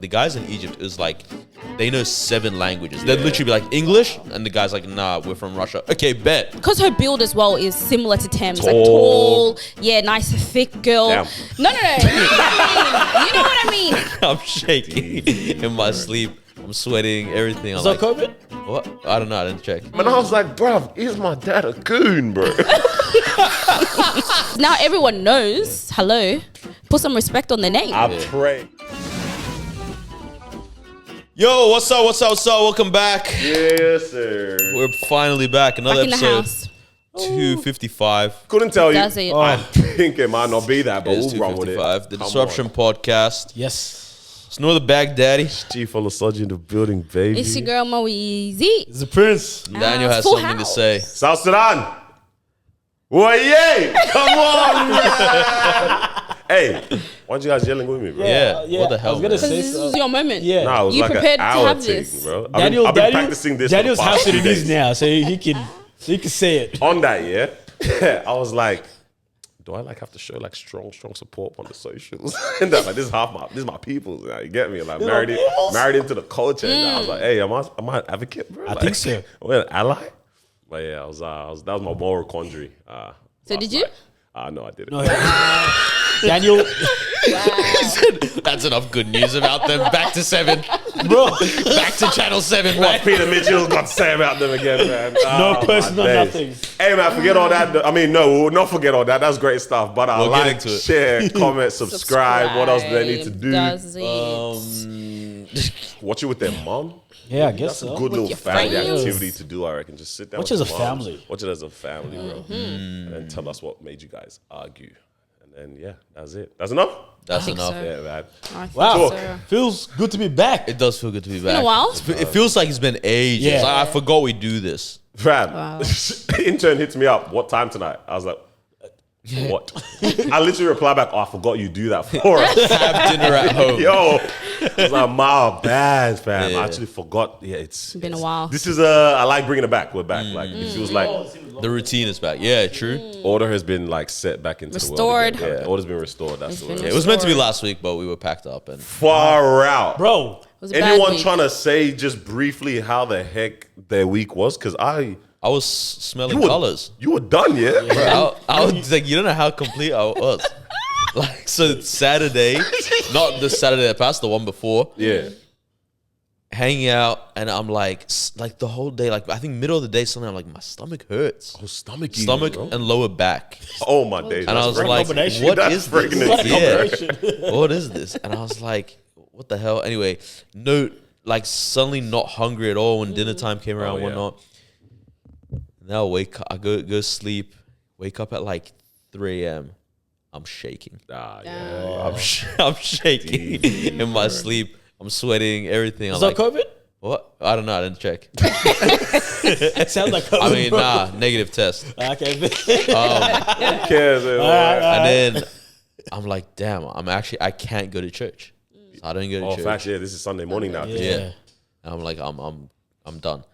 The guys in Egypt is like, they know 7 languages. They'd literally be like, English? And the guy's like, nah, we're from Russia. Okay, bet. Because her build as well is similar to Thames. Like tall, nice, thick girl. Damn. No. You know what I mean? I'm shaking in my sleep. I'm sweating, everything. Is that COVID? What? I don't know. I didn't check. And I was like, bruv, is my dad a goon, bro? Now everyone knows. Hello. Put some respect on the name. I pray. Yo, what's up? Welcome back. Yes, sir. We're finally back. Another Back in the episode. house. 255. Couldn't tell you. Does it? I think it might not be that, but It's we'll run with it. 255. The Disruption Podcast. Yes. It's no the Baghdaddy. Chief Olasojis in the building, baby. It's your girl Moeezy. It's the Prince. Daniel has full something to house. say. South Sudan. Why, come on, man. Hey, why don't you guys yelling with me, bro? Yeah. What the hell, I was gonna man? say This is your moment. Yeah. Nah, it was You like prepared an to hour have thing, this. bro. Daniel, I've been practicing this Daniel's for the past house 2 Sudanese days. now, so he can say it. On that, yeah, I was like, do I like have to show like strong support on the socials? And that, like, this is my people's. You get me? Like married into the culture. And I was like, hey, am I an advocate, bro? I think so. Am I an ally? But yeah, that was my moral quandary. So did you? No, I didn't. No, Daniel, That's enough good news about them. Back to 7. bro, Back to Channel 7, What man. Peter Mitchell's got to say about them again, man? no Oh, personal my days. nothing. Hey, man, forget all that. I mean, no, we'll not forget all that. That's great stuff. But We'll get like, into it. share, comment, subscribe. What else do they need to do? Does it? Watch it with their mom. Yeah, I guess That's a so. good little your family friends. activity to do, I reckon. Just sit down Watch with as your a mom. family. Watch it as a family, bro. And then tell us what made you guys argue. And then, yeah, that's it. That's enough? That's think enough. so. Yeah, man. I think Wow, so. feels good to be back. It does feel good to be back. been a while. It feels like it's been ages. Yeah. Like, I forgot we do this. Fam, Wow. intern hits me up. What time tonight? I was like, what? I literally replied back, I forgot you do that for us. Have dinner at home. Yo, I was like, my bad, fam. Yeah. I actually forgot. Yeah, it's Been a while. This is I like bringing it back. We're back. Like it feels like The routine is back. Yeah, true. order has been like set back into Restored. the world again. Yeah, order's been restored. That's It's the been word. Yeah, it was meant to be last week, but we were packed up. And Far out, Bro, It was a bad Anyone week. trying to say just briefly how the heck their week was? Because I was smelling colors. you were done, yeah. I was like, you don't know how complete I was. Like, so Saturday, not the Saturday that passed, the one before, Yeah. hanging out, and I'm like the whole day, like I think middle of the day, something I'm like, my stomach hurts. Oh, stomach And lower back. Oh my days. And I was That's like, combination. what That's is this? pregnancy. Yeah. combination. What is this? And I was like, what the hell? Anyway, no, like suddenly not hungry at all when dinner time came around, yeah. whatnot. Now I go sleep, wake up at like 3 a.m. I'm shaking. yeah. I'm shaking in my sleep. I'm sweating, everything. is I'm that like, COVID? what? I don't know. I didn't check. It sounds like COVID. I mean, bro. nah, negative test. Okay. Who cares? And then I'm like, damn, I can't go to church. So I don't go to Oh, church. facts, yeah. This is Sunday morning now. Yeah. And I'm like, I'm done.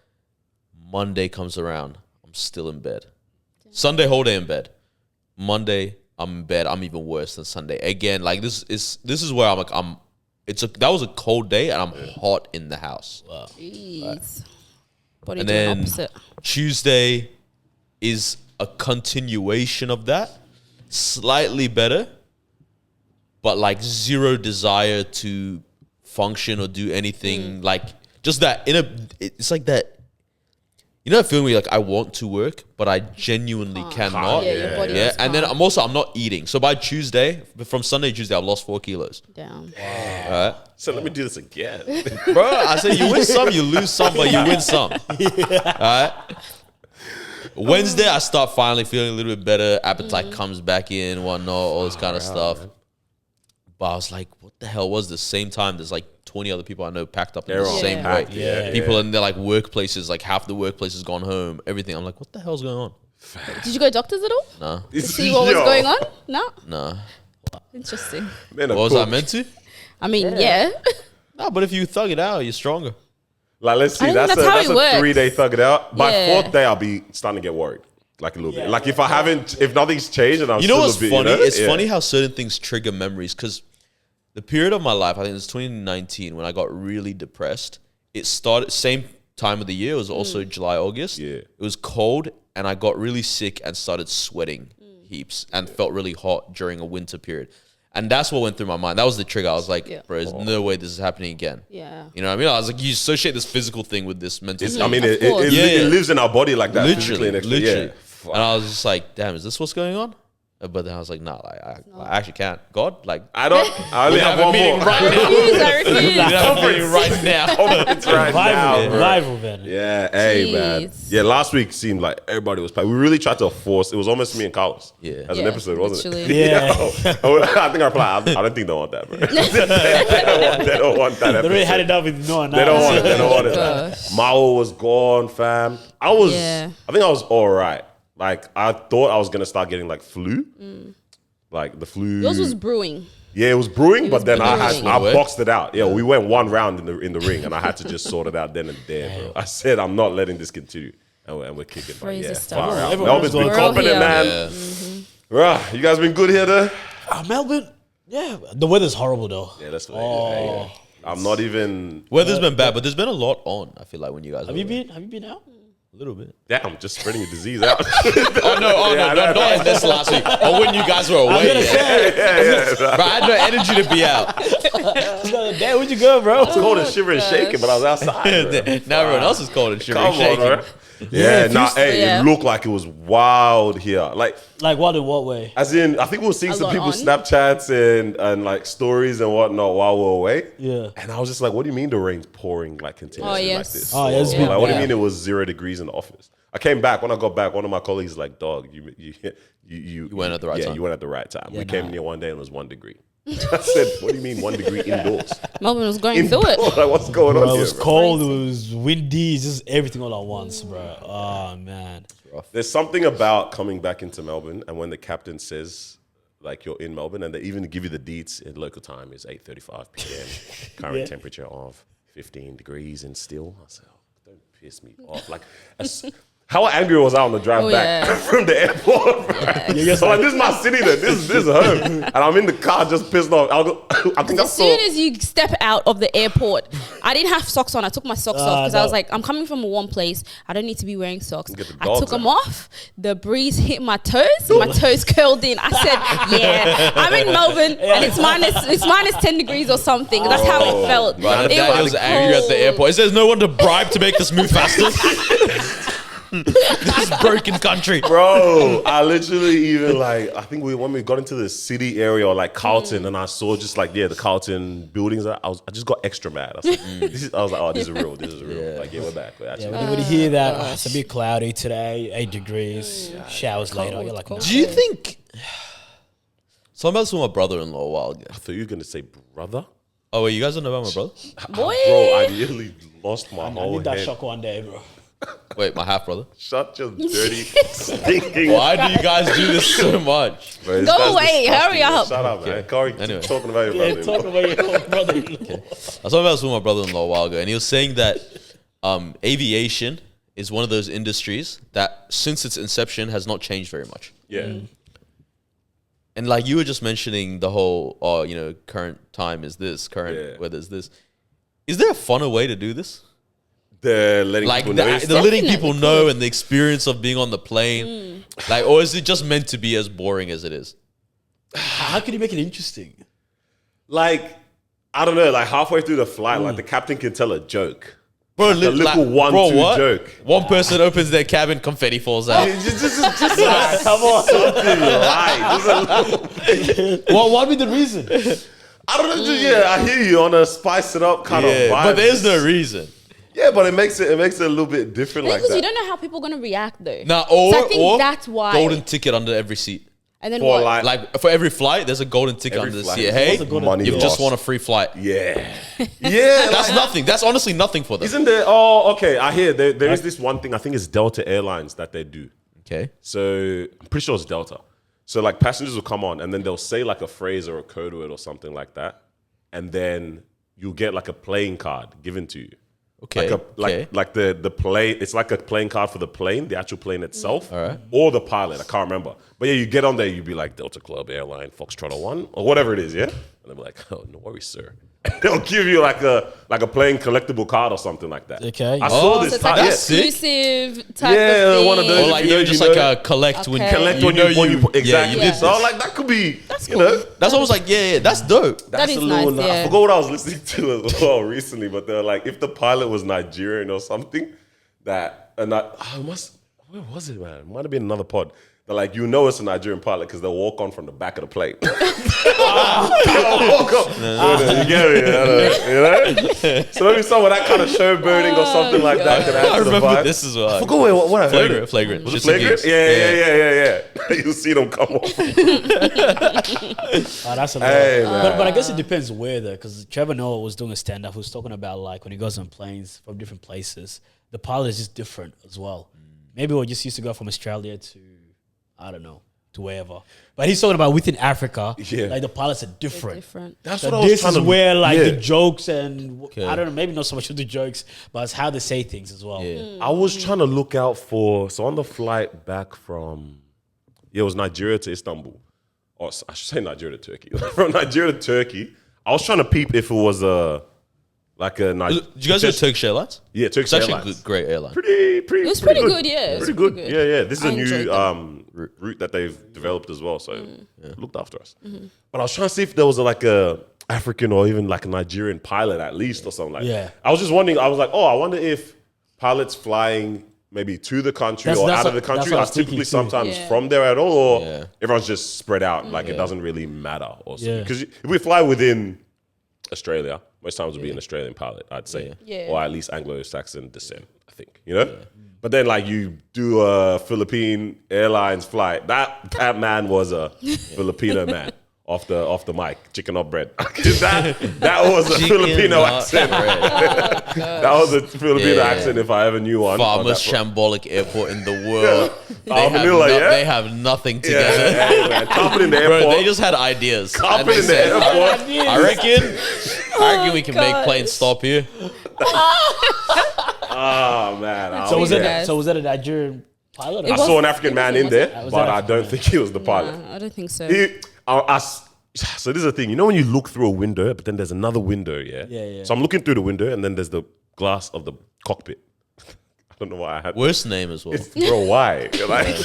Monday comes around, I'm still in bed. Sunday, whole day in bed. Monday, I'm in bed. I'm even worse than Sunday. Again, like this is where I'm like, that was a cold day and I'm hot in the house. Wow. Jeez. Body And doing then opposite. Tuesday is a continuation of that. Slightly better, but like zero desire to function or do anything. Like just that it's like that. You know that feeling where you're like, I want to work, but I genuinely cannot. Yeah, your body Yeah, is and then calm. I'm not eating. So by Tuesday, from Sunday to Tuesday, I've lost 4 kilos. Down. All right, So let me do this again. bro. I said you win some, you lose some, but you win some. All right. Wednesday, I start finally feeling a little bit better. Appetite comes back in, whatnot, all this kind of stuff. man. But I was like, what the hell was the same time? There's like 20 other people I know packed up in They're the all same way. packed, yeah, People yeah. in their like workplaces, like half the workplace has gone home, everything. I'm like, what the hell's going on? Did you go to doctors at all? No, To see what was going on? No? no. Interesting. Man, What was I meant to? I mean, yeah. No, but if you thug it out, you're stronger. Like, let's see. I think That's that's how it a works. 3-day thug it out. By Yeah. 4th day, I'll be starting to get worried. Like a little bit. Like if nothing's changed and I'm You know still what's a bit, funny? you know? It's Yeah. funny how certain things trigger memories because the period of my life, I think it was 2019 when I got really depressed. It started same time of the year. It was also July, August. Yeah. It was cold and I got really sick and started sweating heaps and felt really hot during a winter period. And that's what went through my mind. That was the trigger. I was like, bro, there's no way this is happening again. Yeah. You know what I mean? I was like, you associate this physical thing with this mental thing. I mean, Of course. it lives in our body like that. physically Literally. and actually, And I was just like, damn, is this what's going on? But then I was like, nah, like, I actually can't. God, like, I only have one more. right now. I refuse. We have a meeting right now. It's right now, bro. Revival, man. Yeah, hey, man. Jeez. Yeah, last week seemed like everybody was packed. We really tried to force. It was almost me and Carlos. Yeah. As an episode, wasn't it? literally. Yeah. I think I replied, I don't think they want that, bro. they don't want that They already had episode. it up with no one. They don't want it. They don't want it. Gosh. Marwa was gone, fam. I think I was all right. Like, I thought I was going to start getting, like, flu. Like, the flu. Yours was brewing. Yeah, it was brewing, but then I brewing. boxed it out. Yeah, we went one round in the ring, and I had to just sort it out then and there, bro. I said, I'm not letting this continue. And we're kicking. But Crazy yeah, stuff. far out. Everyone's Melbourne's been going- We're all confident, here. man. Yeah. Right, you guys been good here, though? Melbourne, yeah. The weather's horrible, though. Yeah, that's what Oh. I'm not even. Weather's been bad, but there's been a lot on, I feel like, when you guys Have you been out? A little bit. Damn, just spreading the disease out. Oh, no, not in this last week. Or when you guys were away. yeah. Bro, I had no energy to be out. Damn, where'd you go, bro? It's cold and shivering and shaking, but I was outside. Bro. Now everyone else is cold and shivering Come shaking. on, bro. Yeah, nah, hey, yeah. it looked like it was wild here. Like, Like what in what way? as in, I think we were seeing A some lot people's on. Snapchats and like stories and whatnot while we were away. Yeah. And I was just like, what do you mean the rain's pouring like continuously like yes. this? Oh, yeah, it's been Like, what do you bad. mean it was 0 degrees in the office? I came back. When I got back, one of my colleagues was like, dog, you went at the right yeah, time. you went at the right time. Yeah, we came nah. near one day and it was 1 degree. I said, what do you mean 1 degree indoors? Melbourne was going through it. Like, what's going on Bro, it here, was bro? cold, it was windy, it's just everything all at once, bro. Oh, man. There's something about coming back into Melbourne and when the captain says, like, you're in Melbourne and they even give you the deets in local time is 8:35 p.m. Current Yeah. temperature of 15 degrees and still. I said, oh, don't piss me off. Like, how angry was I on the drive back yeah. from the airport? Bro? You're So like, this is my city then. This is home. And I'm in the car just pissed off. I think I As saw. soon as you step out of the airport, I didn't have socks on. I took my socks off because I was no. like, I'm coming from a warm place. I don't need to be wearing socks. Get the I dogs took them out. off. The breeze hit my toes. My toes curled in. I said, yeah, I'm in Melbourne and it's minus 10 degrees or something. That's how it felt. Bro, It Daniel's was angry at the cold. airport. Is there no one to bribe to make this move faster? This broken country. Bro, I literally even like, I think when we got into the city area or like Carlton and I saw just like, the Carlton buildings, I just got extra mad. I was like, oh, this is real. This is real. Yeah. Like, we're back. We're Yeah, actually when you hear that, oh, it's a bit cloudy today, 8 degrees, showers later, you're like, cold. no. Do you think... So I'm about to see my brother-in-law a while ago. I thought you were going to say brother. Oh, wait, you guys don't know about my brother? Boy. Bro, I nearly lost my I whole need that head. shock one day, bro. Wait, my half-brother? Shut your dirty, stinking. Why do you guys do this so much? Bro, Go that's away, disgusting, hurry man. up. Shut up, man. Corey, keep Anyway. talking about your Yeah, brother. talk about your brother-in-law. I was talking about this with my brother-in-law a while ago, and he was saying that aviation is one of those industries that, since its inception, has not changed very much. Yeah. And like you were just mentioning the whole, current time is this, current weather is this. Is there a funner way to do this? They're letting Like people know the stuff. letting people know and the experience of being on the plane, like, or is it just meant to be as boring as it is? How can you make it interesting? Like, I don't know, like halfway through the flight, like the captain can tell a joke. Bro, a little 1-2 joke. One person opens their cabin, confetti falls out. Just like, Come on. something light. Just a little, What would be the reason? I don't know, just, I hear you on a spice it up kind of Yeah, vibe. but there's no reason. Yeah, but it makes it a little bit different like Because you that. don't know how people are going to react though. Nah, So I think or that's why. golden ticket under every seat. And then For what? like, For every flight, there's a golden ticket Every under the flight. seat. Hey, What's a golden money you lost. just want a free flight. Yeah. Yeah. That's like, nothing. That's honestly nothing for them. isn't there? Oh, okay. I hear there is this one thing. I think it's Delta Airlines that they do. Okay. So I'm pretty sure it's Delta. So like passengers will come on and then they'll say like a phrase or a code word or something like that. And then you'll get like a playing card given to you. Okay. Like the plane. It's like a playing card for the plane, the actual plane itself, Alright. or the pilot. I can't remember. But yeah, you get on there, you'd be like Delta Club Airline, Foxtrot 1, or whatever it is, yeah. And they'll be like, oh, no worries, sir. They'll give you like a plane collectible card or something like that. Okay. I saw So this. it's like That's sick. exclusive type of Yeah, thing. one of those. Or like you know, just you like know. a collect when Okay. Collect you when know you exactly. Yeah, you did So I was this. like, that could be, That's you cool. know. That's almost like that's dope. That's is a little. nice, I yeah. forgot what I was listening to as well recently, but they're like, if the pilot was Nigerian or something, where was it, man? It might have been another pod. They're like, you know, it's a Nigerian pilot because they'll walk on from the back of the plane. They'll walk on. You get me? You know? So maybe some of that kind of showboating or something like that could add I to the remember vibe. this as well. I forgot what I heard. Flagrant. Was it Shits and flagrant? gigs. Yeah. You'll see them come off. That's a lot. Hey, man. But I guess it depends where though, because Trevor Noah was doing a stand-up. He was talking about like when he goes on planes from different places, the pilot is just different as well. Maybe we're just used to go from Australia to, I don't know, to wherever. But he's talking about within Africa, Yeah. like the pilots are different. Different. That's So what I was this trying is to where like the yeah. jokes and I don't know, maybe not so much of the jokes, but it's how they say things as well. Yeah. I was trying to look out for, so on the flight back from, it was Nigeria to Istanbul. Or I should say Nigeria to Turkey. From Nigeria to Turkey, I was trying to peep if it was like a Did you guys go to Turkish Airlines? Yeah, Turkish It's actually a Airlines. great airline. Pretty It was pretty good, yeah. It was Pretty good. pretty good. Yeah. This is I a new enjoyed route that they've developed as well, so looked after us. But I was trying to see if there was like a African or even like a Nigerian pilot at least or something like Yeah. that. I was just wondering, I was like, I wonder if pilots flying maybe to the country That's- or that's out of the what- that's country what I are was thinking typically too. sometimes Yeah. from there at all, or Yeah. everyone's just spread out, like it doesn't really matter or something. Yeah. Because if we fly within Australia, most times it'll be an Australian pilot, I'd say. Yeah. Or at least Anglo-Saxon descent, I think. You know? But then like you do a Philippine Airlines flight. That man was a Filipino man off the mic, chicken up bread. that was a Chicken Filipino nut accent. bread. That was a Filipino Yeah. accent if I ever knew one. Far On most that flight. shambolic airport in the world. Manila, yeah? They have nothing together. Yeah, man. Carpet in the Bro, airport. they just had ideas. Carpet And they in the said, airport. I reckon we can make gosh. planes stop here. Oh man. So was Yeah. that so was that a Nigerian pilot? It I was- saw an African man in there, Was but that I don't African think he was the pilot. I don't think so. So this is the thing. You know when you look through a window, but then there's another window, yeah? Yeah. So I'm looking through the window, and then there's the glass of the cockpit. I don't know why I had Worst name as well. Bro, why? Like,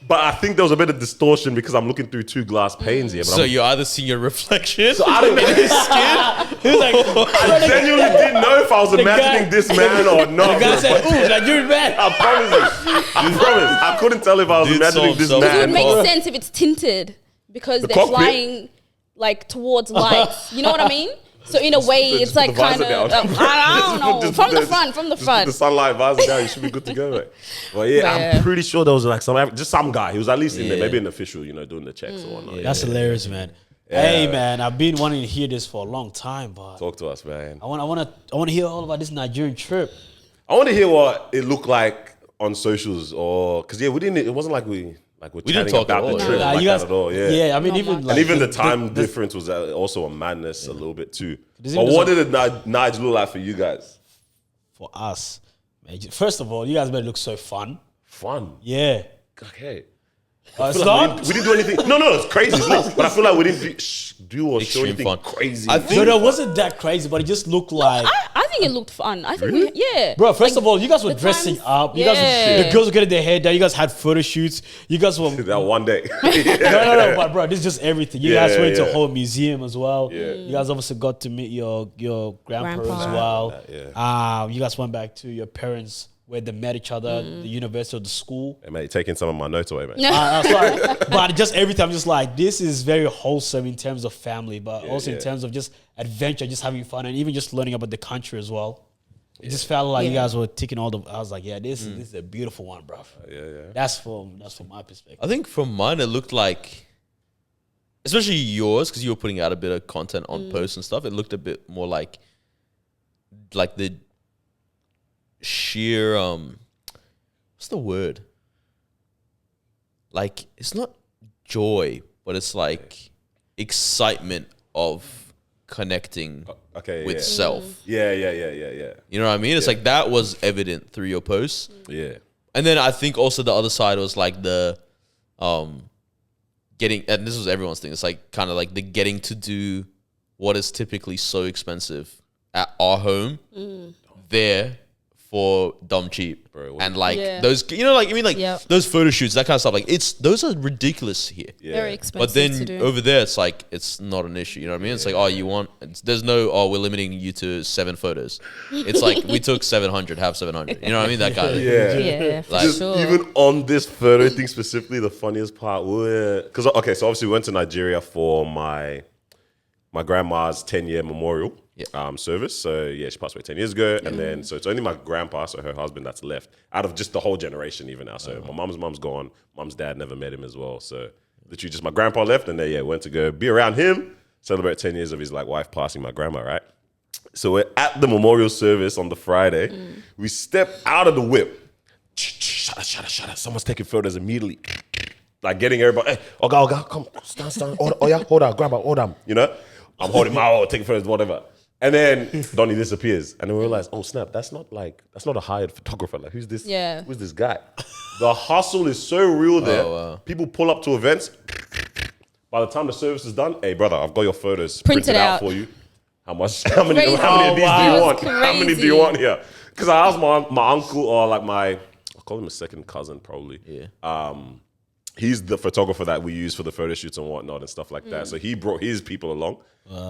but I think there was a bit of distortion because I'm looking through two glass panes here. But So I'm, you either see your reflection. I don't He was like, I genuinely didn't know if I was imagining guy- this man or not. the guy bro. said, "Ooh, Nigerian man." I promise you. I promise. I couldn't tell if I was Dude, imagining so- this so- It man. would make or- sense if it's tinted because they're cockpit? flying like towards lights. You know what I mean? So in a way, Just it's put like the visor kind of down. I don't know. Just From put the front, from the just put front. the sunlight visor down, you should be good to go. Mate. But yeah, Yeah. I'm pretty sure there was like some guy. He was at least in there, maybe an official, doing the checks or whatnot. That's hilarious, man. Yeah. Hey, man, I've been wanting to hear this for a long time, but Talk to us, man. I want to hear all about this Nigerian trip. I want to hear what it looked like on socials, or because we didn't. It wasn't like we're We chatting didn't talk about at all, the yeah. trip Nah, like you guys, that at all. Yeah. I mean, Not even much. like And even the the- time difference was also a madness a little bit too. There's But even what some- did Nige look like for you guys? for us. Man, first of all, you guys made it look so fun. Fun. Yeah. Okay. It's feel like not. we didn't do anything. No, it's crazy. It's lit. But I feel like we didn't do or show Extreme anything fun. crazy. I think- No, it wasn't that crazy, but it just looked like. I think it looked fun. I think yeah. Bro, first Like, of all, you guys were the dressing times- up. You guys, Yeah. the girls were getting their hair done. You guys had photo shoots. You guys were. that one day. No, but bro, this is just everything. You Yeah, guys went to yeah. a whole museum as well. Yeah. You guys obviously got to meet your grandpa Grandpa. as well. Yeah. You guys went back to your parents where they met each other, the university or the school. Hey, mate, taking some of my notes away, man. Sorry, but just everything, I'm just like, this is very wholesome in terms of family, but also in yeah. terms of just adventure, just having fun, and even just learning about the country as well. It just felt like you Yeah. guys were ticking all the. I was like, yeah, this is a beautiful one, bro. Yeah. That's from my perspective. I think from mine, it looked like, especially yours, because you were putting out a bit of content on posts and stuff. It looked a bit more like the sheer what's the word? Like, it's not joy, but it's like excitement of connecting Okay, with yeah. self. Yeah. You know what I mean? It's like that was evident through your posts. Yeah. And then I think also the other side was like the getting, and this was everyone's thing. It's like kind of like the getting to do what is typically so expensive at our home there for dumb cheap. Bro, and like Yeah. those, you know, like I mean, like Yeah. those photo shoots, that kind of stuff. Like those are ridiculous here. Yeah. Very expensive But then to do. over there, it's like it's not an issue. You know what I mean? It's like, oh, you want? There's no, oh, we're limiting you to 7 photos. It's like we took 700, have 700. You know what I mean? That kind of Yeah. Yeah, for Like- Just sure. even on this photo thing specifically, the funniest part was because okay, so obviously we went to Nigeria for my grandma's 10-year memorial service. So yeah, she passed away 10 years ago, and then so it's only my grandpa, so her husband, that's left out of just the whole generation even now. So my mum's gone, mum's dad never met him as well. So literally just my grandpa left, and then went to go be around him, celebrate 10 years of his like wife passing, my grandma, right? So we're at the memorial service on the Friday. We step out of the whip. Shut up. Someone's taking photos immediately. Like getting everybody, hey, Oga, come, stand. Oh yeah, hold on, grab her, hold on. You know? I'm holding my taking photos, whatever. And then Donnie disappears. And then we realize, oh snap, that's not a hired photographer. Like who's this? Yeah. Who's this guy? The hustle is so real there. Oh, wow. People pull up to events. By the time the service is done, hey brother, I've got your photos Printed printed out out. for you. How many Crazy. of these do you want? That's How many do crazy. you want here? Because I asked my uncle or like I'll call him a second cousin probably. Yeah. He's the photographer that we use for the photo shoots and whatnot and stuff like that. So he brought his people along.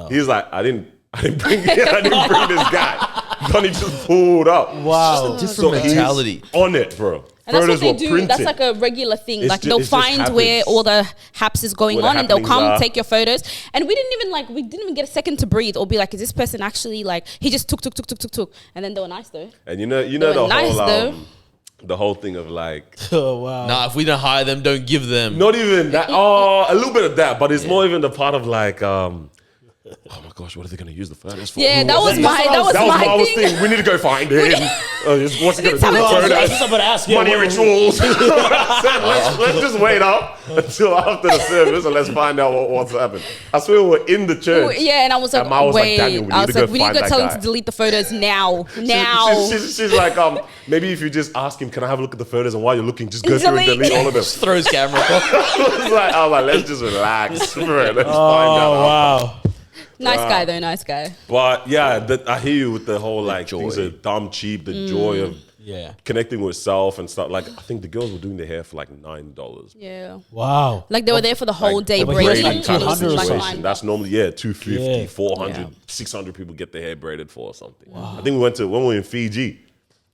He was like, I didn't bring this guy. Donnie just pulled up. Wow. Different he's mentality. on it, bro. And that's what Photos they were do. printed. That's like a regular thing. It's Like ju- they'll it just find where happens. all the haps is going Where the on, and they'll happenings come are. take your photos. And we didn't even get a second to breathe or be like, is this person actually like? He just took, and then they were nice though. And you know They the were whole nice, though. the whole thing of like Oh wow. Nah, if we don't hire them, don't give them. not even that. Oh, a little bit of that, but it's more even the part of like oh my gosh, what are they going to use the photos for? Yeah, Ooh, that was that's- my Marwa's thing. thing. We need to go find him. What's he going to do? Tell him to Photos? wait. Somebody ask Money rituals. let's just wait up until after the service and let's find out what's happened. I swear we were in the church. Yeah, and I was like, And Ma was like, wait. Daniel, we I need was to like, go we need to find go that tell him guy. to delete the photos now. Now. She's like, maybe if you just ask him, can I have a look at the photos? And while you're looking, just go through and Delete. delete all of them. Just throw his camera across. I was like, let's just relax, bro. Let's find Oh out. wow. Nice guy though, nice guy. But yeah, I hear you with the whole like joy. things are dumb cheap, the joy of Yeah. connecting with self and stuff. Like I think the girls were doing their hair for like $9. Yeah. Wow. Like they were there for the whole day but braiding. here's like It 200 was or like something. fine. That's normally 250, Yeah. 400, Yeah. 600 people get their hair braided for or something. I think when we were in Fiji,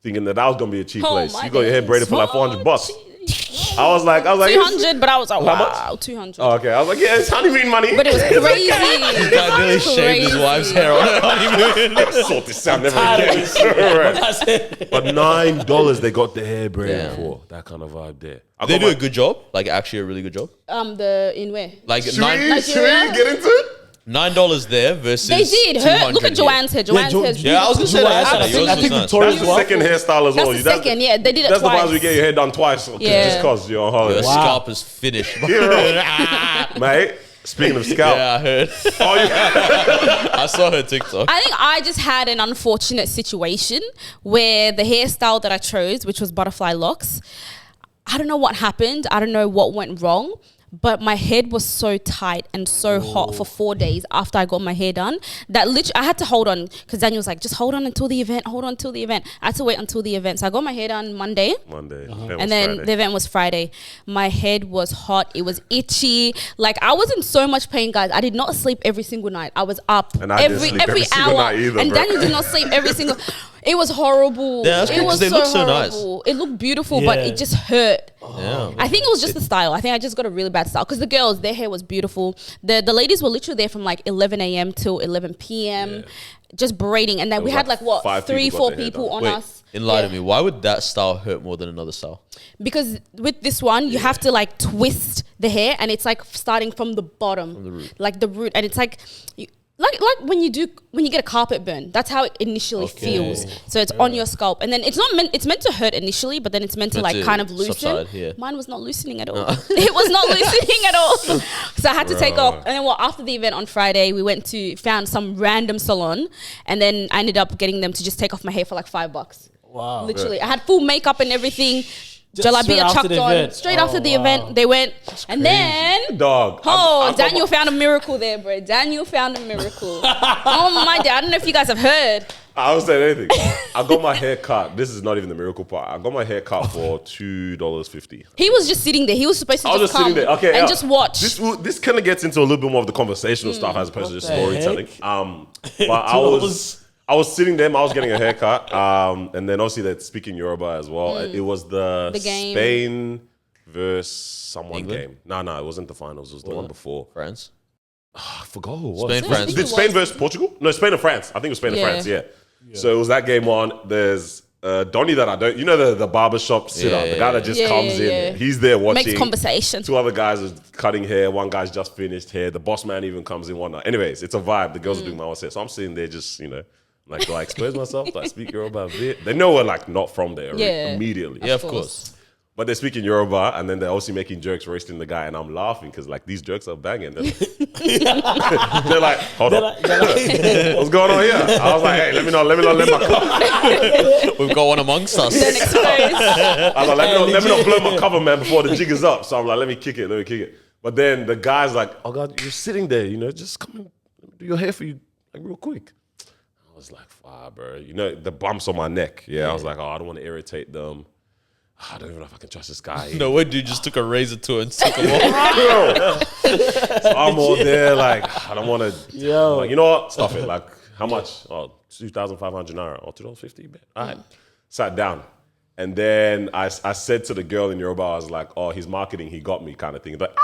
thinking that was gonna be a cheap Oh, place. my You got your hair days. braided for like $400. I was like, 200, but I was like, How much? wow, 200. Oh, okay. I was like, yeah, it's honeymoon money. But it was crazy. Guy nearly shaved his Crazy. wife's hair on her honeymoon. Sort this out never again. Right. That's it. But $9 they got their hair braided Damn. for. That kind of vibe there. I They got do my- a good job, like actually a really good job. In where? Like Should nine, we Nigeria? get into it? $9 there versus They did. Her, look at 200 here. Joanne's hair. Joanne's hair. is Yeah, I was gonna say that. I Yours think was nice. Victoria's That's the well. second hairstyle as That's well. the second, yeah. They did it That's the twice. vibes we get your hair done twice. Yeah. Just cause you're on Your holiday. Wow. scalp is finished. Mate, speaking of scalp. Yeah, I heard. Oh, yeah. I saw her TikTok. I think I just had an unfortunate situation where the hairstyle that I chose, which was butterfly locks, I don't know what happened. I don't know what went wrong. But my head was so tight and so hot for 4 days after I got my hair done that literally I had to hold on because Daniel was like, just hold on until the event, hold on until the event. I had to wait until the event. So I got my hair done Monday. Monday. And then the event was Friday. My head was hot. It was itchy. Like I was in so much pain, guys. I did not sleep every single night. I was up And I didn't sleep every single night either, and bro. Daniel did not sleep every single. It was horrible. Yeah, that's it good, 'cause was they look so nice. horrible. It looked beautiful, but Yeah. it just hurt. Yeah. I think it was just the style. I think I just got a really bad style because the girls, their hair was beautiful. The ladies were literally there from like 11 a.m. till 11 p.m. just braiding, and then we was had like like what 5 3, people got 4 their hair people done. on Wait, us. enlighten Yeah. me. Why would that style hurt more than another style? Because with this one, you have to like twist the hair, and it's like starting from the bottom, the root. like the root, and it's like like when you get a carpet burn, that's how it initially feels. So it's on your scalp, and then it's meant to hurt initially, but then it's meant to like kind of loosen. Subside, yeah. Mine was not loosening at all. It was not loosening at all. So I had to take off. And then after the event on Friday, we found some random salon, and then I ended up getting them to just take off my hair for like $5. Wow. Literally, I had full makeup and everything. Jalabia chucked on straight after the event. They went, and then Dog. Daniel found a miracle there, bro. Daniel found a miracle. Oh my God! I don't know if you guys have heard. I don't say anything. I got my hair cut. This is not even the miracle part. I got my hair cut for $2.50. He was just sitting there. He was supposed to I was just just come sitting there. Okay, and just watch. This kind of gets into a little bit more of the conversational stuff as opposed to just storytelling. But I was sitting there. I was getting a haircut, and then obviously they're speaking Yoruba as well. It was the game. Spain versus someone England? game. No, it wasn't the finals. It was the one before. France. I forgot who it was. Spain, France. Did Spain versus Portugal? No, Spain and France. I think it was Spain and France. Yeah. So it was that game on. There's Donny that I don't. You know the barbershop sitter, the guy that just comes in. He's there watching. Makes conversation. Two other guys are cutting hair. One guy's just finished hair. The boss man even comes in one night. Anyways, it's a vibe. The girls are doing my own hair. So I'm sitting there just, like, do I expose myself? Do I speak Yoruba a bit? They know we're like not from there immediately. Yeah, of course. But they're speaking Yoruba, and then they're also making jokes, roasting the guy, and I'm laughing because like these jokes are banging. They're like, hold on, what's going on here? I was like, hey, let me not let my cover. We've got one amongst us. I was like, let me not blow my cover, man, before the jig is up. So I'm like, let me kick it. But then the guy's like, oh God, you're sitting there, just come and do your hair for you, like real quick. I was like, bro, the bumps on my neck. Yeah, I was like, oh, I don't want to irritate them. I don't even know if I can trust this guy. No way, dude just took a razor to it and took him off. So I'm all there, like, I don't want to. Like, you know what? Stuff it. Like, how much? Oh, 2,500 naira. Oh, $2.50. All right. Sat down. And then I said to the girl in Yoruba, I was like, oh, he's marketing, he got me kind of thing. Like,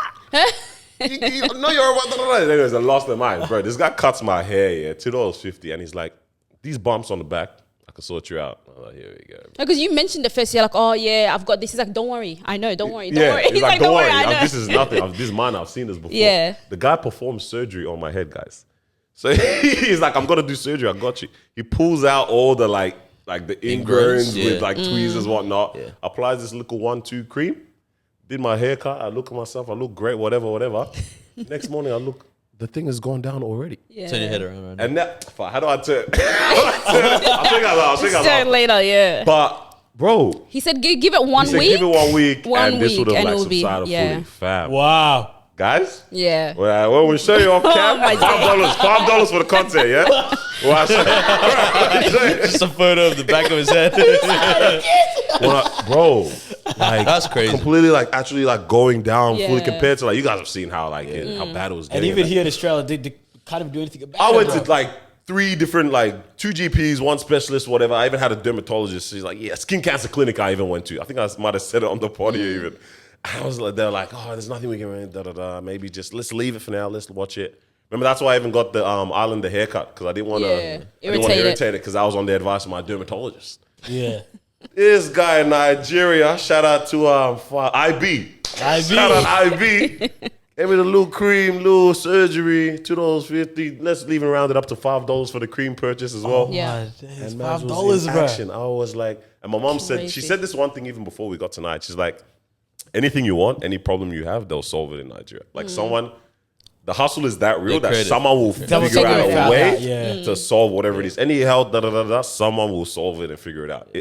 no, Yoruba. Anyways, I lost their mind. Bro, this guy cuts my hair, $2.50. And he's like, these bumps on the back, I can sort you out. I'm like, here we go. Because you mentioned it first, you're like, oh yeah, I've got this. He's like, don't worry, I know, don't worry. He's like, don't worry, I know. this is nothing. This is mine. I've seen this before. Yeah. The guy performed surgery on my head, guys. So he's like, I'm gonna do surgery. I got you. He pulls out all the like the ingrowns with like tweezers, whatnot. Yeah. Applies this little 1-2 cream. Did my haircut. I look at myself. I look great. Whatever. Next morning, I look. The thing has gone down already. Yeah. Turn your head around. Right now. And how do I turn? I'll think Turn later, yeah. But bro, he said give it 1 week. Give it 1 week, and this would have and like it will be, subsided fully. Fam. Wow. Guys? Yeah. Well, we'll show you off cam. my $5 for the content, yeah? Well, I'll show you. Just a photo of the back of his head. Bro, like that's crazy. Completely actually going down fully compared to you guys have seen how how bad it was. And even here in Australia, they kind of do anything about it. I went to 3 different 2 GPs, 1 specialist, whatever. I even had a dermatologist. She's like, skin cancer clinic I even went to. I think I might have said it on the pod even. I was like, they're like, oh, there's nothing we can maybe just let's leave it for now. Let's watch it. Remember, that's why I even got the Islander haircut because I didn't want to irritate it because I was on the advice of my dermatologist. Yeah. This guy in Nigeria, shout out to IB. Shout out IB. Gave me the little cream, little surgery, $2.50. Let's even round it up to $5 for the cream purchase as well. Yeah. And $5, bro. I was like, and my mom said, she said this one thing even before we got tonight. She's like, anything you want, any problem you have, they'll solve it in Nigeria. Like the hustle is that real that someone will figure out a way to solve whatever it is. Any help, someone will solve it and figure it out.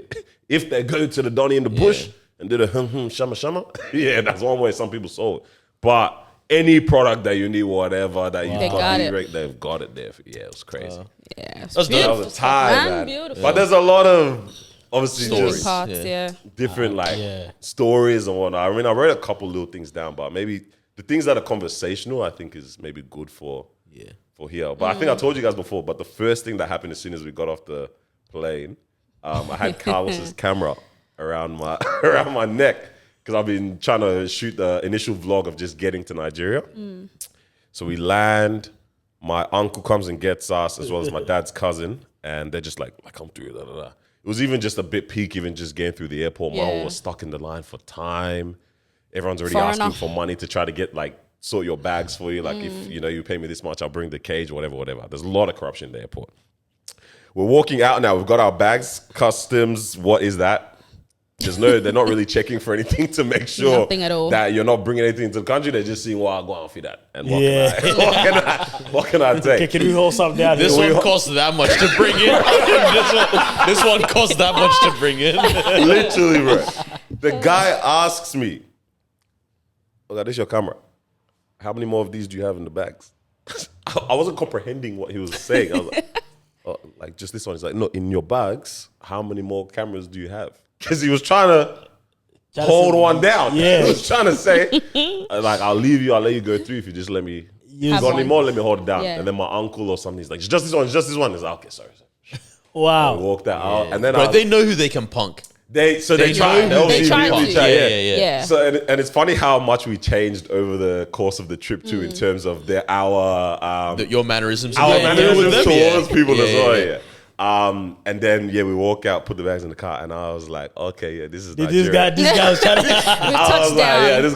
If they go to the Donny in the bush and do the shama, that's one way some people solve it. But any product that you need, whatever that you they've got it there. Yeah, it was crazy. That's beautiful. That was time, man. Beautiful. But there's a lot of obviously story parts, different stories and whatnot. I mean, I wrote a couple little things down, but maybe the things that are conversational, I think is maybe good for here. But I think I told you guys before, but the first thing that happened as soon as we got off the plane, I had Carlos's camera around my neck because I've been trying to shoot the initial vlog of just getting to Nigeria. So we land, my uncle comes and gets us as well as my dad's cousin, and they're just like come through, It was even just a bit peak, even just getting through the airport. Mom was stuck in the line for time. Everyone's already asking for money to try to get sort your bags for you. Like if you pay me this much, I'll bring the cage, whatever. There's a lot of corruption in the airport. We're walking out now. We've got our bags, customs. What is that? They're not really checking for anything to make sure Nothing at all. that you're not bringing anything to the country. They're just seeing, well, go on for that. And what can I Okay, take? can we hold something down This here? one costs that much to bring in. this one costs that much to bring in. Literally, bro. The guy asks me, okay, this is your camera. How many more of these do you have in the bags? I wasn't comprehending what he was saying. I was like, oh, like just this one. He's like, no, in your bags, how many more cameras do you have? Because he was trying to hold one down. Yeah. He was trying to say, like, I'll leave you, I'll let you go through if you just let me. You Have got any one. more? Let me hold it down. Yeah. And then my uncle or something, he's like, it's just this one, it's just this one. He's like, okay, sorry. Wow. We walked that out. And then But they know who they can punk. they tried. know They They tried really to. tried, Yeah. So and it's funny how much we changed over the course of the trip too, in terms of our Your mannerisms. our Yeah, mannerisms with them, towards people as well. yeah. Yeah. And then we walk out, put the bags in the car, and I was like, okay, this is This Nigeria. guy was trying to. We've I was touched like,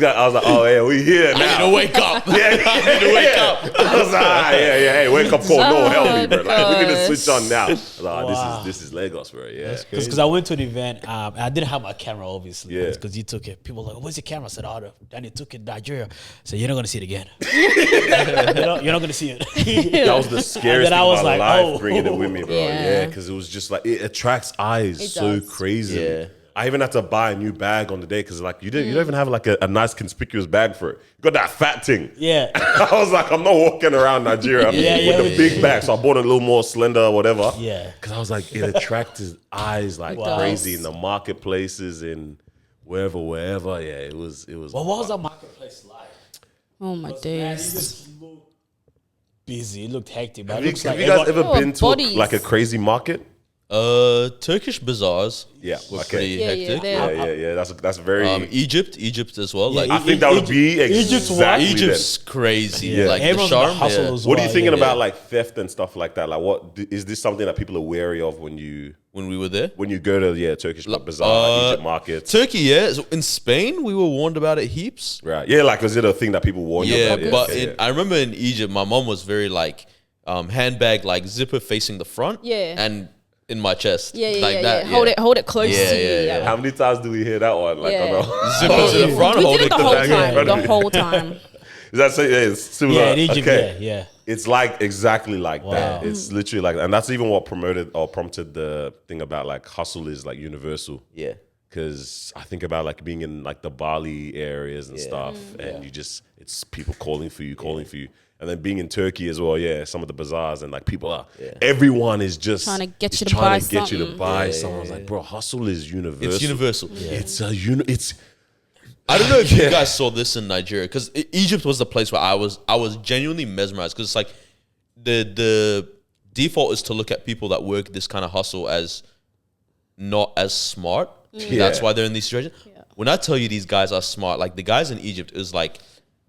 down. I was like, oh yeah, we here I need now. to wake up. Yeah, I need to wake up. I was like, hey, wake up call, no help me, bro. Like we need to switch on now. I was like, Wow. this is Lagos, bro. Yeah, Because I went to an event, and I didn't have my camera, obviously. Yeah. Because you took it. People were like, where's your camera? I said, oh, Daniel took it in Nigeria. So you're not going to see it again. you're not going to see it. that was the scariest thing I was of my like, life, oh. bringing it with me, bro. Yeah. Yeah, because it was just like it attracts eyes It so does. crazy. Yeah. I even had to buy a new bag on the day because like you don't even have like a nice conspicuous bag for it. You got that fat thing. Yeah. I was like, I'm not walking around Nigeria with a big bag, so I bought a little more slender or whatever. Yeah. Because I was like, it attracted eyes like Wow. crazy in the marketplaces in wherever. Yeah, it was. Well, what was that marketplace like? Oh my Man, it days. just looked busy. It looked hectic. But Have it you, looks have like you guys everyone- ever been to bodies. like a crazy market? Turkish bazaars. Yeah, were okay. pretty Yeah, hectic. they're- Yeah. That's very. Egypt as well. Yeah, Like I think that would be Egypt's exactly Egypt's crazy. Yeah. Like the Everyone's charm. gonna hustle Yeah. as What are you well, thinking yeah. about like theft and stuff like that? Like, what is this something that people are wary of when you When we were there. go to Turkish bazaar, Egypt markets? Turkey, yeah. So in Spain, we were warned about it heaps. Right. Yeah, like is it a thing that people warn you Yeah, about? but okay, I remember in Egypt, my mom was very like handbag, like zipper facing the front. Yeah. And in my chest. Yeah. like that. Hold it close Yeah, to you. yeah, How many times do we hear that one? Like, Yeah. I know. Zipper to the front, We hold did it it the to whole the back. time. Yeah. The whole time. Is that say it's similar? Yeah, in Egypt, Okay. yeah. It's like exactly like that. Wow. It's literally like, and that's even what prompted the thing about like hustle is like universal. Yeah. Because I think about like being in like the Bali areas and stuff, and you just it's people calling for you, and then being in Turkey as well. Yeah, some of the bazaars and like people are, everyone is just Trying to get is you to trying buy to get you to something. buy something. I was like, bro, hustle is universal. It's universal. It's a it's. I don't know if you guys saw this in Nigeria, because Egypt was the place where I was genuinely mesmerized, because it's like the default is to look at people that work this kind of hustle as not as smart. That's why they're in these situations. When I tell you these guys are smart, like the guys in Egypt is like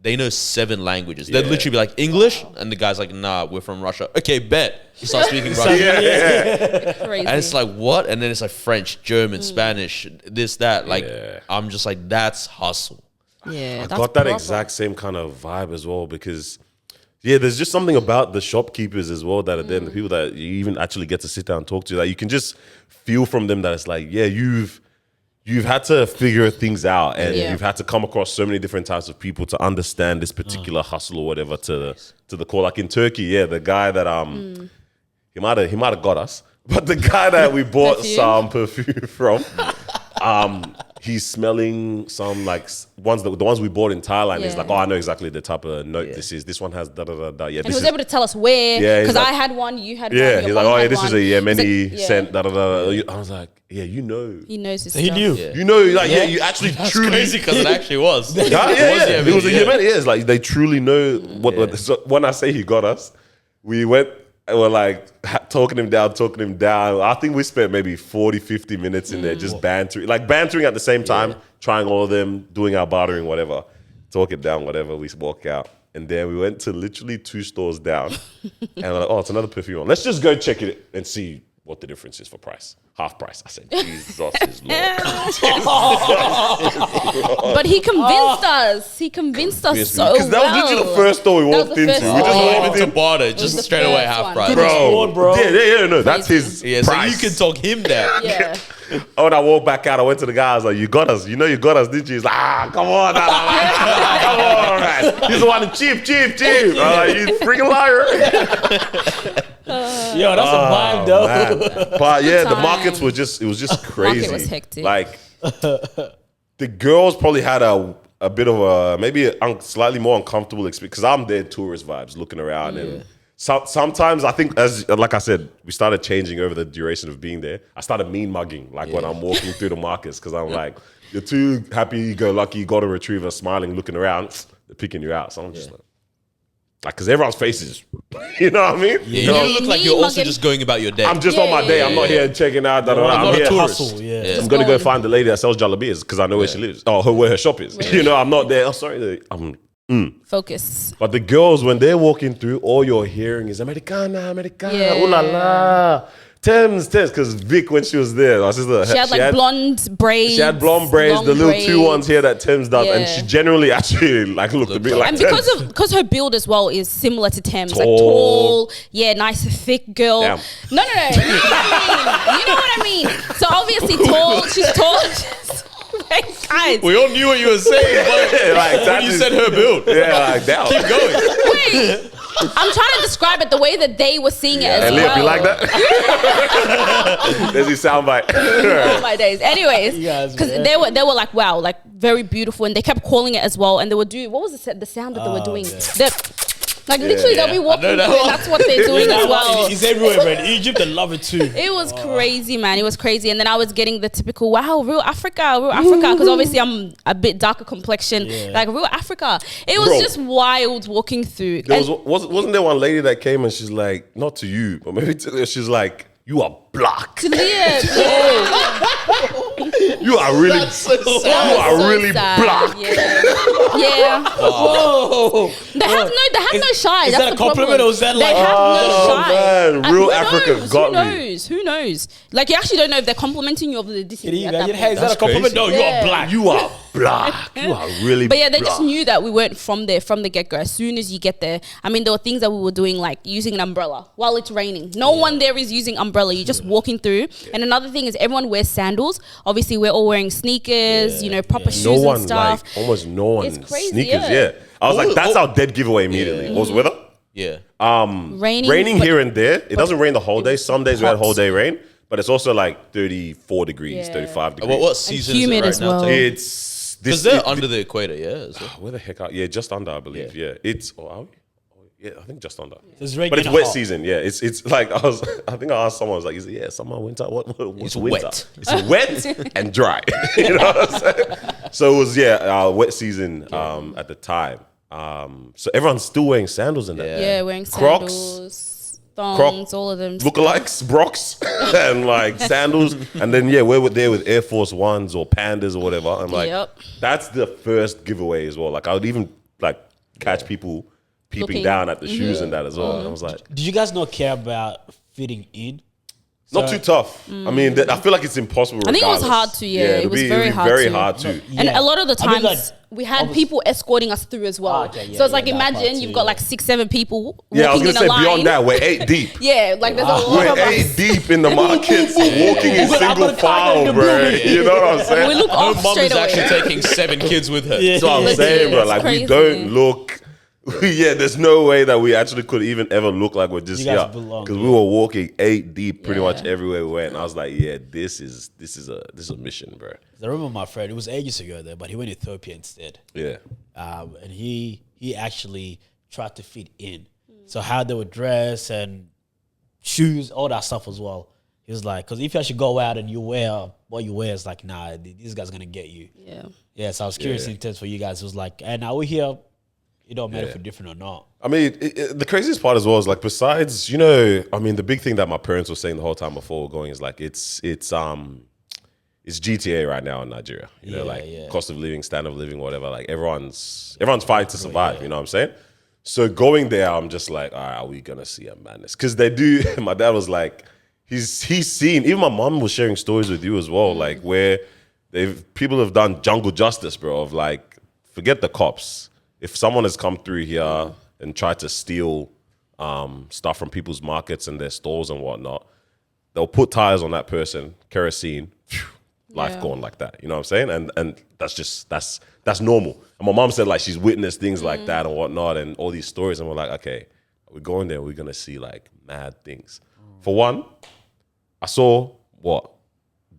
they know 7 languages. They'd literally be like English, and the guy's like, nah, we're from Russia. Okay, bet. You start speaking Russian. Crazy. And it's like, what? And then it's like French, German, Spanish, this, that. Like, I'm just like, that's hustle. Yeah, I that's got that proper. exact same kind of vibe as well because, there's just something about the shopkeepers as well that are there, and the people that you even actually get to sit down and talk to, that you can just feel from them that it's like, you've had to figure things out, and you've had to come across so many different types of people to understand this particular hustle or whatever to the core. Like in Turkey, the guy that he might have got us, but the guy that we bought some perfume from, he's smelling some like the ones we bought in Thailand. He's Yeah. like, oh, I know exactly the type of note this is. This one has da da da da. Yeah, And he this was is. able to tell us where, Yeah, he's because like- I had one, you had one. Yeah, your he's like, mom oh yeah, had this is one. a Yemeni He's like, scent. Da da da. I was like, yeah, you know. He knows his He stuff. knew. Yeah. You know, like you actually That's truly crazy, because it actually was. Yeah. It was a Yemeni. Yeah, it's like they truly know what. So when I say he got us, we went and we're like talking him down. I think we spent maybe 40, 50 minutes in there just bantering at the same time, trying all of them, doing our bartering, whatever, talk it down, whatever. We walk out. And then we went to literally 2 stores down, and we're like, oh, it's another perfume. Let's just go check it and see what the difference is for price. Half price. I said, Jesus is Lord. But he convinced us. He convinced us so well. Because that was literally the first store we That was walked the into. first We store. just Oh, walked into in. barter, just the straight away first half one. price. Bro. Yeah, no, that's his Yeah, so price. you can talk him down. Yeah. Oh, when I walked back out, I went to the guy. I was like, "You got us. You know, you got us, didn't you?" He's like, come on, come on, man. He's the one cheap. You freaking liar. Yo, that's a vibe, though. Man. But yeah, the time. markets were just crazy. Market was hectic. Like the girls probably had a bit of a maybe a slightly more uncomfortable experience because I'm there tourist vibes looking around and. Sometimes I think, like I said, we started changing over the duration of being there. I started mean mugging, like when I'm walking through the markets, because I'm like, you're too happy-go-lucky, golden retriever, smiling, looking around, they're picking you out. So I'm just like, because everyone's faces, you know what I mean? Yeah, You know, you look like you're also just going about your day. I'm just on my day. I'm not here checking out. I'm I'm not a here. tourist. Hustle, yeah. I'm gonna go find the lady that sells jalabias because I know where she lives. Oh, where her shop is. You know, I'm not there. Oh, sorry. Focus. But the girls, when they're walking through, all you're hearing is Americana, Yeah. ooh la la. Thames, because Vic, when she was there, my sister, She had like blonde braids. She had blonde braids, long the little braids. 2 ones here that Thames does, and Yeah. she generally actually like looked a bit like And Thames. because her build as well is similar to Thames, like Tall. tall, yeah, nice thick girl. Damn. No, you know what I mean. So obviously tall. She's tall. Guys, We all knew what you were saying, but like, when that you is- said her build, yeah, like that. keep going. wait. I'm trying to describe it the way that they were seeing it as And Leah, well. you like that? There's your soundbite. Oh my days. Anyways, guys, because man. they were like, wow, like very beautiful, and they kept calling it as well, and they would do what was the sound that they were doing? Like literally, they'll be walking through, that and one. that's what they're doing as well. It's everywhere, man. Egypt, they love it too. It was crazy, man. It was crazy. And then I was getting the typical, wow, real Africa. Because obviously I'm a bit darker complexion. Like, real Africa. It was Bro. just wild walking through. There And- wasn't there one lady that came and she's like, not to you, but maybe to she's like, you are black. yeah. You are really, you So are really sad. black. Yeah. Whoa. They have no shy. Is That's that a the compliment problem. or is that They like- have no shy. man, And real who Africa knows? got me. Who knows? Like, you actually don't know if they're complimenting you or they're dissing Can you you at that imagine? point. Hey, is that a That's compliment? crazy. No, you Yeah. are black. You are black. You are really But yeah, they black. just knew that we weren't from there from the get-go. As soon as you get there, I mean, there were things that we were doing, like using an umbrella while it's raining. No one there is using umbrella. You're just walking through. And another thing is everyone wears sandals. Obviously, we're all wearing sneakers, proper shoes No and one, stuff. like, almost no one. It's crazy, Sneakers, yeah. I was like, that's our dead giveaway immediately. What was the weather? Yeah. Raining, but- Raining here and there. It doesn't rain the whole day. Some days we had hot. whole day rain, but it's also like 34 degrees, Yeah. 35 degrees. What season is humid it right as now? well. It's Because this. they're under the equator, yeah. So. Where the heck are? Yeah, just under, I believe. Yeah, it's. Oh, are we? Yeah, I think just under. It's raining But it's and wet hot. season. Yeah, it's like I think I asked someone. I was like, is it summer, winter? What's It's winter? wet. It's wet and dry. You know what I'm saying? So it was wet season at the time. So everyone's still wearing sandals in that. Yeah, wearing Crocs. sandals, thongs, all of them. Lookalikes, Brocs, and like sandals, and then we're there with Air Force Ones or Pandas or whatever. I'm like, Yep. that's the first giveaway as well. Like I would even like catch people peeping Looking. down at the shoes and that as well. And I was like, Did you guys not care about fitting in? not too tough. I mean, I feel like it's impossible. I think it was regardless. hard to, yeah. It was very hard very to. hard to. And Yeah. a lot of the I mean, times like, we had people escorting us through as well. Okay, yeah, so it's like, yeah, that part imagine too, you've got yeah. like 6-7 people Yeah, I was walking gonna in say a line. beyond that, we're 8 deep. Yeah, like there's a lot We're of 8 us. deep in the markets, walking in I've got single a car in file, the bro. building. You know what I'm saying? We look Her off mum straight is away. actually taking 7 kids with her. Yeah. That's what I'm Legit, saying, bro. it's Like, crazy. we don't look. Yeah, there's no way that we actually could even ever look like we're just You guys here belong, because yeah. we were walking 8 deep pretty Yeah. much everywhere we went. And I was like, yeah, this is a mission, bro. I remember my friend. It was ages ago though, but he went to Ethiopia instead. Yeah, And he actually tried to fit in. So how they would dress and shoes, all that stuff as well. He was like, because if you actually go out and you wear what you wear, it's like, nah, this guy's gonna get you. Yeah. Yeah, so I was curious in terms for you guys. It was like, and are we here? It don't matter if we're different or not. I mean, the craziest part as well is like, besides, I mean, the big thing that my parents were saying the whole time before we're going is like, it's GTA right now in Nigeria. You know, Yeah, like yeah. cost of living, standard of living, whatever. Like everyone's fighting to survive. You know what I'm saying? So going there, I'm just like, all right, are we gonna see a madness? Because they do. My dad was like, he's seen. Even my mom was sharing stories with you as well, like where people have done jungle justice, bro. Of like, forget the cops. If someone has come through here and tried to steal stuff from people's markets and their stores and whatnot, they'll put tires on that person, kerosene, life gone like that. You know what I'm saying? And that's normal. And my mom said like she's witnessed things like that and whatnot and all these stories. And we're like, okay, we're going there. We're gonna see like mad things. For one, I saw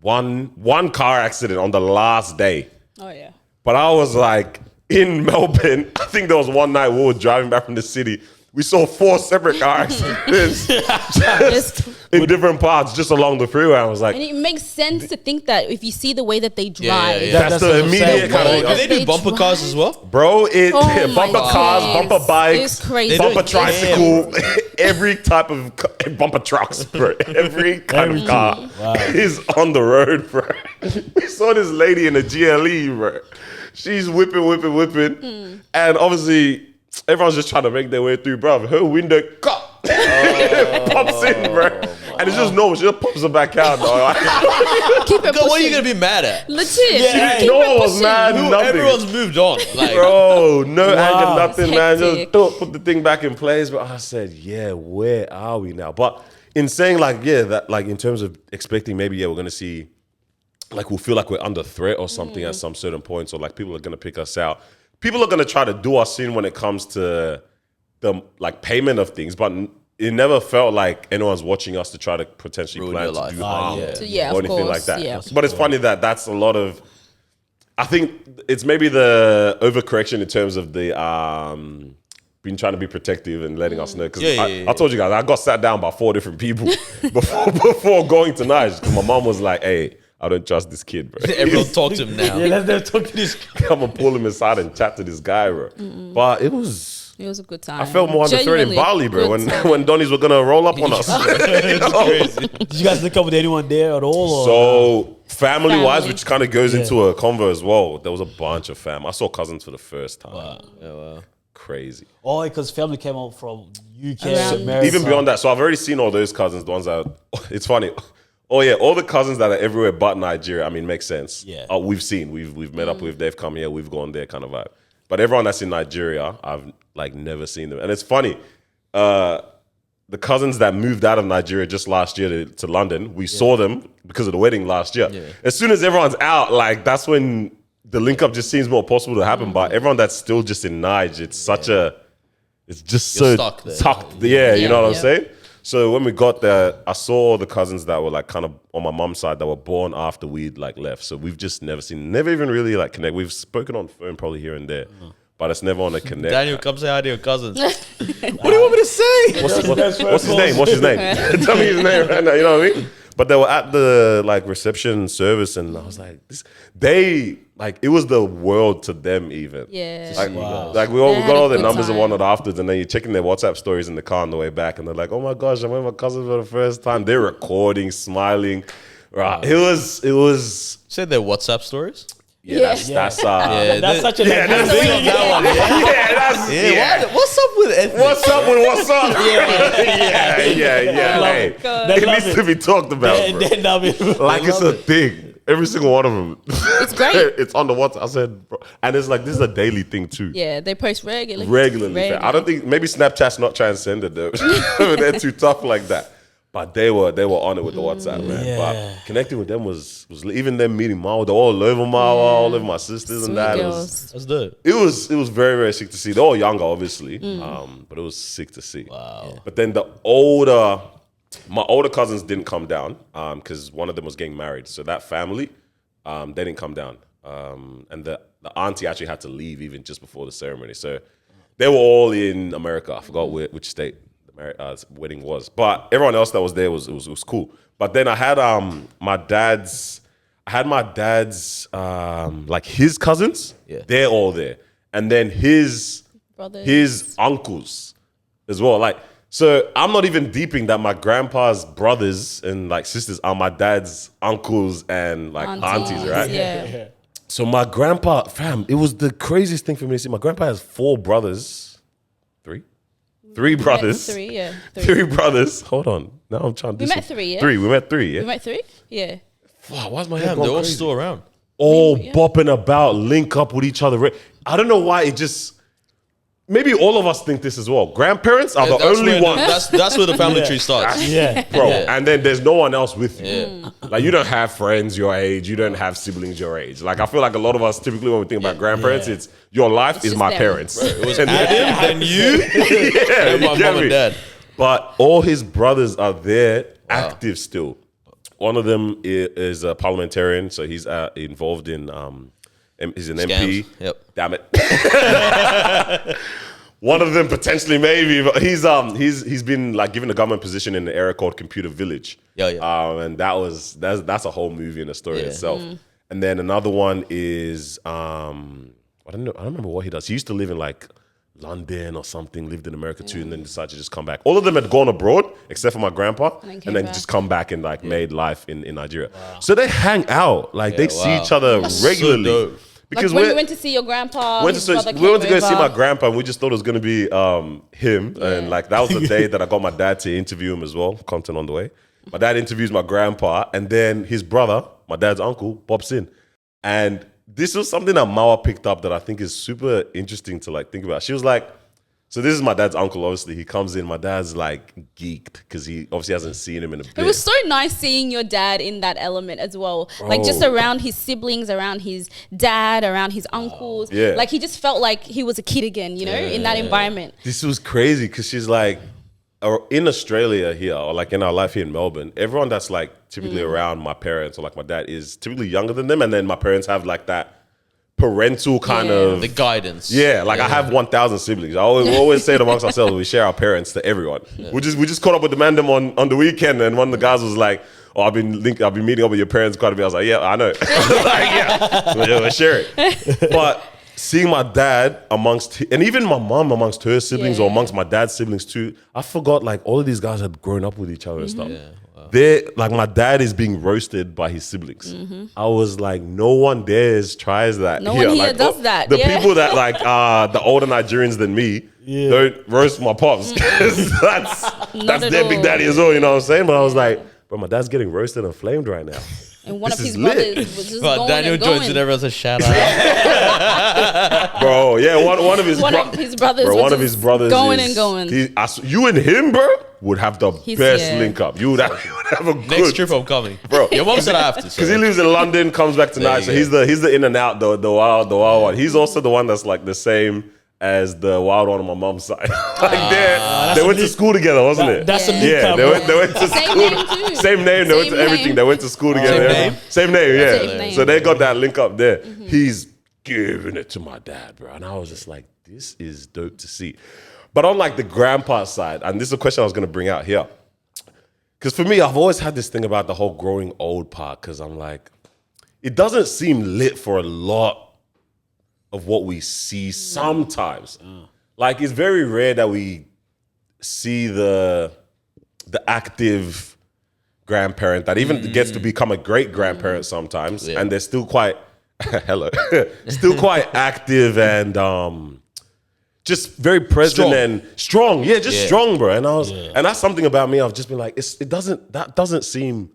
one car accident on the last day. Oh yeah. But I was like in Melbourne. I think there was one night we were driving back from the city. We saw 4 separate car accidents just in different parts, just along the freeway. I was like, and it makes sense to think that if you see the way that they drive, that's the immediate kind Do of. they do bumper cars as well? Bro, Oh bumper my cars, days. bumper bikes, It's crazy. bumper They do- tricycle, every type of bumper trucks, bro. Every kind of car is on the road, bro. We saw this lady in a GLE, bro. She's whipping. And obviously, everyone's just trying to make their way through, bro. Her window pops in, bro. And it's just normal. She just pops it back out, dog. Keep it pushing. What are you gonna be mad at? Legit. Yeah, Keep no it one was pushing. mad. Nothing. Everyone's moved on. Like, Bro, no anger, nothing, It's man. Just hectic. put the thing back in place. But I said, yeah, where are we now? But in saying like, yeah, that like in terms of expecting maybe, yeah, we're gonna see, like we'll feel like we're under threat or something at some certain points, or like people are gonna pick us out. People are gonna try to do us in when it comes to the like payment of things, but it never felt like anyone's watching us to try to potentially Ruin plan your to life. do harm Yeah, or of anything like course, that. yeah. But it's funny that's a lot of. I think it's maybe the overcorrection in terms of the been trying to be protective and letting us know. Because I told you guys, I got sat down by 4 different people before going to Niger. Because my mom was like, "Hey, I don't trust this kid, bro. everyone talk to him now. Yeah, let's talk to this. Come and pull him aside and chat to this guy, bro." But it was. It was a good time. I felt more under threat in Genuinely Bali, bro, good time. when Donnies were gonna roll up on us. You know? Crazy. Did you guys link up with anyone there at all? Or So family-wise, Family. which kind of goes into a convo as well, there was a bunch of fam. I saw cousins for the first time. Wow. Crazy. oh, because family came out from UK, Around- America. Even beyond that, so I've already seen all those cousins, the ones that it's funny. Oh yeah, all the cousins that are everywhere but Nigeria, I mean, makes sense. Yeah. We've seen, we've met up with, they've come here, we've gone there kind of vibe. But everyone that's in Nigeria, I've like never seen them. And it's funny, the cousins that moved out of Nigeria just last year to London, we saw them because of the wedding last year. Yeah. As soon as everyone's out, like that's when the link up just seems more possible to happen. But everyone that's still just in Niger, it's such a, it's just You're so stuck there. tucked. Yeah, you know what I'm Yeah. saying? So when we got there, I saw all the cousins that were like kind of on my mum's side that were born after we'd like left. So we've just never even really like connect. We've spoken on phone probably here and there, but it's never on a connect. Daniel, come say hi to your cousins. What do you want me to say? What's his name? What's his name? Tell me his name right now. You know what I mean? But they were at the like reception service, and I was like, it was the world to them even. Yeah. Like, Wow. like we They got had all a the good numbers and time. whatnot afterwards, and then you're checking their WhatsApp stories in the car on the way back, and they're like, "Oh my gosh, I'm with my cousins for the first time." They're recording, smiling. Right? It was. Say their WhatsApp stories. Yeah, that's that's that- such a that's Big on that one. Yeah. yeah, that's Yeah. What's up with ethnic? What's up with what's up? yeah. Hey, God. They it love needs it. to be talked about, And bro. then I mean, Like it's a thing. Every single one of them. It's great. It's on the WhatsApp. I said, bro. And it's like this is a daily thing too. Yeah, they post regularly. Regularly. fam. I don't think maybe Snapchat's not transcended though. They're too tough like that. But they were on it with the WhatsApp, man. Yeah. But connecting with them was even them meeting Marwa. They're all over Marwa, all over my sisters Sweet and that. girls. That's dope. It was very, very sick to see. They're all younger, obviously, but it was sick to see. Wow. But then my older cousins didn't come down because one of them was getting married. So that family, they didn't come down. And the auntie actually had to leave even just before the ceremony. So they were all in America. I forgot which state the wedding was. But everyone else that was there was cool. But then I had my dad's like his cousins. Yeah. They're all there. And then his uncles as well. Like, so I'm not even deeping that my grandpa's brothers and like sisters are my dad's uncles and like aunties, right? Yeah. So my grandpa, fam, it was the craziest thing for me to see. My grandpa has 4 brothers. 3 brothers. Three, yeah. Three brothers. Hold on. Now I'm trying to do We met some- 3, yeah? We met 3, yeah? You met 3? Yeah. Wow, why's my head Damn, going they're all crazy? still around. All Yeah. bopping about, link up with each other. I don't know why it just... Maybe all of us think this as well. Grandparents are the That's only where ones. That's where the family tree starts. Yeah. Bro, Yeah. and then there's no one else with you. Yeah. Like, you don't have friends your age. You don't have siblings your age. Like, I feel like a lot of us, typically when we think about grandparents, Yeah. it's your life is just my them. parents. It was And Adam, then you, yeah, then you my get mom me? and dad. But all his brothers are there, active still. One of them is a parliamentarian, so he's involved in, he's an MP. Scams. Yep. Damn it. One of them potentially maybe, but he's been like given a government position in an area called Computer Village. Yeah. And that's a whole movie in a story Yeah. itself. And then another one is I don't remember what he does. He used to live in like London or something, lived in America too, and then decided to just come back. All of them had gone abroad except for my grandpa, And then and came then back. just come back and like made life in Nigeria. So they hang out, like they see wow. each other so regularly. dope. Because Like when we're- you went to see your grandpa, we went to go see my grandpa. grandpa, and we just thought it was going to be him. And like that was the day that I got my dad to interview him as well. Content on the way. My dad interviews my grandpa, and then his brother, my dad's uncle, pops in. And this was something that Marwa picked up that I think is super interesting to like think about. She was like, so this is my dad's uncle, obviously. He comes in, my dad's like geeked because he obviously hasn't seen him in a bit. It was so nice seeing your dad in that element as well. Like just Bro. around his siblings, around his dad, around his uncles. Yeah. Like he just felt like he was a kid again, you know, in that environment. This was crazy because she's like, or in Australia here, or like in our life here in Melbourne, everyone that's like typically around my parents or like my dad is typically younger than them. And then my parents have like that parental kind Yeah. of... The guidance. Yeah, like I have 1,000 siblings. I always say it amongst ourselves, we share our parents to everyone. We just caught up with the man them on the weekend, and one of the guys was like, "Oh, I've been meeting up with your parents quite a bit." I was like, "Yeah, I know." Like, yeah, we'll share it. But seeing my dad and even my mom amongst her siblings or amongst my dad's siblings too, I forgot like all of these guys had grown up with each other and stuff. They're like, my dad is being roasted by his siblings. I was like, no one tries that. No one here Like, does that, The yeah. people that like are the older Nigerians than me don't roast my pops because that's at their all. big daddy as well. You know what I'm saying? But I was like, bro, my dad's getting roasted and flamed right now. And one This of his is lit. brothers was just But going Daniel and joins going. and everyone's a shout out. Bro, yeah, one of his One of his brothers bro, was one of just his brothers going is- and going. you and him, bro, would have the He's- best yeah. link up. You would have a Next good trip I'm coming. Bro. Your mom said I have to. because he lives in London, comes back tonight, you so go. he's the in and out, the wild one. He's also the one that's like the same as the wild one on my mom's side. Like they went to school together, wasn't it? That's Yeah. a new Yeah, couple. they went to Same school. name too. Same name. They went to Same everything. name. They went to school together. Same name? Same name. Yeah. Same name. So they got that link up there. He's giving it to my dad, bro, and I was just like, this is dope to see. But on like the grandpa side, and this is a question I was going to bring out here, because for me, I've always had this thing about the whole growing old part. Because I'm like, it doesn't seem lit for a lot of what we see sometimes. Like, it's very rare that we see the active grandparent that even gets to become a great grandparent sometimes, and they're still quite still quite active and just very present Strong. and strong. Yeah, just Yeah. strong, bro. And and that's something about me. I've just been like, that doesn't seem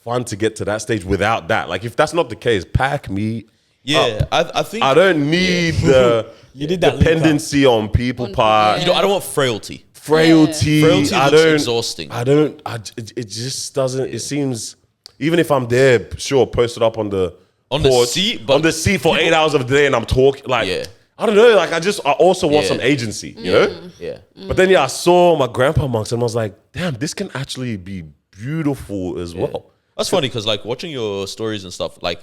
fun to get to that stage without that. Like, if that's not the case, pack me. Yeah, I think I don't need the You did that link up. dependency on people part. I don't want frailty. Frailty. Frailty I looks don't. exhausting. It just doesn't. It seems, even if I'm there, sure, posted up on the porch, seat, but on the seat for 8 hours of the day, and I'm talking like, Yeah. I don't know. Like, I also want Yeah. some agency, you know. Yeah. But then I saw my grandpa amongst them. I was like, damn, this can actually be beautiful as well. That's funny because like watching your stories and stuff, like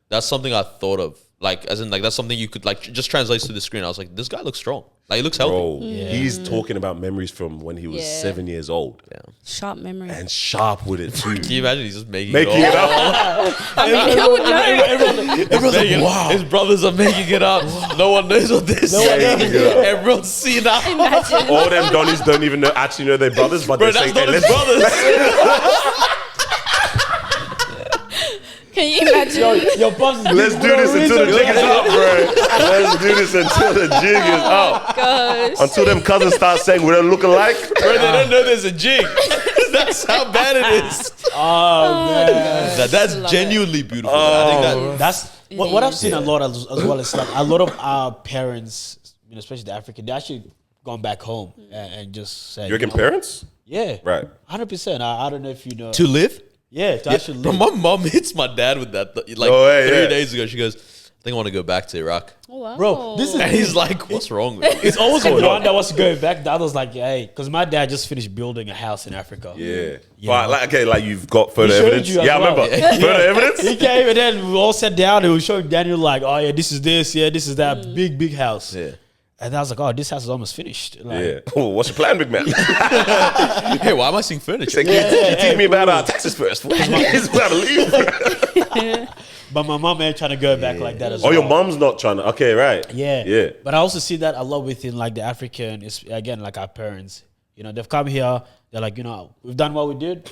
that's something I thought of. Like, as in, like, that's something you could, like, just translate to the screen. I was like, this guy looks strong. Like, he looks healthy. Bro, he's talking about memories from when he was Yeah. 7 years old. Sharp memory. And sharp with it too. Can you imagine he's just making Making it it up? up. I mean, who would know? Everyone's like, wow. His brothers are making it up. No one knows what this one is. knows. Yeah. Everyone's seen that. Imagine. All them Donnies don't even actually know they're brothers, but Bro, they say, that's not hey, his let's, brothers. Can you imagine? Your boss is let's do this until the jig is up, bro. Let's do this until the jig is up. Gosh. Until them cousins start saying we don't look alike. Bro, they don't know there's a jig. That's how bad it is. Oh man, That's Love genuinely beautiful. I think that's what I've seen a lot as well. It's like a lot of our parents, especially the African, they actually gone back home and just said, You reckon parents? Yeah, Right. 100%. I don't know if you know. to live. Yeah, to actually But live. my mom hits my dad with that. Like Oh, hey, 3 yeah. days ago, she goes, "I think I want to go back to Iraq." Oh, wow. Bro, this is And he's like, "What's wrong with you?" it's always one that wants to go back. The other's like, hey, because my dad just finished building a house in Africa. Yeah. You But know? like, okay, like you've got photo He showed evidence. you as Yeah, I well. remember. Yeah. Photo evidence? He came and then we all sat down and we were showing Daniel like, oh yeah, this is this, yeah, this is that big house. Yeah. And I was like, oh, this house is almost finished. Like, Yeah. Oh, what's your plan, big man? Hey, why am I seeing furniture? Can you teach me about our taxes first? He's about to leave. Bro. But my mom ain't trying to go back like that as Oh, well. your mom's not trying to. Okay, right. Yeah. Yeah. But I also see that a lot within like the African, again, like our parents. They've come here, they're like, we've done what we did.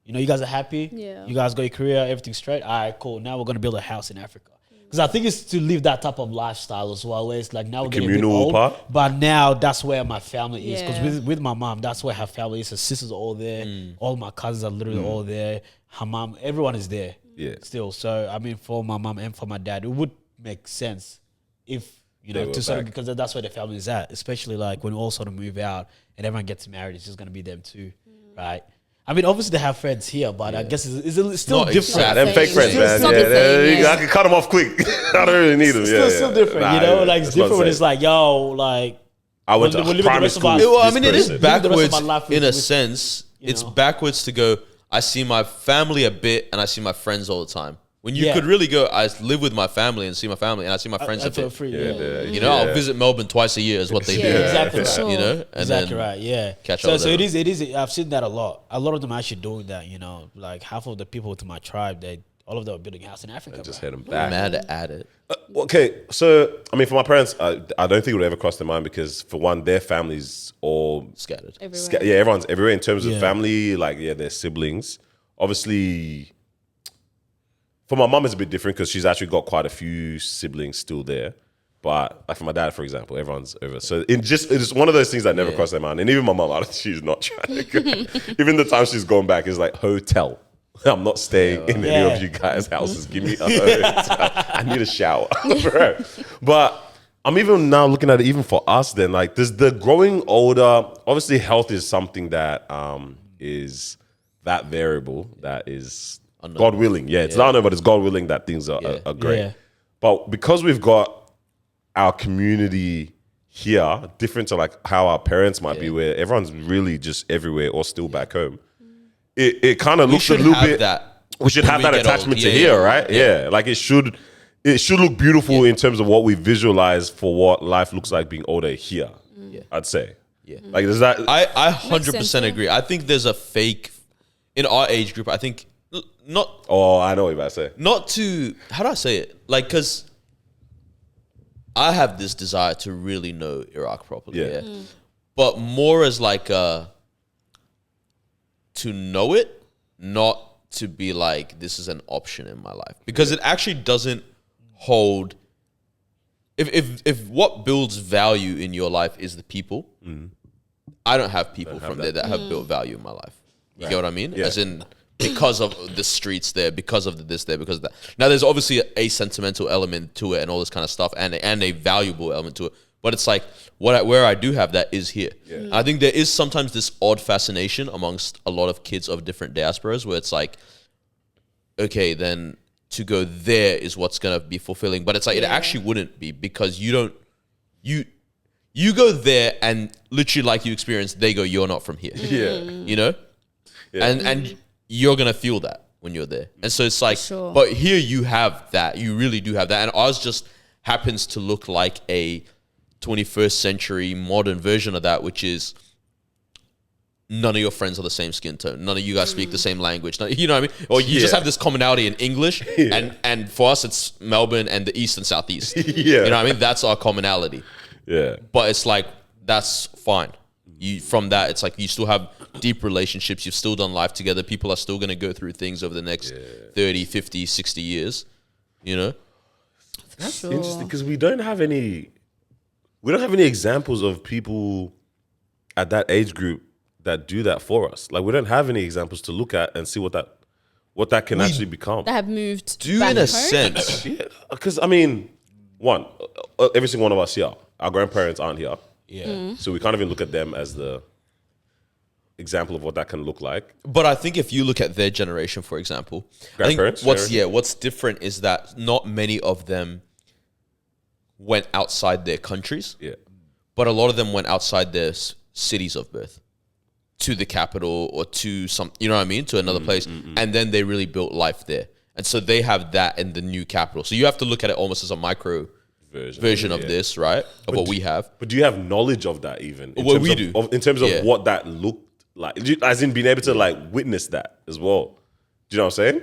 You guys are happy. Yeah. You guys got your career, everything straight. All right, cool. Now we're going to build a house in Africa. Because I think it's to live that type of lifestyle as well, where it's like now we're getting a bit communal old, part? but now that's where my family is. Because Yeah. with my mom, that's where her family is. Her sisters are all there. All my cousins are literally all there. Her mom, everyone is there. Yeah. Still. So, I mean, for my mom and for my dad, it would make sense if, They were to sort of, back. because that's where the family is at, especially like when we all sort of move out and everyone gets married, it's just going to be them too, right? I mean, obviously they have friends here, but I guess it's still Not different. exact. Them fake friends, It's man. not the Yeah, same, yeah. I can cut them off quick. I don't really need them. Still different, Nah, like it's that's what I'm different when it's saying. like, yo, like I went to we're living the primary rest of school. our- with Well, I this mean, it is person. Living the rest of backwards my life in a with- sense. It's know. backwards to go, I see my family a bit and I see my friends all the time. When you Yeah. could really go, I live with my family and see my family and I see my friends a for bit. free. You know, I'll visit Melbourne twice a year is what they do. Yeah, Exactly for right. sure. You know? And Exactly then right. Yeah. catch so up with so them. it is. I've seen that a lot. A lot of them are actually doing that. Like half of the people to my tribe, all of them are building a house in Africa. Just bro. hit them back. mad at it. Okay, so I mean, for my parents, I don't think it would ever cross their mind because, for one, their families all Scattered. Everywhere. yeah, everyone's everywhere in terms of Yeah. family, like their siblings. Obviously, for my mum, it's a bit different because she's actually got quite a few siblings still there. But like for my dad, for example, everyone's over. So it's one of those things that never crossed their mind. And even my mum, she's not trying to go. Even the time she's gone back is like hotel. I'm not staying in any of you guys' houses. Give me a hotel. I need a shower, bro. But I'm even now looking at it, even for us, then like there's the growing older. Obviously, health is something that is that variable. That is God willing. Yeah, it's not unknown, but it's God willing that things are great. Yeah. But because we've got our community here, different to like how our parents might be, where everyone's really just everywhere or still back home. It kind of looks a should little have bit. that We should when have we that get attachment old. to Yeah, here, yeah. right? Yeah, like it should look beautiful in terms of what we visualize for what life looks like being older here. I'd say. Yeah. Like does that? I Makes 100% sense, yeah. agree. I think there's a fake in our age group. I think not Oh, I know what you're about to say. not to how do I say it? Like because I have this desire to really know Iraq properly. Yeah. Yeah. But more as like to know it, not to be like this is an option in my life because it actually doesn't hold. If what builds value in your life is the people, I don't have people from there that have built value in my life. You get what I mean? Yeah. As in because of the streets there, because of the this there, because of that. Now there's obviously a sentimental element to it and all this kind of stuff, and a valuable element to it. But it's like where I do have that is here. I think there is sometimes this odd fascination amongst a lot of kids of different diasporas where it's like, okay, then to go there is what's gonna be fulfilling. But it's like it actually wouldn't be because you go there and literally like you experienced, they go, you're not from here. Yeah. You know? And you're gonna feel that when you're there. And so it's like, sure. but here you have that. You really do have that. And ours just happens to look like a 21st century modern version of that, which is none of your friends are the same skin tone. None of you guys speak the same language. You know what I mean? Or you just have this commonality in English. And for us, it's Melbourne and the East and Southeast. Yeah. You know what I mean? That's our commonality. Yeah. But it's like, that's fine. From that, it's like you still have deep relationships. You've still done life together. People are still going to go through things over the next 30, 50, 60 years. You know? That's interesting because we don't have any examples of people at that age group that do that for us. Like we don't have any examples to look at and see what that can actually become. That have moved. Do back in a home? sense. Yeah, because I mean, every single one of us here, our grandparents aren't here, Yeah. so we can't even look at them as the example of what that can look like. But I think if you look at their generation, for example, I think Grandparents, what's different is that not many of them went outside their countries, Yeah, but a lot of them went outside their cities of birth to the capital or to some, you know what I mean, to another place, and then they really built life there. And so they have that in the new capital. So you have to look at it almost as a micro version of this, right? Of what we have. but do you have knowledge of that even? Well, we do. In terms of Yeah. what that looked like, as in being able to like witness that as well. Do you know what I'm saying?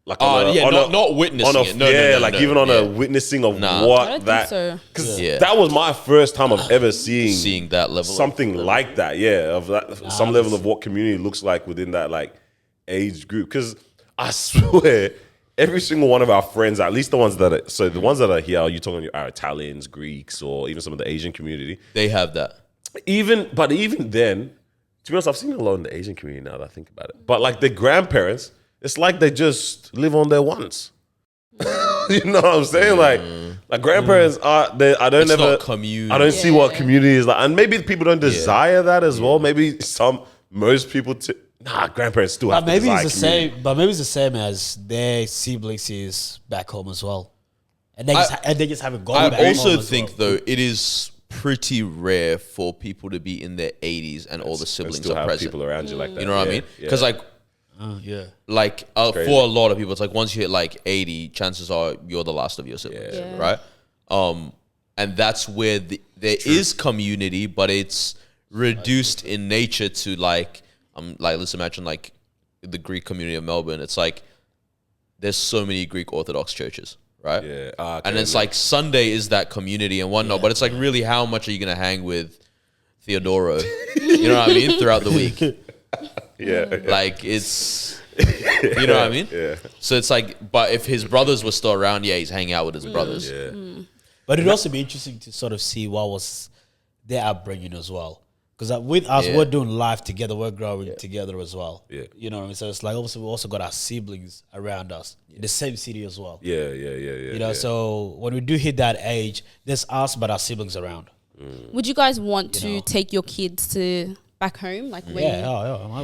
Like not witnessing it. No, even on a witnessing of I what don't that. think so. Because Yeah. that was my first time of ever seeing that level something like that. Yeah, of that some level of what community looks like within that like age group. Because I swear, every single one of our friends, at least the ones that the ones that are here, you're talking are Italians, Greeks, or even some of the Asian community. they have that. Even then, to be honest, I've seen it a lot in the Asian community now that I think about it. But like the grandparents, it's like they just live on their wants. You know what I'm saying? Like grandparents are they. I don't It's ever. not commune. I don't see what Yeah. community is like, and maybe people don't desire that as well. Maybe most people. Grandparents still have But to maybe desire it's the community. same. But maybe it's the same as their siblings is back home as well, and they just haven't gone I back home also as think, well. though, it is pretty rare for people to be in their 80s and all the And siblings still are have present. people around you like that. You know what I mean? Because Yeah. for a lot of people, it's like once you hit like 80, chances are you're the last of your siblings, Yeah. right? And that's where there is community, but it's reduced in nature to like let's imagine like the Greek community of Melbourne. It's like there's so many Greek Orthodox churches, right? Yeah. And it's like Sunday is that community and whatnot, but it's like really how much are you gonna hang with Theodoro? You know what I mean? Throughout the week. yeah. Like it's you know what I mean? Yeah. So it's like, but if his brothers were still around, yeah, he's hanging out with his brothers. Yeah. But it'd also be interesting to sort of see what was their upbringing as well. Because with us, we're doing life together, we're growing together as well. Yeah. You know what I mean? So it's like, obviously, we also got our siblings around us in the same city as well. Yeah. You know, so when we do hit that age, there's us, but our siblings around. Would you guys want to take your kids to back home? Like when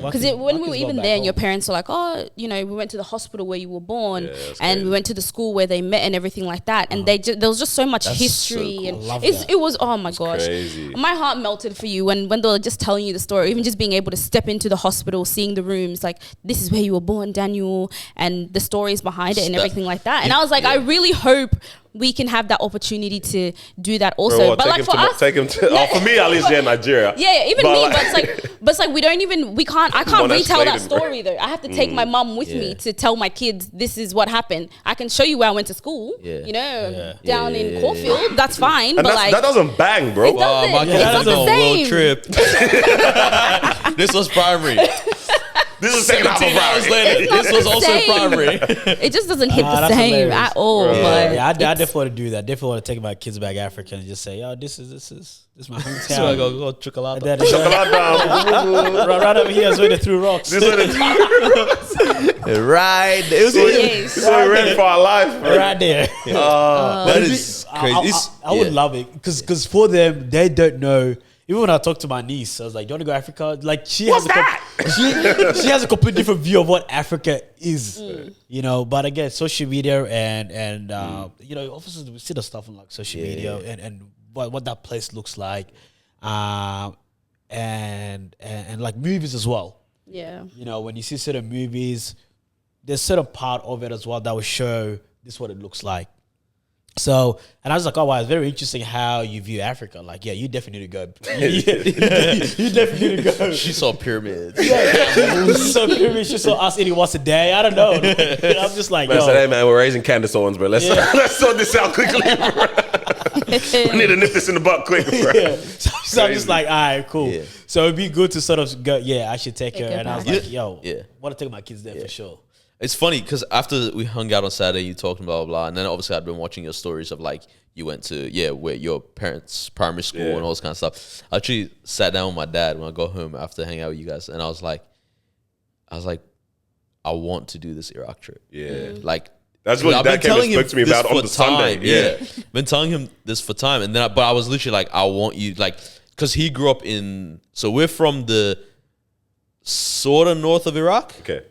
Because when we were even there and your parents were like, oh, you know, we went to the hospital where you were born and we went to the school where they met and everything like that. And there was just so much history. so And I love it was, oh my gosh. crazy. My heart melted for you when they were just telling you the story, even just being able to step into the hospital, seeing the rooms, like, this is where you were born, Daniel, and the stories behind it and everything like that. And I was like, I really hope we can have that opportunity to do that also. Bro, but like for us, take him to. For me, at least, Nigeria. yeah, even But me. like- But it's like I can't Wanna retell explain that it, bro. story though. I have to take my mum with me to tell my kids this is what happened. I can show you where I went to school. Yeah. You know, down in Caulfield. That's fine. And but like that doesn't bang, bro. It doesn't. my It's kids not are the on a world same. trip. This was primary. This is second half of 17 hours Friday. later, It's not this was the also same. primary. It just doesn't hit the that's same hilarious. at all. Bro. But Yeah, I it's- definitely want to do that. Definitely want to take my kids back to Africa and just say, yo, this is my hometown. So I go chocolate. And then right over here is where they threw rocks. This is what it's Right. It was Yes. this is what we're ready for our life, bro. Right there. that is crazy. I would love it because for them, they don't know. Even when I talk to my niece, I was like, "Do you want to go to Africa?" Like she has she has a completely different view of what Africa is, you know. But again, social media and you know, obviously we see the stuff on like social media and what that place looks like, and like movies as well. yeah. You know, when you see certain movies, there's certain part of it as well that will show this is what it looks like. So, and I was like, oh wow, it's very interesting how you view Africa. Like, yeah, you definitely need to go. You definitely need to go. She saw pyramids. So curious, she saw us eating once a day. I don't know. I'm just like, Man, yo. said, hey man, we're raising Candace Owens, bro. Let's sort this out quickly, bro. We need to nip this in the butt quick, bro. Yeah. So I'm just like, all right, cool. Yeah. So it'd be good to sort of go, yeah, I should take her. her And I was back. like, yo, Yeah. want to take my kids there for sure. It's funny because after we hung out on Saturday, you talked blah, blah, blah. And then obviously I'd been watching your stories of like, you went to, where your parents' primary school and all this kind of stuff. I actually sat down with my dad when I got home after hanging out with you guys. And I was like, I want to do this Iraq trip. Yeah. Like, that's what Dad came and spoke to me about on the Sunday. Yeah. Been telling him this for time. And then, but I was literally like, I want you, like, because he grew up in, so we're from the sort of north of Iraq. Okay.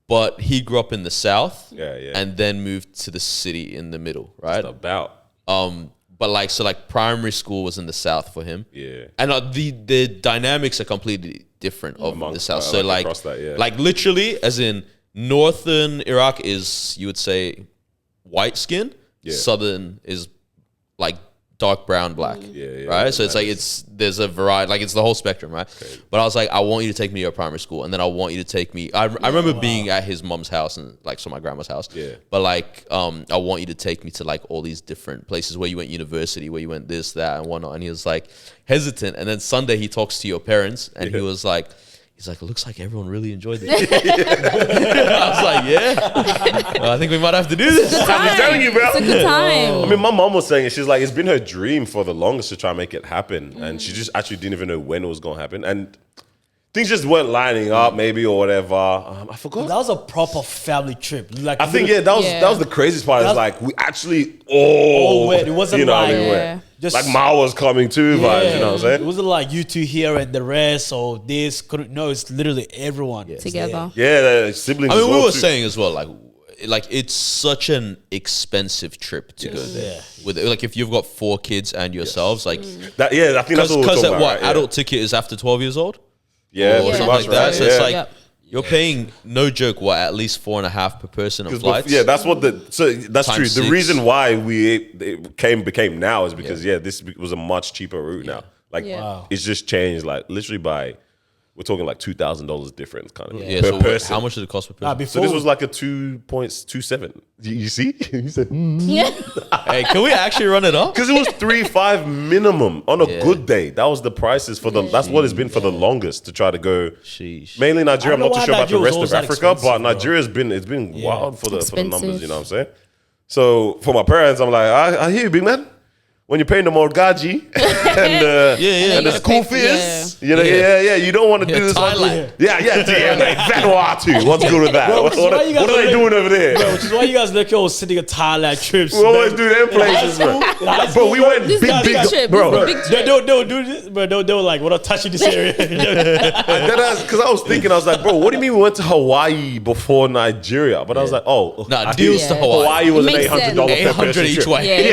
But he grew up in the south. Yeah, yeah. And then moved to the city in the middle, right? About. But like, so like primary school was in the south for him. Yeah. And the dynamics are completely different of the south. So like, like literally, as in northern Iraq is, you would say, white skin. Yeah. Southern is like dark brown, black. Right? So it's like, there's a variety, like it's the whole spectrum, right? Okay. But I was like, I want you to take me to your primary school. And then I want you to take me, I remember being at his mom's house and like, so my grandma's house. Yeah. But like, I want you to take me to like all these different places where you went university, where you went this, that and whatnot. And he was like hesitant. And then Sunday he talks to your parents and he was like, he's like, it looks like everyone really enjoyed this. I was like, yeah. Well, I think we might have to do this. I'm telling you, bro. It's a good time. I mean, my mom was saying it. She's like, it's been her dream for the longest to try and make it happen. And she just actually didn't even know when it was going to happen. And things just weren't lining up, maybe, or whatever. I forgot. That was a proper family trip. Like I think, that was the craziest part. It's like, we actually all went. It wasn't like... went. Just like Ma was coming too, vibes, you know what I'm saying? It wasn't like you two here and the rest or this. No, it's literally everyone together. Yeah, siblings. I mean, as well we were too. saying as well, like it's such an expensive trip to go there. Yeah. With like if you've got 4 kids and yourselves, like that. Yeah, I think that's what we're talking about. Right? Adult ticket is after 12 years old. Yeah, or something much, like that. Right? So it's like. You're paying, no joke, at least 4.5 per person on flights? Yeah, that's what that's true. Times The 6. reason why it became now is because, this was a much cheaper route now. Like, it's just changed, like, literally by, we're talking like $2,000 difference kind of per person. How much did it cost per person? So this was like a 2.27. You see? You said, Hey, can we actually run it up? Because it was 3.5 minimum on a good day. That was the prices for that's what it's been for the longest to try to go. Sheesh. Mainly Nigeria. I'm not too sure about the rest of Africa, but Nigeria's been wild for the numbers. You know what I'm saying? So for my parents, I'm like, I hear you, big man. When you're paying the mortgage and the school fees, you don't want to do this. Thailand. Vanuatu. What's good with that? What are they doing over there? Bro, which is why you guys look all sitting at Thailand trips. We always do them places, bro. But we went big trip, bro. Don't do this, bro. Don't like, we're not touching this area. Because I was thinking, I was like, bro, what do you mean we went to Hawaii before Nigeria? But I was like, deals to Hawaii. Hawaii was an $800 per person each trip. way.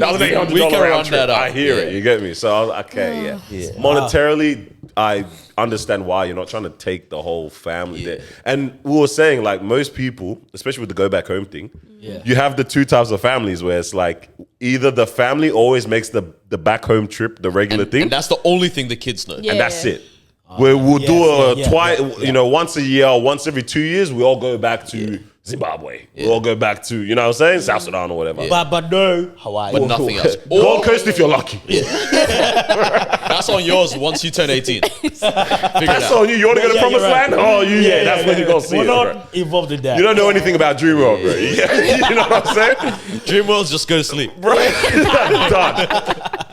That was $800 We can run round trip. that up. I hear it. You get me? So I was like, okay, monetarily, I understand why you're not trying to take the whole family there. And we were saying, like, most people, especially with the go back home thing, you have the 2 types of families where it's like either the family always makes the back home trip the regular thing, and that's the only thing the kids know, and that's it. Where we'll do twice, once a year or once every 2 years, we all go back to Zimbabwe. We all go back to, you know what I'm saying, South Sudan or whatever. But no Hawaii. But nothing else. Gold Coast if you're lucky. That's on yours once you turn 18. That's on you. You want to go to Promised Land? Oh, that's when you're going to see We're it. not involved in that. You don't know anything about Dreamworld, bro. You know what I'm saying? Dreamworld's just go to sleep. Right? Done.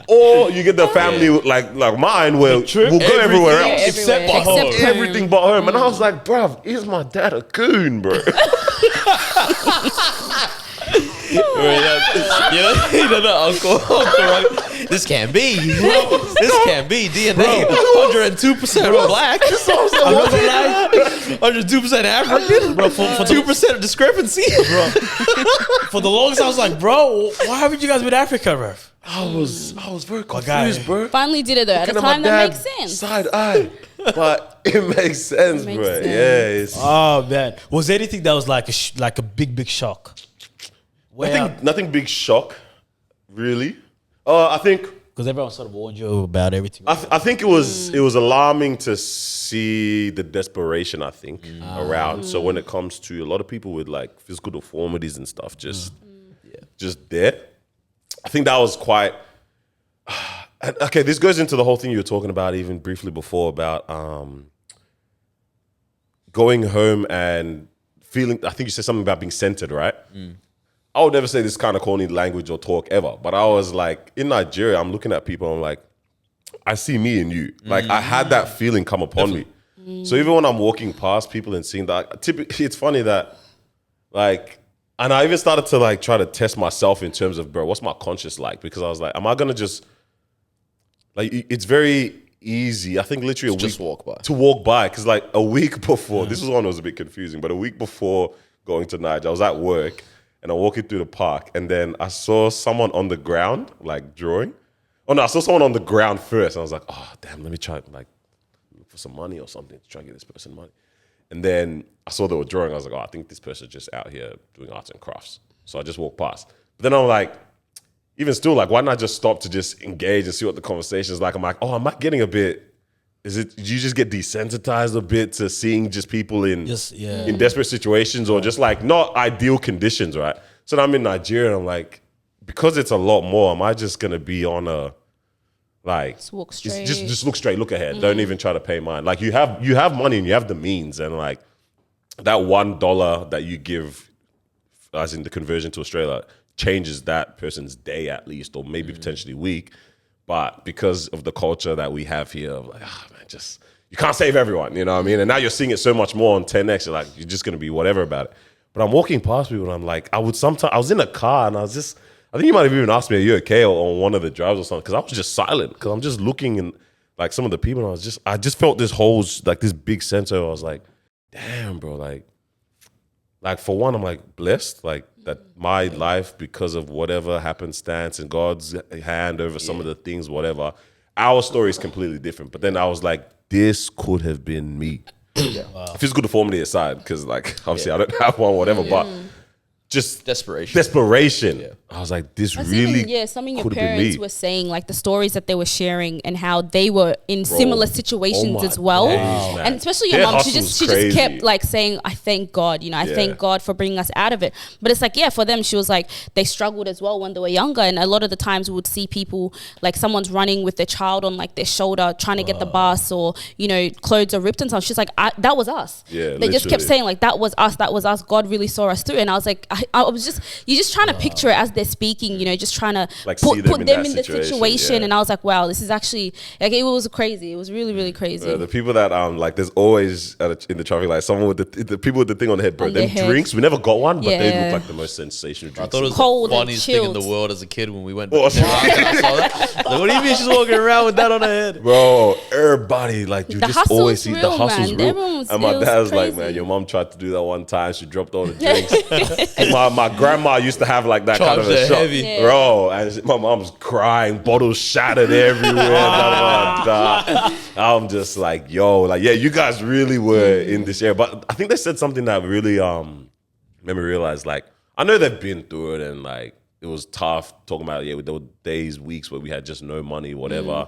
Or you get the family like mine where we'll go everywhere else. Except home. Everything but home. And I was like, bruv, is my dad a coon, bro? Uncle, right? This can't be. This can't be. DNA 102% black. 102% African. Bro, for 2% discrepancy. Bro. For the longest, I was like, bro, why haven't you guys been to Africa, bro? I was very confused, bro. Finally did it though. At a time that makes sense. Side eye. But it makes sense, bro. Sense. Yeah. Oh, man. Was there anything that was like a big shock? Nothing big shock, really. I think because everyone sort of warned you about everything. I think it was alarming to see the desperation. I think around. So when it comes to a lot of people with like physical deformities and stuff, just there. I think that was quite. Okay, this goes into the whole thing you were talking about even briefly before about going home and feeling, I think you said something about being centered, right? I would never say this kind of corny language or talk ever, but I was like, in Nigeria, I'm looking at people, I'm like, I see me in you. Like, I had that feeling come upon me. So even when I'm walking past people and seeing that, typically, it's funny that, like, and I even started to, like, try to test myself in terms of, bro, what's my conscience like? Because I was like, am I going to just, like, it's very easy, I think literally a week. Just walk by. To walk by, because, like, a week before, this was one that was a bit confusing, but a week before going to Niger, I was at work, and I'm walking through the park, and then I saw someone on the ground, like, drawing. Oh, no, I saw someone on the ground first, and I was like, oh, damn, let me try, like, look for some money or something to try and get this person money. And then I saw they were drawing. I was like, oh, I think this person's just out here doing arts and crafts. So I just walked past. But then I'm like, even still, like, why not just stop to just engage and see what the conversation is like? I'm like, oh, am I getting a bit, did you just get desensitized a bit to seeing just people in desperate situations or just like not ideal conditions, right? So now I'm in Nigeria and I'm like, because it's a lot more, am I just going to be on a, like, Just walk straight. Just look straight, look ahead. Don't even try to pay mine. Like, you have money and you have the means, and like that $1 that you give, as in the conversion to Australia, changes that person's day at least, or maybe potentially week. But because of the culture that we have here, of like, man, just you can't save everyone, you know what I mean? And now you're seeing it so much more on 10x. You're like, you're just gonna be whatever about it. But I'm walking past people and I'm like, I was in a car and I think you might have even asked me, are you okay? On one of the drives or something, because I was just silent, because I'm just looking and like some of the people, and I just felt this whole, like, this big sense of, I was like, damn, bro, like for one, I'm like blessed, like that my life, because of whatever happenstance and God's hand over some of the things, whatever, our story is completely different. But then I was like, this could have been me. Physical deformity aside, because like obviously I don't have one, whatever, but just desperation. Yeah. I was like, this really some of your could have been parents me. were saying, like, the stories that they were sharing and how they were in similar situations as well. Days, and especially your Their mom, she hustle's just kept crazy. like saying, I thank God, I thank God for bringing us out of it. But it's like, for them, she was like, they struggled as well when they were younger. And a lot of the times we would see people, like, someone's running with their child on like their shoulder, trying to get the bus, or, clothes are ripped and stuff. She's like, that was us. Yeah, they just kept literally. saying, like, that was us. God really saw us through. And I was like, I was just, you're just trying to picture it as they're speaking, just trying to Like, put see them them in in that the situation. situation, yeah. And I was like, wow, this is actually, like, it was crazy. It was really, really crazy. The people that like, there's always in the traffic light someone with the people with the thing on their head, bro. On their Them head. drinks, we never got one, but they Yeah. look like the most sensational I drinks. thought it was Cold the and funniest thing in the chilled. world as a kid when we went Oh, to I saw that. Like, what do you mean she's walking around with that on her head? Bro, everybody, like, you The just hustle's always see the real, hustle's man. real. Everyone was- And my it was dad's like, crazy. man, your mom tried to do that one time. She dropped all the drinks. my grandma used to have like that kind of Charged a her shot. heavy. Yeah. Bro, and my mom's crying, bottles shattered everywhere. da, da, da. I'm just like, yo, like, yeah, you guys really were in this area. But I think they said something that really made me realize, like, I know they've been through it and like it was tough talking about, there were days, weeks where we had just no money, whatever,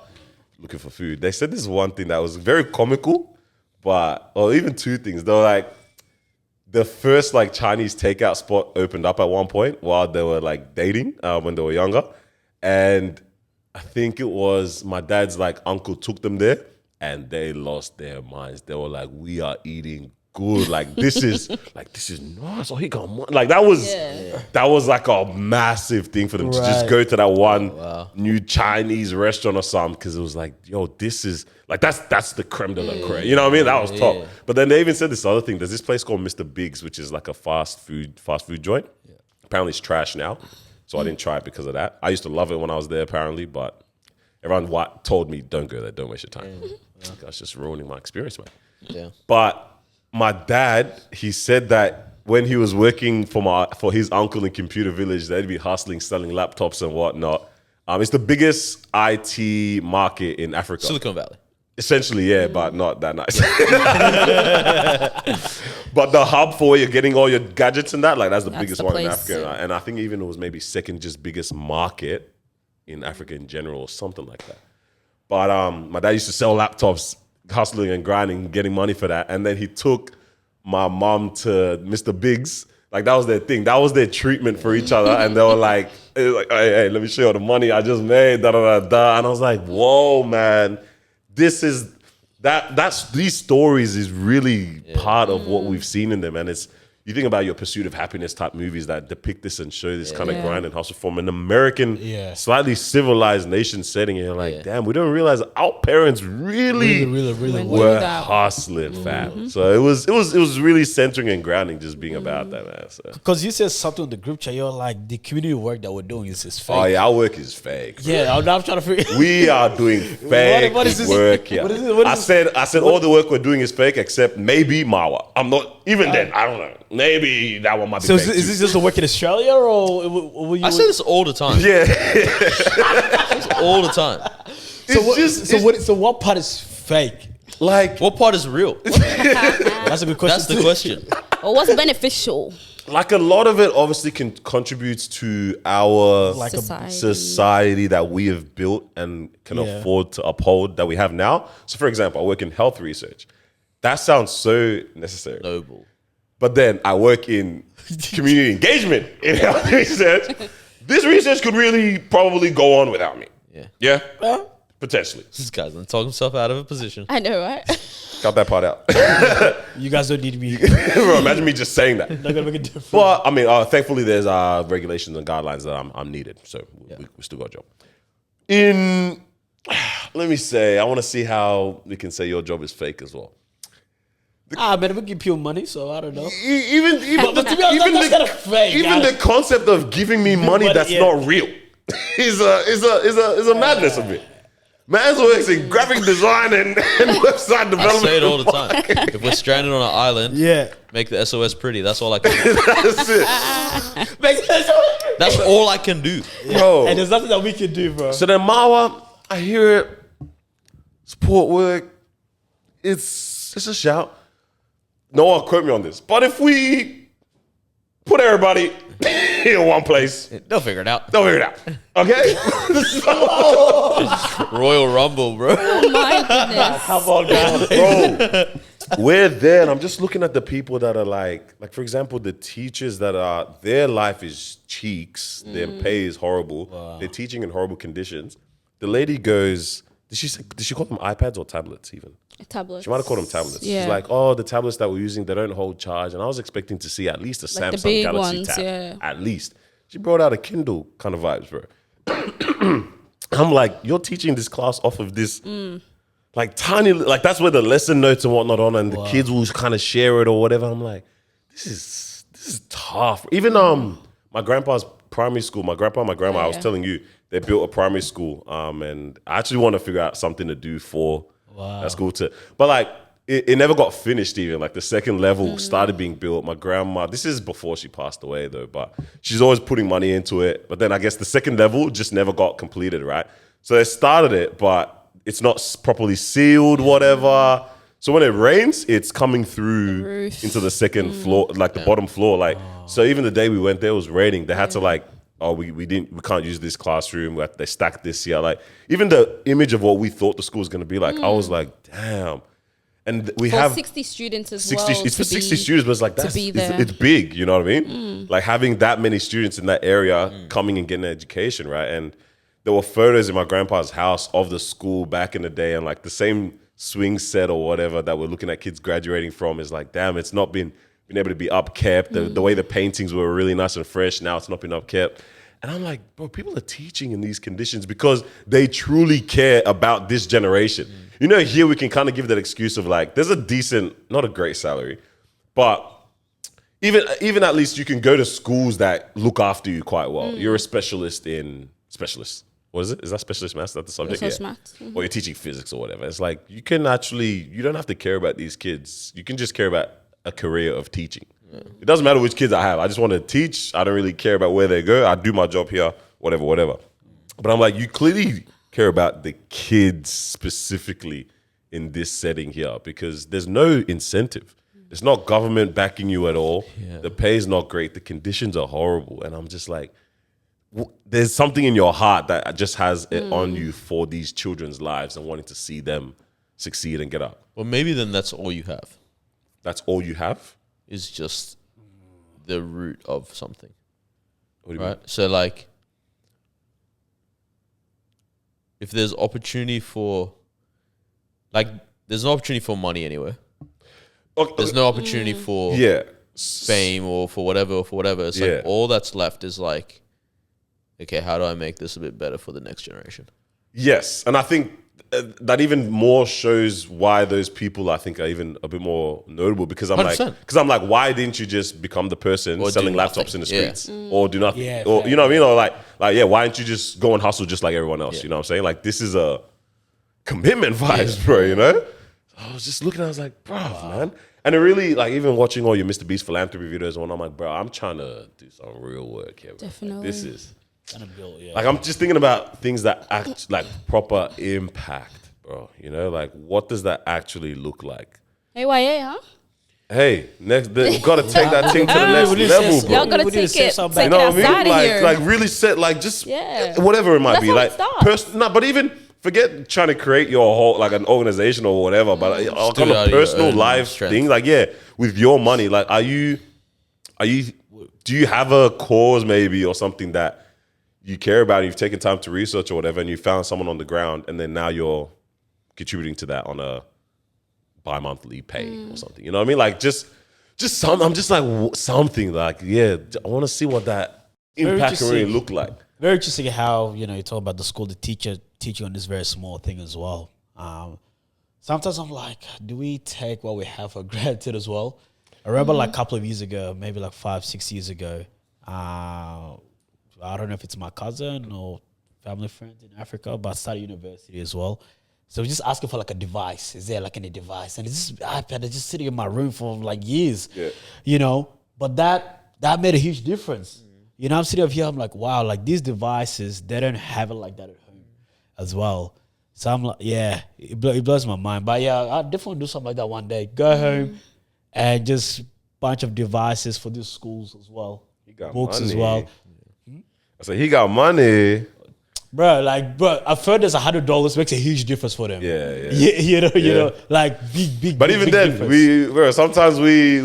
looking for food. They said this one thing that was very comical, or even two things. They were like, the first like Chinese takeout spot opened up at one point while they were like dating when they were younger. And I think it was my dad's like uncle took them there and they lost their minds. They were like, we are eating good. Like, this is nice. Oh, he got money. Like, that was like a massive thing for them to just Right. go to that one new Chinese restaurant or something, because it was like, yo, this is like, that's the creme de la creme. You know what I mean? That was top. But then they even said this other thing. There's this place called Mr. Biggs, which is like a fast food joint. Apparently it's trash now. So I didn't try it because of that. I used to love it when I was there, apparently, but everyone told me, don't go there, don't waste your time. I was just ruining my experience, man. Yeah. But my dad, he said that when he was working for his uncle in Computer Village, they'd be hustling, selling laptops and whatnot. It's the biggest IT market in Africa. Silicon Valley. Essentially, yeah, but not that nice. But the hub for where you're getting all your gadgets and that, like, that's the biggest the one in place, Africa. yeah. And I think even it was maybe second just biggest market in Africa in general or something like that. But my dad used to sell laptops, hustling and grinding, getting money for that. And then he took my mom to Mr. Biggs. Like, that was their thing. That was their treatment for each other. And they were like, hey, let me show you all the money I just made, da, da, da, da. And I was like, whoa, man, this is that's these stories is really part of what we've seen in them, and it's. You think about your Pursuit of Happiness type movies that depict this and show this kind of grind and hustle from an American, slightly civilized nation setting. And you're like, damn, we don't realize our parents really were hustling, fam. So it was really centering and grounding, just being about that, man. Because you said something in the group chat, you're like, the community work that we're doing is fake. Oh yeah, our work is fake. Yeah, I'm trying to figure. We are doing fake what is this? work. Yeah. What is this? I said all the work we're doing is fake except maybe Marwa. I'm not even then. I don't know. Maybe that one might be. So fake is this just a work in Australia, or will you? I say this all the time. Yeah. All the time. So what part is fake? Like What part is real? That's a good question. That's the question. Or what's beneficial? like a lot of it obviously contributes to our Like society that we have built and can afford to uphold that we have now. So for example, I work in health research. That sounds so necessary. Noble. But then I work in community engagement in health research. This research could really probably go on without me. Yeah. Yeah? Potentially. This guy's gonna talk himself out of a position. I know, right? Cut that part out. You guys don't need me. Bro, imagine me just saying that. Not gonna make a difference. But I mean, thankfully there's regulations and guidelines that I'm needed. So we still got a job. Let me say, I want to see how we can say your job is fake as well. Man, we give people money, so I don't know. Even But to be honest, that's kind of fake. Even the concept of giving me money that's not real is a madness of it. Man's works in graphic design and website development. I say it all the time. If we're stranded on an island, make the SOS pretty. That's all I can do. That's it. That's all I can do. Bro. And there's nothing that we can do, bro. So then Marwa, I hear it. Support work. It's a shout. No one quote me on this. But if we put everybody in one place, They'll figure it out. they'll figure it out. Okay? Royal Rumble, bro. Oh my goodness. How about guys? Bro, we're there, and I'm just looking at the people that are like for example, the teachers that are, their life is cheeks, their pay is horrible, they're teaching in horrible conditions. The lady goes, did she call them iPads or tablets even? Tablets. She might have called them tablets. Yeah. She's like, oh, the tablets that we're using, they don't hold charge. And I was expecting to see at least a Like the Samsung big Galaxy ones, Tab. yeah. At least. She brought out a Kindle kind of vibes, bro. I'm like, you're teaching this class off of this like tiny, like that's where the lesson notes and whatnot on, and the kids will kind of share it or whatever. I'm like, this is tough. Even my grandpa's primary school, my grandpa and my grandma, I was telling you, they built a primary school. And I actually want to figure out something to do for that school too. But like, it never got finished even. Like the second level started being built. My grandma, this is before she passed away though, but she's always putting money into it. But then I guess the second level just never got completed, right? So they started it, but it's not properly sealed, whatever. So when it rains, it's coming through into the second floor, like the bottom floor. Like, so even the day we went there, it was raining. They had to like, oh, we can't use this classroom. They stacked this here. Like even the image of what we thought the school was going to be like, I was like, damn. And we have 60 students as 60, well. it's for 60 students, but it's like it's big, you know what I mean? Like having that many students in that area coming and getting an education, right? And there were photos in my grandpa's house of the school back in the day, and like the same swing set or whatever that we're looking at kids graduating from is like, damn, it's not been able to be upkept. The way the paintings were really nice and fresh, now it's not been upkept. And I'm like, bro, people are teaching in these conditions because they truly care about this generation. You know, here we can kind of give that excuse of like, there's a decent, not a great salary, but even at least you can go to schools that look after you quite well. You're a specialist. What is it? Is that specialist maths? That's the subject? Specialist maths. Or you're teaching physics or whatever. It's like, you don't have to care about these kids. You can just care about a career of teaching. It doesn't matter which kids I have. I just want to teach. I don't really care about where they go. I do my job here, whatever. But I'm like, you clearly care about the kids specifically in this setting here because there's no incentive. It's not government backing you at all. The pay is not great. The conditions are horrible. And I'm just like, there's something in your heart that just has it on you for these children's lives and wanting to see them succeed and get up. Well, maybe then that's all you have. That's all you have? Is just the root of something. What do you mean? So like, if there's opportunity for, like, there's no opportunity for money anywhere. Okay, There's no opportunity for yeah. fame or for whatever. It's Yeah. like all that's left is like, okay, how do I make this a bit better for the next generation? Yes, and I think that even more shows why those people I think are even a bit more notable because I'm 100%. like, why didn't you just become the person Or selling do laptops nothing. in the Yeah. streets or do nothing, Yeah, or fair, you know what I mean, or like yeah, why didn't you just go and hustle just like everyone else? Yeah. You know what I'm saying? Like this is a commitment vibes, bro. You know, I was just looking, I was like, bro, man. And it really, like, even watching all your Mr. Beast philanthropy videos, and I'm like, bro, I'm trying to do some real work here. Bro. Definitely. Like, this is Kind of built, yeah. like I'm just thinking about things that act like proper impact, bro. You know, like what does that actually look like? AYA, huh? Hey, next, we gotta take that thing to the next We need level, to bro. Y'all gotta We need to take set it, something take You it know what I outside mean? of here. Like really set, like just Yeah. whatever it might That's be. how it Like starts. no, but even forget trying to create your whole like an organization or whatever. But like, do on it out a of your personal own life strength. thing, like yeah, with your money, like are you? Do you have a cause maybe or something that you care about? You've taken time to research or whatever, and you found someone on the ground, and then now you're contributing to that on a bi-monthly pay or something. You know what I mean? Like just some. I'm just like something like yeah. I want to see what that impact can really interesting. look like. Very interesting how, you talk about the school, the teacher teaching on this very small thing as well. Sometimes I'm like, do we take what we have for granted as well? I remember like a couple of years ago, maybe like 5-6 years ago, I don't know if it's my cousin or family friend in Africa, but I started university as well. So we're just asking for like a device. Is there like any device? And it's this iPad that's just sitting in my room for like years, but that made a huge difference. I'm sitting up here, I'm like, wow, like these devices, they don't have it like that at home as well. So I'm like, yeah, it blows my mind. But yeah, I'll definitely do something like that one day. Go home and just bunch of devices for these schools as well. He got Books as money. well. I said he got money. Bro, I've heard there's $100 makes a huge difference for them. Yeah, yeah. You know, like big. But big, even big then, difference. sometimes we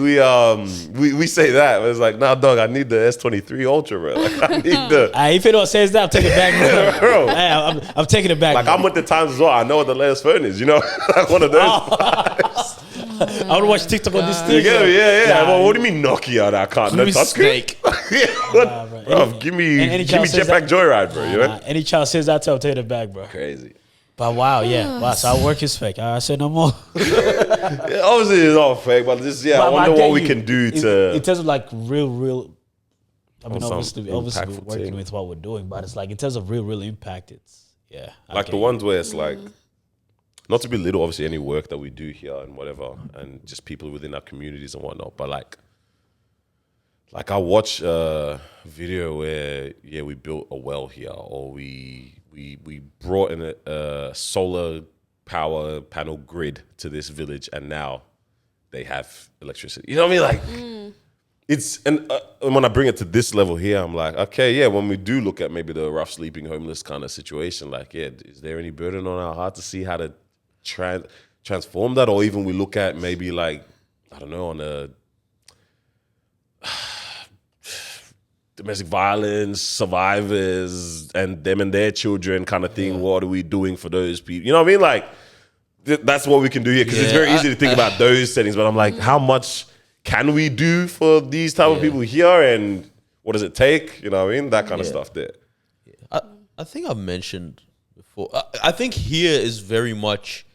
say that. But it's like, nah, dog, I need the S23 Ultra, bro. Like I need the. If anyone says that, I'm taking it back, Bro. Hey, I'm taking it back. Like bro. I'm with the times as well. I know what the latest phone is. You know, like one of those. I would watch TikTok on this thing. You get me? Yeah. Nah, Well, what do you mean Nokia? That I can't. No me touch screen. Snake. Yeah, what? bro. Bro, give me any child says Jetpack Joyride, bro. You know? Any child says that, I'm taking it back, bro. Crazy. But wow, wow. So our work is fake. I say no more. Yeah, obviously it's all fake, but just I But wonder I get what we you. can do in to. terms of like real. I mean, some obviously impactful we're working thing. with what we're doing, but it's like in terms of real impact, it's I Like get the you. ones where it's like, not to belittle obviously any work that we do here and whatever, and just people within our communities and whatnot, but like I watch a video where we built a well here, or we brought in a solar power panel grid to this village, and now they have electricity. You know what I mean? Like it's and when I bring it to this level here, I'm like, okay, yeah. When we do look at maybe the rough sleeping homeless kind of situation, like, yeah, is there any burden on our heart to see how to transform that, or even we look at maybe like I don't know on a domestic violence survivors and them and their children kind of thing. What are we doing for those people? You know what I mean? Like that's what we can do here, because it's Yeah, very easy to think about those settings, but I'm like, how much can we do for these type of people here, and what does it take? You know what I mean? That kind of stuff there. I think I've mentioned before. I think here is very much.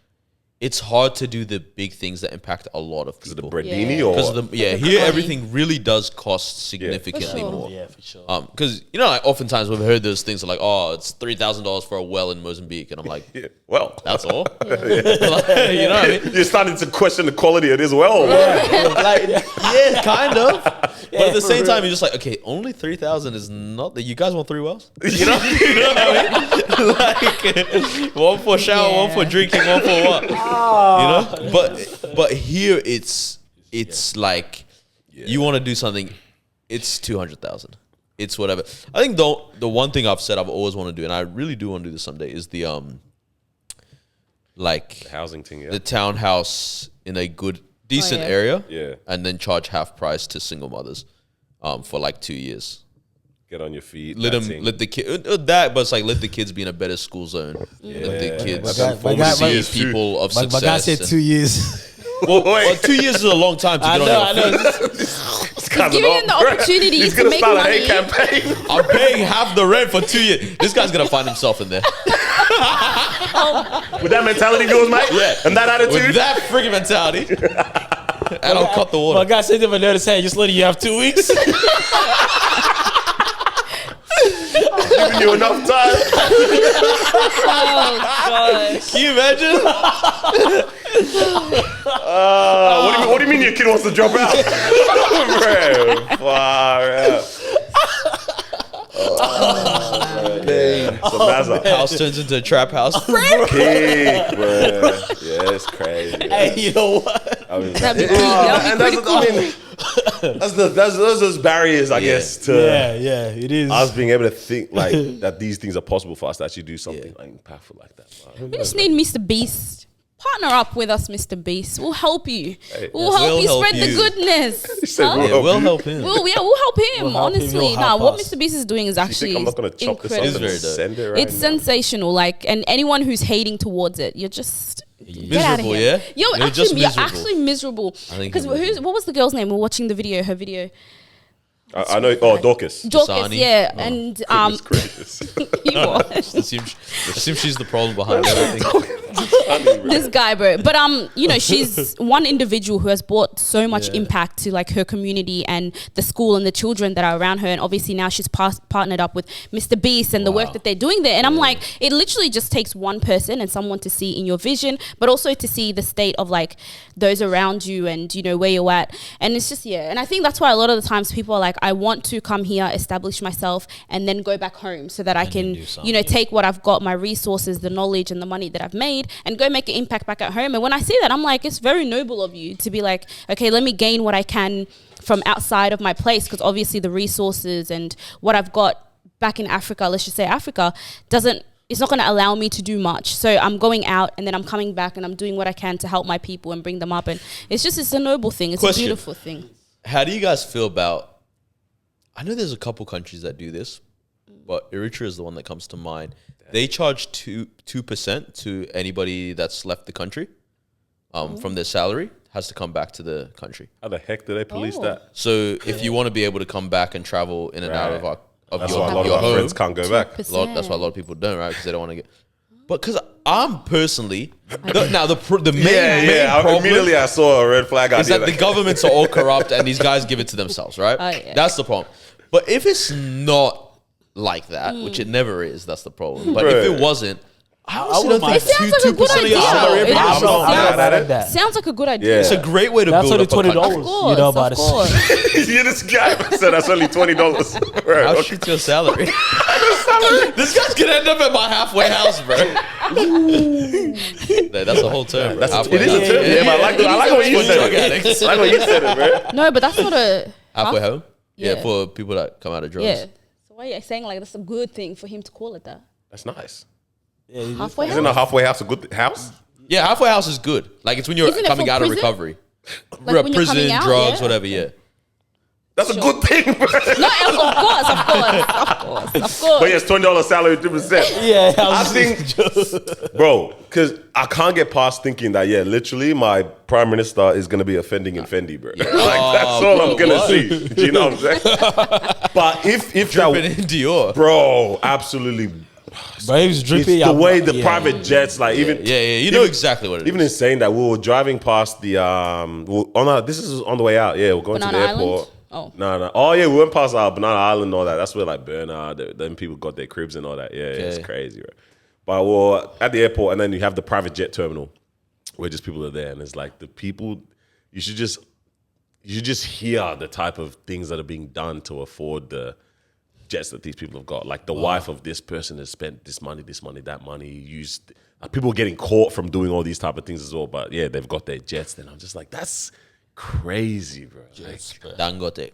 It's hard to do the big things that impact a lot of Is it the people. Bredini Yeah. or Because here everything really does cost significantly For sure. more. Yeah, for sure. Because like, oftentimes we've heard those things like, oh, it's $3,000 for a well in Mozambique, and I'm like, yeah. Well, that's all. You know what I mean? you're starting to question the quality of this well. Like, yeah, kind of. But at the same time, you're just like, okay, only 3,000 is not that. You guys want 3 wells? You know what I mean? Like, one for shower, one for drinking, one for what? You know, but here it's like you want to do something, it's 200,000, it's whatever. I think the one thing I've said I've always wanted to do, and I really do want to do this someday, is the Housing thing, yeah. the townhouse in a decent yeah. area, Yeah. and then charge half price to single mothers, for like 2 years. Get on your feet. Let that them thing. let the kid that, but it's like let the kids be in a better school zone. Let the kids My guy- see is too. people of My success. guy said and- 2 years. well, 2 years is a long time to get on your feet. This guy's Giving an him the op- opportunity He's to gonna make start money. a hate campaign. I'm paying half the rent for 2 years. This guy's gonna find himself in there. With that mentality of yours, mate. Yeah. And that attitude. With that friggin' mentality. And I'll cut the My water. guy sent him a notice saying, just letting you have 2 weeks. Giving you enough time. Oh god. Can you imagine? What do you mean your kid wants to drop out? Bro, far out. So that's a House turns into a trap house. kick, bro. Yeah, it's crazy. Hey, you know what? I mean, That'd be pretty cool. I mean, those are those barriers, I guess, to Yeah, it is. us being able to think like that these things are possible for us to actually do something like impactful like that. Wow. We just need Mr. Beast. Partner up with us, Mr. Beast. We'll help you. We'll We'll help you help spread the you. goodness. said Huh? we'll Yeah, we'll help him. We'll help him. We'll help him, Honestly, he'll nah. help What us. Mr. Beast is doing is You actually think I'm not gonna chop this up incredible. and It's very send it right It's now? sensational. Like, and anyone who's hating towards it, you're just get out of Miserable, here. yeah? You're just actually, you're miserable. actually miserable. think Because he's what was the girl's name? We're watching the video. Her video. I know. Oh, Dorcas. Dorcas, Dasani. yeah, and Goodness gracious. he was. Assume she's the problem behind everything. This guy, bro. But you know, she's one individual who has brought so much impact to like her community and the school and the children that are around her. And obviously now she's partnered up with Mr. Beast and the work that they're doing there. And I'm like, it literally just takes one person and someone to see in your vision, but also to see the state of like those around you and you know where you're at. And it's just and I think that's why a lot of the times people are like, I want to come here, establish myself, and then go back home so that I can, you know, take what I've got, my resources, the knowledge and the money that I've made and go make an impact back at home. And when I see that, I'm like, it's very noble of you to be like, okay, let me gain what I can from outside of my place, because obviously the resources and what I've got back in Africa, let's just say Africa, it's not going to allow me to do much. So I'm going out and then I'm coming back and I'm doing what I can to help my people and bring them up. And it's a noble thing. It's Question. a beautiful thing. How do you guys feel about? I know there's a couple countries that do this, but Eritrea is the one that comes to mind. They charge 2% to anybody that's left the country from their salary, has to come back to the country. How the heck do they police that? So if you want to be able to come back and travel in and out of That's your, why a lot of your our home, friends can't go back. that's why a lot of people don't, right? Because they don't want to get. But because I'm personally the main problem Immediately I saw a red flag. is that the governments are all corrupt and these guys give it to themselves, right? Oh, yeah. That's the problem. But if it's not like that, which it never is, that's the problem. But if Bruh. it wasn't, I honestly don't mind think It sounds like a good 2% of your idea. salary every It month. I'm not sounds- mad at it. Sounds like a good idea. Yeah. It's a great way to That's build only up a $20. country. Of course, You know about of it. course. Yeah, this guy said that's only $20. Bro, How okay. shit's your salary? This guy's gonna end up at my halfway house, bro. That's a whole term, bro. It is a term, yeah, but I like what you said it. I like what you said it, bro. No, but that's not a Halfway home? Yeah, Yeah. for people that come out of drugs. Yeah. So why are you saying like that's a good thing for him to call it that? That's nice. Halfway Isn't house? a halfway house a good house? Yeah, halfway house is good. Like it's when you're Isn't it coming for out of prison? recovery. Like when you're prison, coming out, drugs, yeah. whatever, yeah. That's a good thing, bro. No, of course. But yes, $20 salary, 2%. Yeah, I think, bro, because I can't get past thinking that, literally my prime minister is going to be offending in Fendi, bro. Like, that's all I'm going to see. Do you know what I'm saying? But if Dripping that, in Dior. bro, absolutely. But he was It's drippy. the way the private jets, like even Yeah, you know exactly what it is. even in saying that, we were driving past the this is on the way out. Yeah, we're going Banana to the Island? airport. Oh. No. Oh yeah, we went past Banana Island and all that. That's where like Bernard, then people got their cribs and all that. Yeah, it's crazy, right? But we're at the airport, and then you have the private jet terminal where just people are there, and it's like the people. You should just hear the type of things that are being done to afford the jets that these people have got. Like the wife of this person has spent this money, that money. Used people getting caught from doing all these type of things as well. But yeah, they've got their jets. Then I'm just like, that's crazy, bro. Like, Dangote.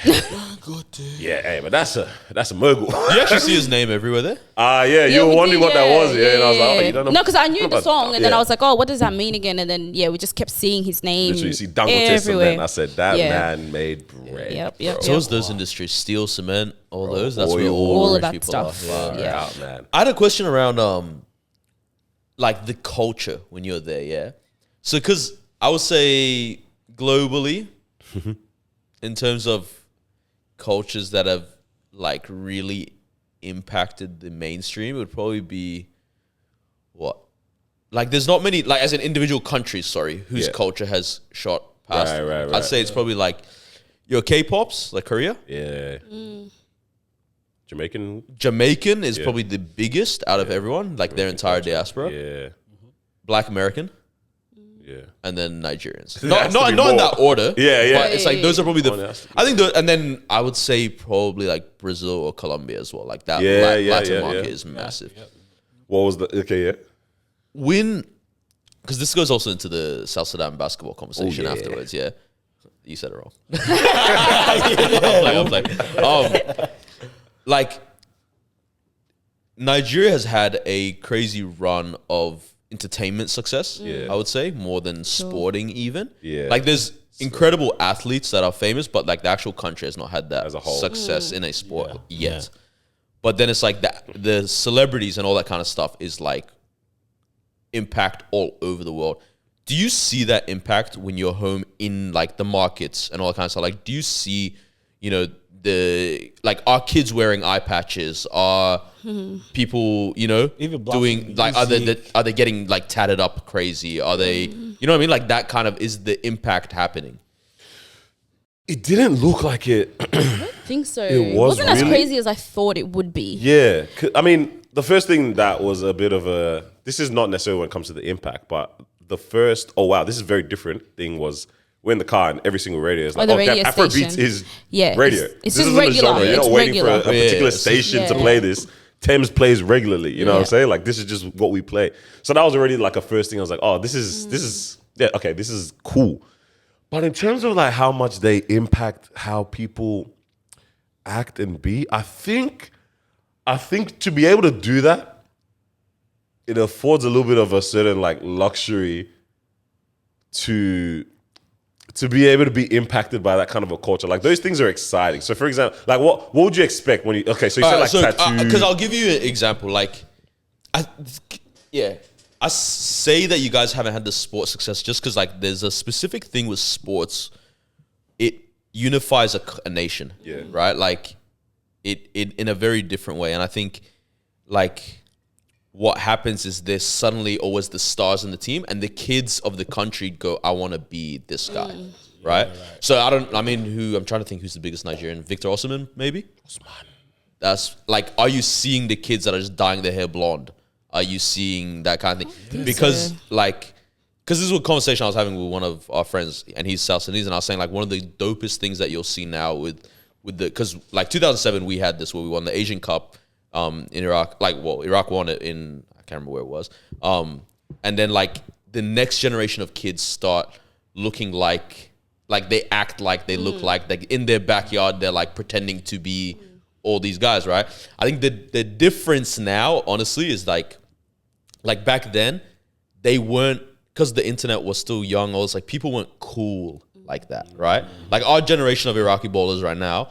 Yeah, hey, but that's a Murgle. You actually see his name everywhere there. Yeah, you were we wondering did, what that was, yeah. And I was like, oh, you don't know. No, because I knew the about- song, and then yeah. I was like, oh, what does that mean again? And then we just kept seeing his name Literally, you see Dangote everywhere. cement. I said, that Yeah. man made bread. Yep. So what's those industries? Steel, cement, all those. That's where oil. all All rich of that people stuff. are. Yeah. Out, man. I had a question around like the culture when you're there, yeah. So because I would say globally, in terms of cultures that have like really impacted the mainstream, it would probably be what? Like there's not many, like as in individual countries, sorry, whose Yeah. culture has shot past. Right. I'd say it's probably like your K-pops, like Korea. Yeah. Jamaican is Yeah. probably the biggest out of everyone, like their entire diaspora. Yeah. Black American, Yeah. and then Nigerians. There Not has to be in more. that order. Yeah. But it's like those are probably One has to be. I think and then I would say probably like Brazil or Colombia as well. Like that Latin market is massive. What was the, okay, yeah. Because this goes also into the South Sudan basketball conversation yeah. afterwards. Yeah, you said it wrong. I'm like, like Nigeria has had a crazy run of entertainment success. Yeah. I would say more than sporting even. Yeah. Like there's incredible athletes that are famous, but like the actual country has not had that As a whole. success in a sport yet. But then it's like the celebrities and all that kind of stuff is like impact all over the world. Do you see that impact when you're home in like the markets and all that kind of stuff? Like, do you see, are kids wearing eye patches? Are people, Even doing like are they getting like tatted up crazy? Are they, you know what I mean? Like that kind of is the impact happening. It didn't look like it. I think so. It was Wasn't as really- crazy as I thought it would be. Yeah. I mean, the first thing that was a bit of a, this is not necessarily when it comes to the impact, but the first, oh wow, this is a very different thing was we're in the car and every single radio is like, the radio Afrobeats station. is Yeah, radio. it's This just isn't a regular. genre. You're It's not waiting regular. for a particular station to Yeah. play this. Thames plays regularly, you know what I'm Yeah. saying? Like this is just what we play. So that was already like a first thing. I was like, oh, this is this is cool. But in terms of like how much they impact how people act and be, I think to be able to do that, it affords a little bit of a certain like luxury to be able to be impacted by that kind of a culture. Like those things are exciting. So for example, like what would you expect when you, okay, so you said like tattoo. Because I'll give you an example. Like, I say that you guys haven't had the sports success just because like there's a specific thing with sports. It unifies a nation, right? Like it in a very different way. And I think like what happens is there's suddenly always the stars in the team and the kids of the country go, I want to be this guy, right? So I'm trying to think who's the biggest Nigerian. Victor Osimhen, maybe? That's like, are you seeing the kids that are just dyeing their hair blonde? Are you seeing that kind of thing? Because this is a conversation I was having with one of our friends, and he's South Sudanese, and I was saying like one of the dopest things that you'll see now with because like 2007 we had this where we won the Asian Cup in Iraq. Iraq won it in, I can't remember where it was. And then like the next generation of kids start looking like they act like they look like in their backyard they're like pretending to be all these guys, right? I think the difference now, honestly, is like back then, they weren't, because the internet was still young, or it's like people weren't cool like that, right? Like our generation of Iraqi ballers right now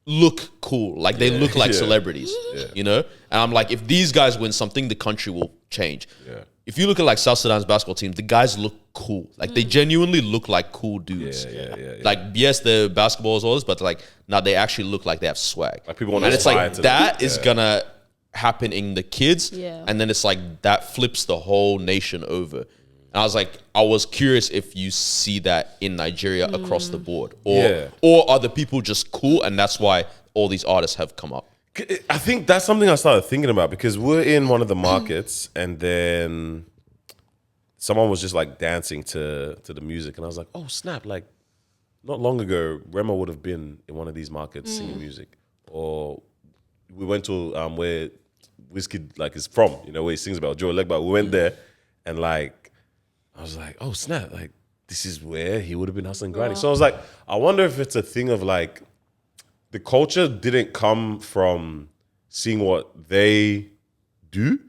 look cool. Like they look like celebrities, you know? And I'm like, if these guys win something, the country will change. Yeah. If you look at like South Sudan's basketball team, the guys look cool. Like they genuinely look like cool dudes. Like yes, the basketball is all this, but like now they actually look like they have swag. Like people want and to it's like aspire to that them. is gonna happen in the kids. Yeah. And then it's like that flips the whole nation over. And I was like, I was curious if you see that in Nigeria across the board, or are the people just cool and that's why all these artists have come up? I think that's something I started thinking about because we're in one of the markets and then someone was just like dancing to the music and I was like, oh snap, like not long ago Rema would have been in one of these markets singing music. Or we went to where Wizkid like is from, you know, where he sings about Joe Legba. We went there and like I was like, oh snap, like this is where he would have been hustling grinding. So I was like, I wonder if it's a thing of like the culture didn't come from seeing what they do.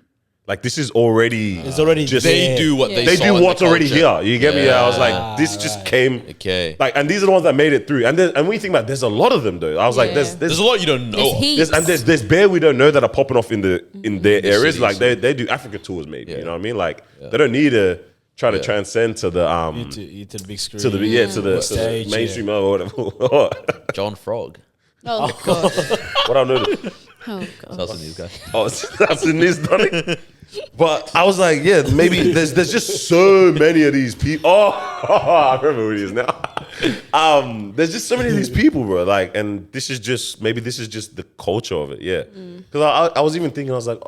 Like this is already It's already just They do what they they saw do in what's the already culture. here. You get me? Yeah, I was like, this just came. Okay. Like, and these are the ones that made it through. And then, and when you think about it, there's a lot of them though. I was like, Yeah. There's a lot you don't know. There's of. heaps. there's bare we don't know that are popping off in their areas. cities, Like they do Africa tours, maybe. Yeah. You know what I mean? Like they don't need to try to transcend to the to the big screen. to the Stage, mainstream or whatever. John Frog. Oh god. What I know. Oh god. That's the news guy. Oh, that's the news, Donny. But I was like, yeah, maybe there's just so many of these people. Oh, I remember who it is now. There's just so many of these people, bro. Like, and this is just the culture of it, yeah. Because I was even thinking, I was like,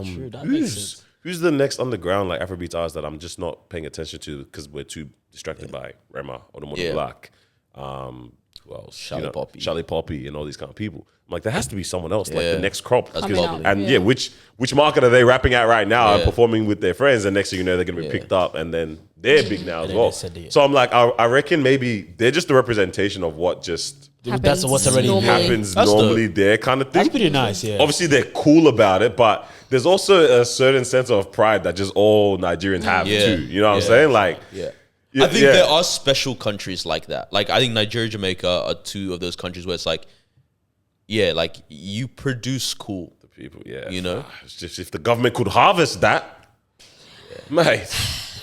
True, that makes sense. who's the next underground like Afrobeats artist that I'm just not paying attention to because we're too distracted by Rema or the Modern Yeah. Black, who else? Charlie Poppy. Charlie Poppy, and all these kind of people. I'm like, there has to be someone else, like Yeah. the next crop. That's Coming bubbly. up. And yeah, which market are they rapping at right now and Yeah. performing with their friends? And next thing you know, they're gonna be picked up, and then they're big now as then well. they said it. So I'm like, I reckon maybe they're just the representation of what just That's what's already normally. happens That's normally there kind of thing. That's pretty nice, yeah. Obviously, they're cool about it, but there's also a certain sense of pride that just all Nigerians have Yeah. too. You know what I'm Yeah. saying? Like, Yeah. yeah, I think yeah. there are special countries like that. Like I think Nigeria, Jamaica are two of those countries where it's like, yeah, like you produce cool. people. Yeah, You know? it's just if the government could harvest that, mate.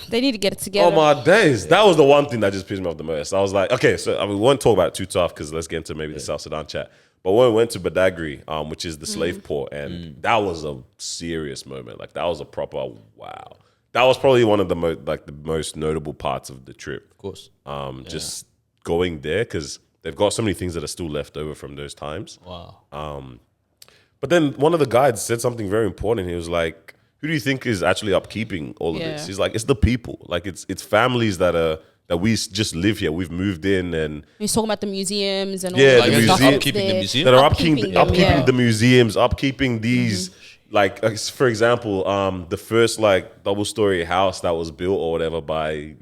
They need to get it together. Oh my days! That was the one thing that just pissed me off the most. I was like, okay, so I mean, we won't talk about it too tough because let's get into maybe the South Sudan chat. But when we went to Badagry, which is the slave port, and that was a serious moment. Like that was a proper wow. That was probably one of the most notable parts of the trip. Of course. Just going there because they've got so many things that are still left over from those times. Wow. But then one of the guides said something very important. He was like, who do you think is actually upkeeping all of Yeah. this? He's like, it's the people. Like it's families that we just live here. We've moved in and He's talking about the museums and all Yeah, that the stuff museum- that's upkeeping the there. museum? that are Upkeeping upkeeping them, the museums, upkeeping these like for example, the first like double story house that was built or whatever by,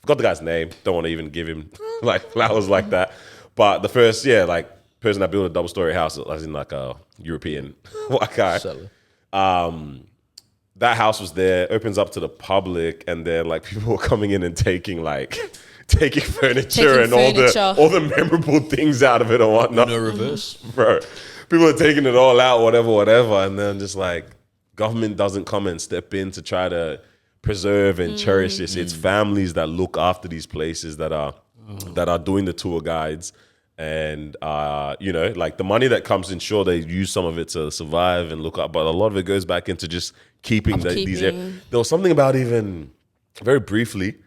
forgot the guy's name. Don't want to even give him like flowers like that. But the first, like person that built a double story house as in like a European white guy. Settler. That house was there, opens up to the public, and then like people were coming in and taking furniture and furniture. all the memorable things out of it and whatnot. No reverse. Bro, people are taking it all out, whatever, and then just like government doesn't come and step in to try to preserve and cherish this. It's families that look after these places that are doing the tour guides. And like the money that comes in, sure, they use some of it to survive and look up, but a lot of it goes back into just keeping these. Upkeeping. There was something about even very briefly.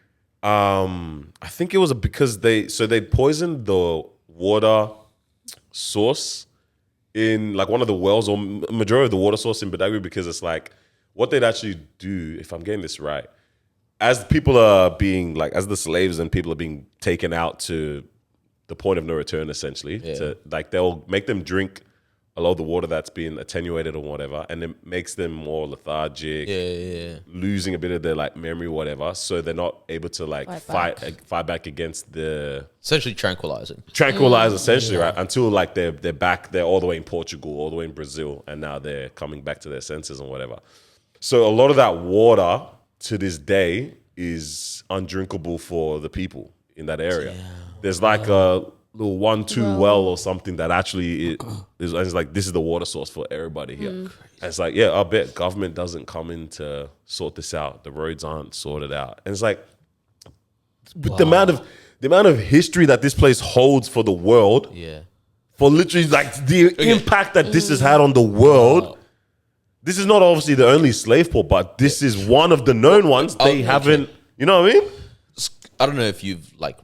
I think it was because they poisoned the water source in like one of the wells or majority of the water source in Badagry because it's like what they'd actually do, if I'm getting this right, as people are being like as the slaves and people are being taken out to the point of no return, essentially. Yeah. To like they'll make them drink a lot of the water that's been attenuated or whatever, and it makes them more lethargic, losing a bit of their like memory, whatever. So they're not able to like fight back against the Essentially tranquilizing. essentially, right? Until like they're back, they're all the way in Portugal, all the way in Brazil, and now they're coming back to their senses and whatever. So a lot of that water to this day is undrinkable for the people in that area. There's like a little 1-2 well or something that actually is it's like this is the water source for everybody here. And it's like, yeah, I bet government doesn't come in to sort this out. The roads aren't sorted out. And it's like with the amount of history that this place holds for the world, Yeah. for literally like the impact that this has had on the world. This is not obviously the only slave port, but this is one of the known ones. They haven't, you know what I mean? I don't know if you've like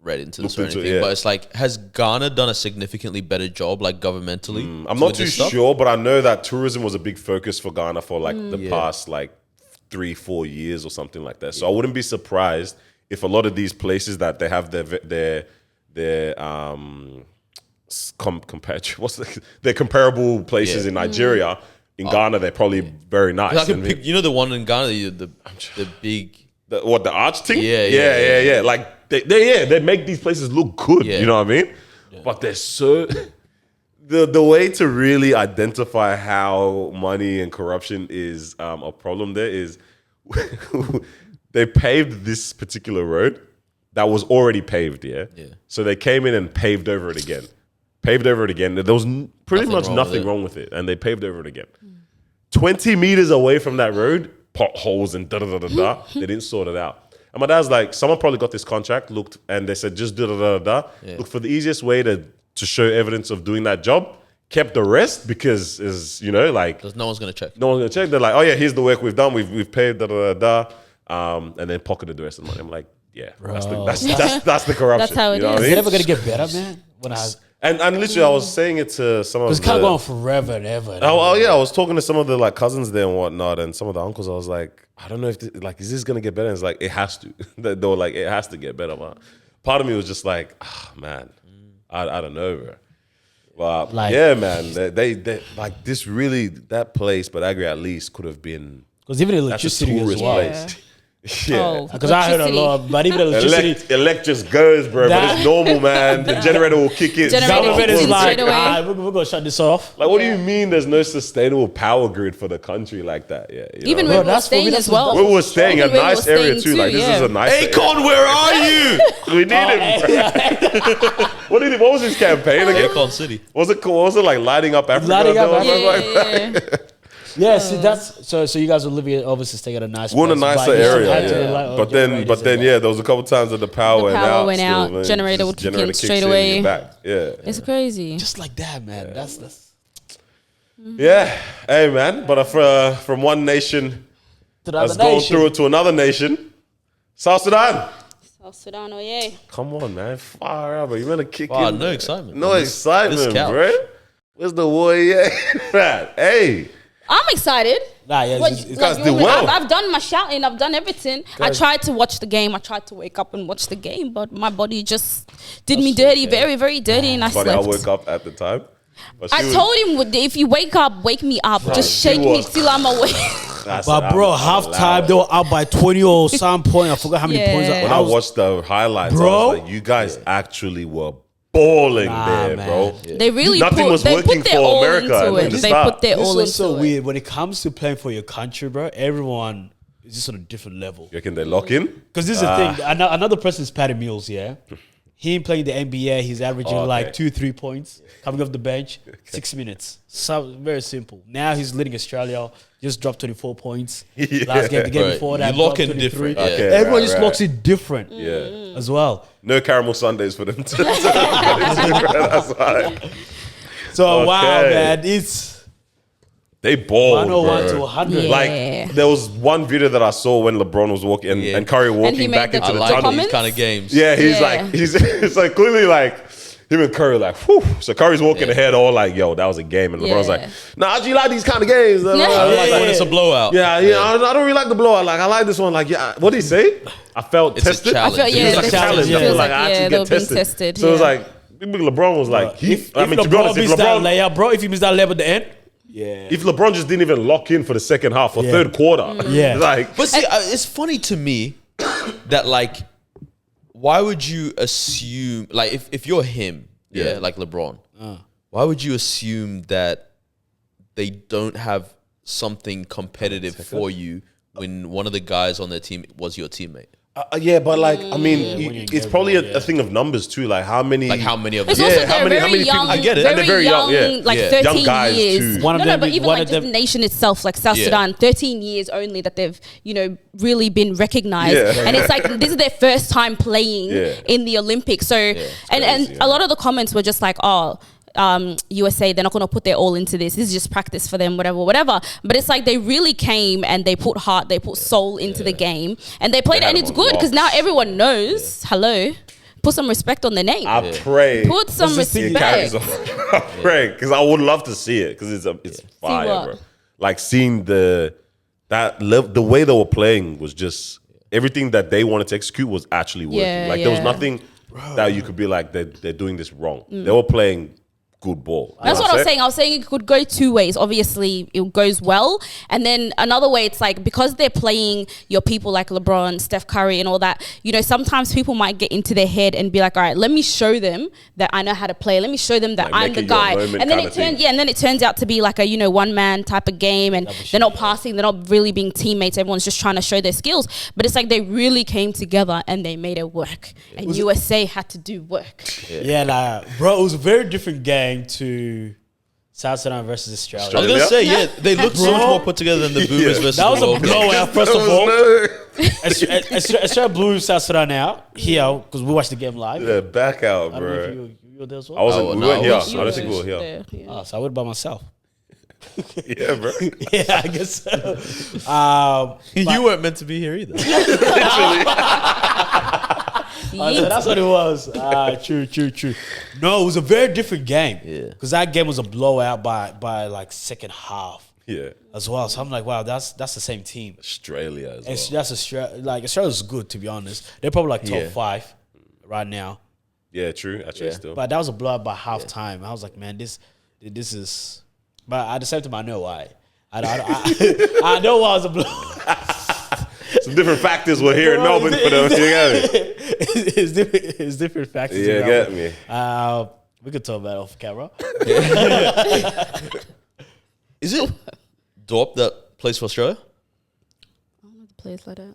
read into this or Looked into anything, it, yeah. but it's like, has Ghana done a significantly better job, like governmentally? I'm not with too this stuff? sure, but I know that tourism was a big focus for Ghana for like the past like 3-4 years or something like that. So I wouldn't be surprised if a lot of these places that they have their comparable places in Nigeria, in Ghana they're probably very nice. I can And pick, the one in Ghana, the big. the arch thing? Yeah. Like they make these places look good. Yeah. You know what I mean? But they're so the way to really identify how money and corruption is a problem there is they paved this particular road that was already paved, yeah? So they came in and paved over it again. There was pretty much nothing wrong with it. And they paved over it again. 20 meters away from that road, potholes and da-da-da-da-da. They didn't sort it out. And my dad's like, someone probably got this contract, looked, and they said, just da-da-da-da-da. Look for the easiest way to show evidence of doing that job. Kept the rest because, is you know, like... Because no one's going to check. No one's going to check. They're like, oh yeah, here's the work we've done. We've paid da-da-da-da. And then pocketed the rest of the money. I'm like, yeah, that's the corruption. That's how it you know is. what I Is mean? it ever gonna get better, man? And literally, I was saying it to some of Because the... it can't go on forever and ever. Oh yeah, I was talking to some of the like cousins there and whatnot, and some of the uncles. I was like, I don't know if this, like, is this gonna get better? And it's like, it has to. They were like, it has to get better. But part of me was just like, man, I don't know, bro. But Like- yeah, man, they like this really, that place, Badagry at least could have been. Because even That's a electricity as tourist well. place. Yeah. Oh, Because I heard a lot, but even electricity. Elect just goes, bro. But it's normal, man. The generator will kick it. Generator Government kicks is in like, straight away. we're gonna shut this off. Like, what do you mean there's no sustainable power grid for the country like that? Yeah. You Even know? where we were that's what we- staying that's as well. Where we were staying, a Even where we nice were area staying too. Like, this is a nice area. Akon, where are you? We need him. What was his campaign again? Akon City. Was it cool? Was it like lighting up Africa? Lighting up or something Africa. like that? Yeah, see, that's so you guys were living obviously staying at a nice We're in a place, nicer but you still had area, to yeah. rely on But generators then, and yeah, there was a couple times that the power went out. went still, out, and generator would just kick in generator straight kicks away. you're back. Yeah. It's crazy. just like that, man. That's Yeah. Hey, man. But from one nation to the that's other gone nation. through it to another nation, South Sudan. South Sudan, oh yeah. Come on, man. Far out, bro. You better kick Wow, in. no excitement. No on this excitement, couch. bro. Where's the warrior? Man, hey. I'm excited. Nah, yeah, What, it's- guys you did want me- well. I've done my shouting. I've done everything. I tried to watch the game. I tried to wake up and watch the game, but my body just did me dirty, very, very dirty, and I Buddy, I slept. woke up at the time. But she I was- told him, if you wake up, wake me up. Just she shake me was- till I'm awake. I said, But bro, I'm halftime allowed. they were up by 20 or some point. I forgot how many Yeah. points. When I watched the highlights, I Bro. was like, you guys actually were balling Nah, there, man. bro. They really Nothing was they working put their for all America into from it. the They start. put their This all was into so it. weird when it comes to playing for your country, bro. Everyone is just on a different level. You reckon they lock in? Because this is the thing. Another person is Patty Mills, yeah. Him playing the NBA, he's averaging Oh, okay. like 2-3 points coming off the bench, 6 minutes. So very simple. Now he's leading Australia. Just dropped 24 points. Yeah. Last game, the game Right. before You that, lock dropped in 23. different, yeah. Okay, Everyone right, just right. locks it different Yeah. as well. No caramel Sundays for them. That's why. So wow, Okay. man, it's They balled, 101 to bro. 100. Yeah. Like, there was one video that I saw when LeBron was walking and, Yeah. and Curry he walking made back the- into I the like tunnel. these comments? kind of games. Yeah, he's Yeah. like, it's like clearly like him and Curry like, whew. So Curry's walking ahead all like, yo, that was a game. And LeBron's Yeah. like, nah, do you like these kind of games? I like when it's a blowout. Yeah, I don't really like the blowout. Like, I like this one. Like, yeah, what did he say? I felt It's a tested. challenge. I felt, It yeah, was like a it's challenge. yeah. I feel Feels like like, I yeah, actually they were get being tested. tested, So it was yeah. like, LeBron was like, If to be LeBron honest, if missed that LeBron, layup, bro, if he missed that layup at the end, if LeBron just didn't even lock in for the second half or Yeah. third quarter, Yeah. like, But see, it's funny to me that like, why would you assume like if you're him, yeah, like LeBron, why would you assume that they don't have something competitive for you when one of the guys on their team was your teammate? yeah, but like, I mean, when you it's get probably one, a thing of numbers too. Like, how many? Like how many of It's them? also Yeah, how they're many- how very many people- young, I get it, and very they're very young, yeah. like Yeah. 13 Young guys years. too. One of no, them- but even one like of just them- the nation itself, like South Yeah. Sudan, 13 years only that they've, really been recognized. Yeah. And it's like, this is their first time playing Yeah. in the Olympics. So, and crazy, a lot of the comments were just like, USA, they're not going to put their all into this. This is just practice for them, whatever. But it's like they really came and they put heart, they put soul into the game, and they played They it, and had it's them on good because now locks. everyone knows. Hello, put some respect on their name. I pray. Put some What's the thing? It carries respect. on. I pray because I would love to see it because it's fire, what? bro. Like seeing the way they were playing was just everything that they wanted to execute was actually working. Yeah, like there was yeah. nothing that you could be like they're doing this wrong. They were playing good ball. That's what I was saying. I was saying it could go two ways. Obviously, it goes well. And then another way, it's like because they're playing your people like LeBron, Steph Curry and all that, you know, sometimes people might get into their head and be like, all right, let me show them that I know how to play. Let me show them that Like I'm the make it your guy. moment And then kinda thing. and then it turns out to be like a, you know, one-man type of game, and they're not passing, they're not really being teammates. Everyone's just trying to show their skills. But it's like they really came together and they made it work. And USA had to do work. Yeah, like, bro, it was a very different game to South Sudan versus Australia. I was gonna say, yeah, they look so much more put together than the Boomers versus That was the a World Cup. blowout, first of all. No. Australia blew South Sudan out here because we watched the game live. Yeah, back out, I don't know if bro. you were there as I well. wasn't. Oh, we no, weren't I here. was- I don't think we were here. There, yeah. Oh, so I went by myself. Yeah, bro. Yeah, I guess so. You weren't meant to be here either. So that's what it was. True. No, it was a very different game. Yeah. Because that game was a blowout by like second half Yeah, as well. So I'm like, wow, that's the same team. Australia as well. That's Australia. Like Australia's good, to be honest. They're probably like top Yeah. 5 right now. Yeah, true. Actually, Yeah. still. But that was a blowout by half time. I was like, man, this is. But at the same time, I know why. I know why it was a blowout. Some different factors were here in Melbourne for them. You get me? It's different factors. Yeah, around get it. me. We could talk about it off camera. Is it Dorp that plays for Australia? Place like that.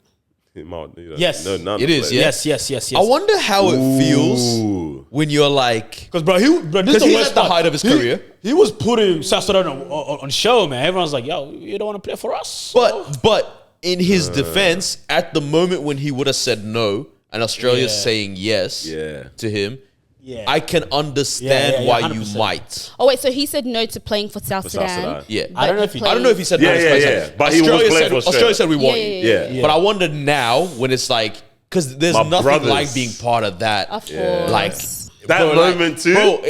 Yes. No, none. It is, yeah. Yes. I wonder how it feels Ooh. when you're like, Because bro, this is because the he's worst at the part. height of his career. He was putting South Sudan on show, man. Everyone's like, yo, you don't want to play for us? But in his defense, at the moment when he would have said no, and Australia's Yeah. saying yes Yeah. to him, Yeah. I can understand Yeah, why 100%. you might. Oh wait, so he said no to playing for South For South Sudan. Sudan. Yeah, I don't know if he- I don't know if he said no. Yeah, to yeah, play yeah. South- But he was Australia playing said, for Australia Australia. said we want Yeah, you. yeah, Yeah. But I wonder now when it's like, because there's My nothing brothers. like being part of that. Of course. Like That bro, moment too. Bro,